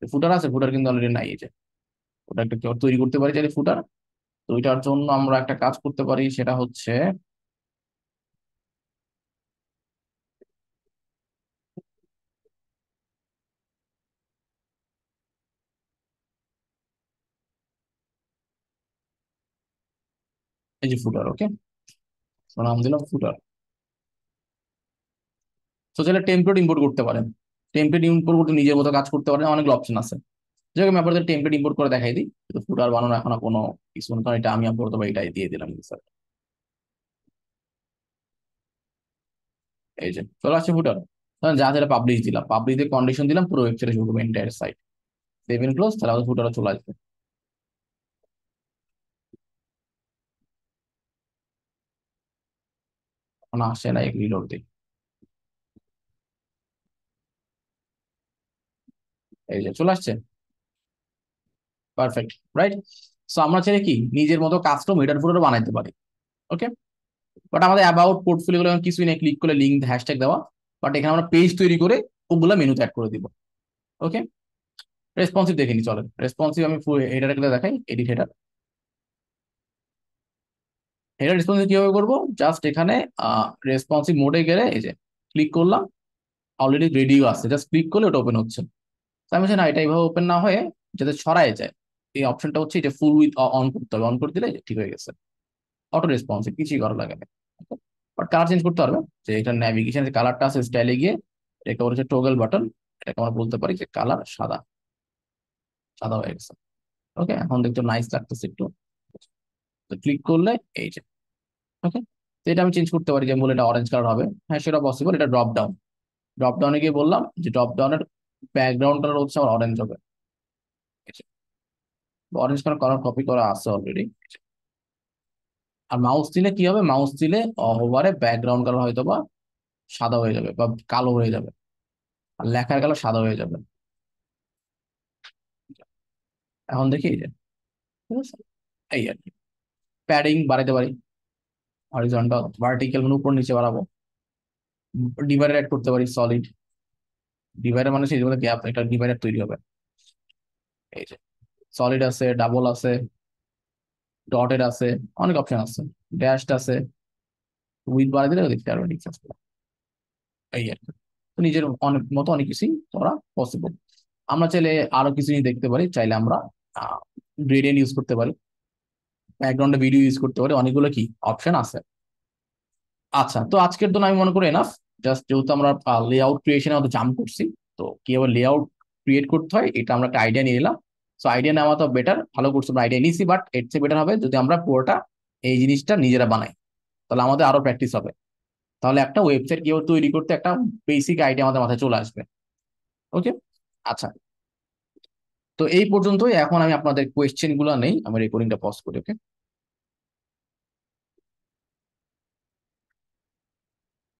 ফুটার আছে, ফুটার কিন্তু অলরেডি নাই, এই যে ফুটার একটা তৈরি করতে পারি চাইলে ফুটার। তো ওইটার জন্য আমরা একটা কাজ করতে পারি, সেটা হচ্ছে এই যে ফুটার। ওকে, নাম দিলাম ফুটার। তো চাইলে টেমপ্লেট ইম্পোর্ট করতে পারেন, টেমপ্লেট ইম্পোর্ট করতে নিজের মতো কাজ করতে পারেন, অনেকগুলো অপশন আছে। যাই হোক আমি আপনাদের টেমপ্লেট ইম্পোর্ট করে দেখাই দিই, কিন্তু ফুটার বানানো এখন কোনো কিছু না, কারণ এটা আমি আপাতত এটাই দিয়ে দিলাম স্যার। এই যে চলে আসছে ফুটার। যা যেটা পাবলিশ দিলাম, পাবলিশ দিয়ে কন্ডিশন দিলাম, পুরো ওয়েবসাইটে শুরু করবো entire site, save and close, তাহলে আমাদের ফুটারও চলে আসবে। এখন আসে না, এক রিলোড দিই। এই যে চলে আসছে, পারফেক্ট, রাইট। সো আমরা চাইলে কি নিজের মতো কাস্টম হেডার ফুটারও বানাইতে পারি। ওকে, বাট আমাদের অ্যাবাউট পোর্টফোলিও গুলো কিছুই নেই, ক্লিক করলে লিঙ্ক হ্যাশট্যাগ দেওয়া। বাট এখানে আমরা পেজ তৈরি করে ওগুলা মেনুতে অ্যাড করে দিব। ওকে, রেসপন্সিভ দেখে নি, চলেন রেসপন্সিভ আমি হেডার দেখাই, এডিট হেডার। হেডার রেসপন্সিভ কিভাবে করবো, জাস্ট এখানে রেসপন্সিভ মোডে গেলে এই যে ক্লিক করলাম, অলরেডি রেডিও আছে, জাস্ট ক্লিক করলে ওটা ওপেন হচ্ছে। তো আমি বলছি না, এটা এইভাবে ওপেন না হয়ে যাতে ছড়ায় যায়, এই অপশনটা হচ্ছে এটা ফুল উইথ অন করতে হবে, অন করে দিলে ঠিক হয়ে গেছে, অটো রেসপন্সিভ, কিছুই করা লাগে না। বাট কালার চেঞ্জ করতে পারবে, যে এটা ন্যাভিগেশন যে কালারটা আছে স্টাইলে গিয়ে এটা হচ্ছে টগল বাটন, এটাকে আমরা বলতে পারি যে কালার সাদা, সাদা হয়ে গেছে। ওকে, এখন দেখতে নাইস লাগতেছে একটু, ক্লিক করলে এই যে। ওকে, তো এটা আমি চেঞ্জ করতে পারি, যে বলে এটা অরেঞ্জ কালার হবে, হ্যাঁ সেটা পসিবল। এটা ড্রপ ডাউন, ড্রপ ডাউনে গিয়ে বললাম যে ড্রপ ডাউনের ব্যাকগ্রাউন্ড কালার হচ্ছে আমার অরেঞ্জ হবে, অরেঞ্জ কালার কপি করা আছে অলরেডি। আর মাউস দিলে কি হবে, মাউস দিলে ওভারে ব্যাকগ্রাউন্ড কালার হয়তো বা সাদা হয়ে যাবে বা কালো হয়ে যাবে, আর লেখার কালার সাদা হয়ে যাবে। এখন দেখি এই যে, ঠিক আছে, এই আর কি। প্যাডিং বাড়াতে পারি, হরিজন্টাল ভার্টিক্যাল মানে উপর নিচে বাড়াবো। ডিভাইডার অ্যাড করতে পারি, সলিড ডিভাইডার মানে সেই গ্যাপ, একটা ডিভাইডার তৈরি হবে। এই যে সলিড আছে, ডাবল আছে, ডটেড আছে, অনেক অপশন আছে, ড্যাশড আছে। উইথ বাড়া দিলে দেখতে পারবেন ডিফারেন্স। এই আর কি। তো নিজের অনেক মতো অনেক কিছুই করা পসিবল। আমরা চাইলে আরো কিছু জিনিস দেখতে পারি, চাইলে আমরা গ্রেডিয়েন্ট ইউজ করতে পারি, ব্যাকগ্রাউন্ডে ভিডিও ইউজ করতে পারি, অনেকগুলো কি অপশন আছে। আচ্ছা, তো আজকের জন্য আমি মনে করি এনাফ। জাস্ট যেহেতু আমরা লেআউট ক্রিয়েশনে আমাদের জাম্প করছি, তো কিভাবে লেআউট ক্রিয়েট করতে হয় এটা আমরা একটা আইডিয়া নিয়ে নিলাম। সো আইডিয়া নেওয়া তো বেটার, ভালো করছি আমরা আইডিয়া নিয়েছি, বাট এর চেয়ে বেটার হবে যদি আমরা পুরোটা এই জিনিসটা নিজেরা বানাই, তাহলে আমাদের আরো প্র্যাকটিস হবে। তাহলে একটা ওয়েবসাইট কিভাবে তৈরি করতে একটা বেসিক আইডিয়া আমাদের মাথায় চলে আসবে। ওকে, আচ্ছা, তো এই পর্যন্তই। এখন আমি আপনাদের কোয়েশ্চেন গুলো নেই, আমি রেকর্ডিংটা পজ করি। ওকে।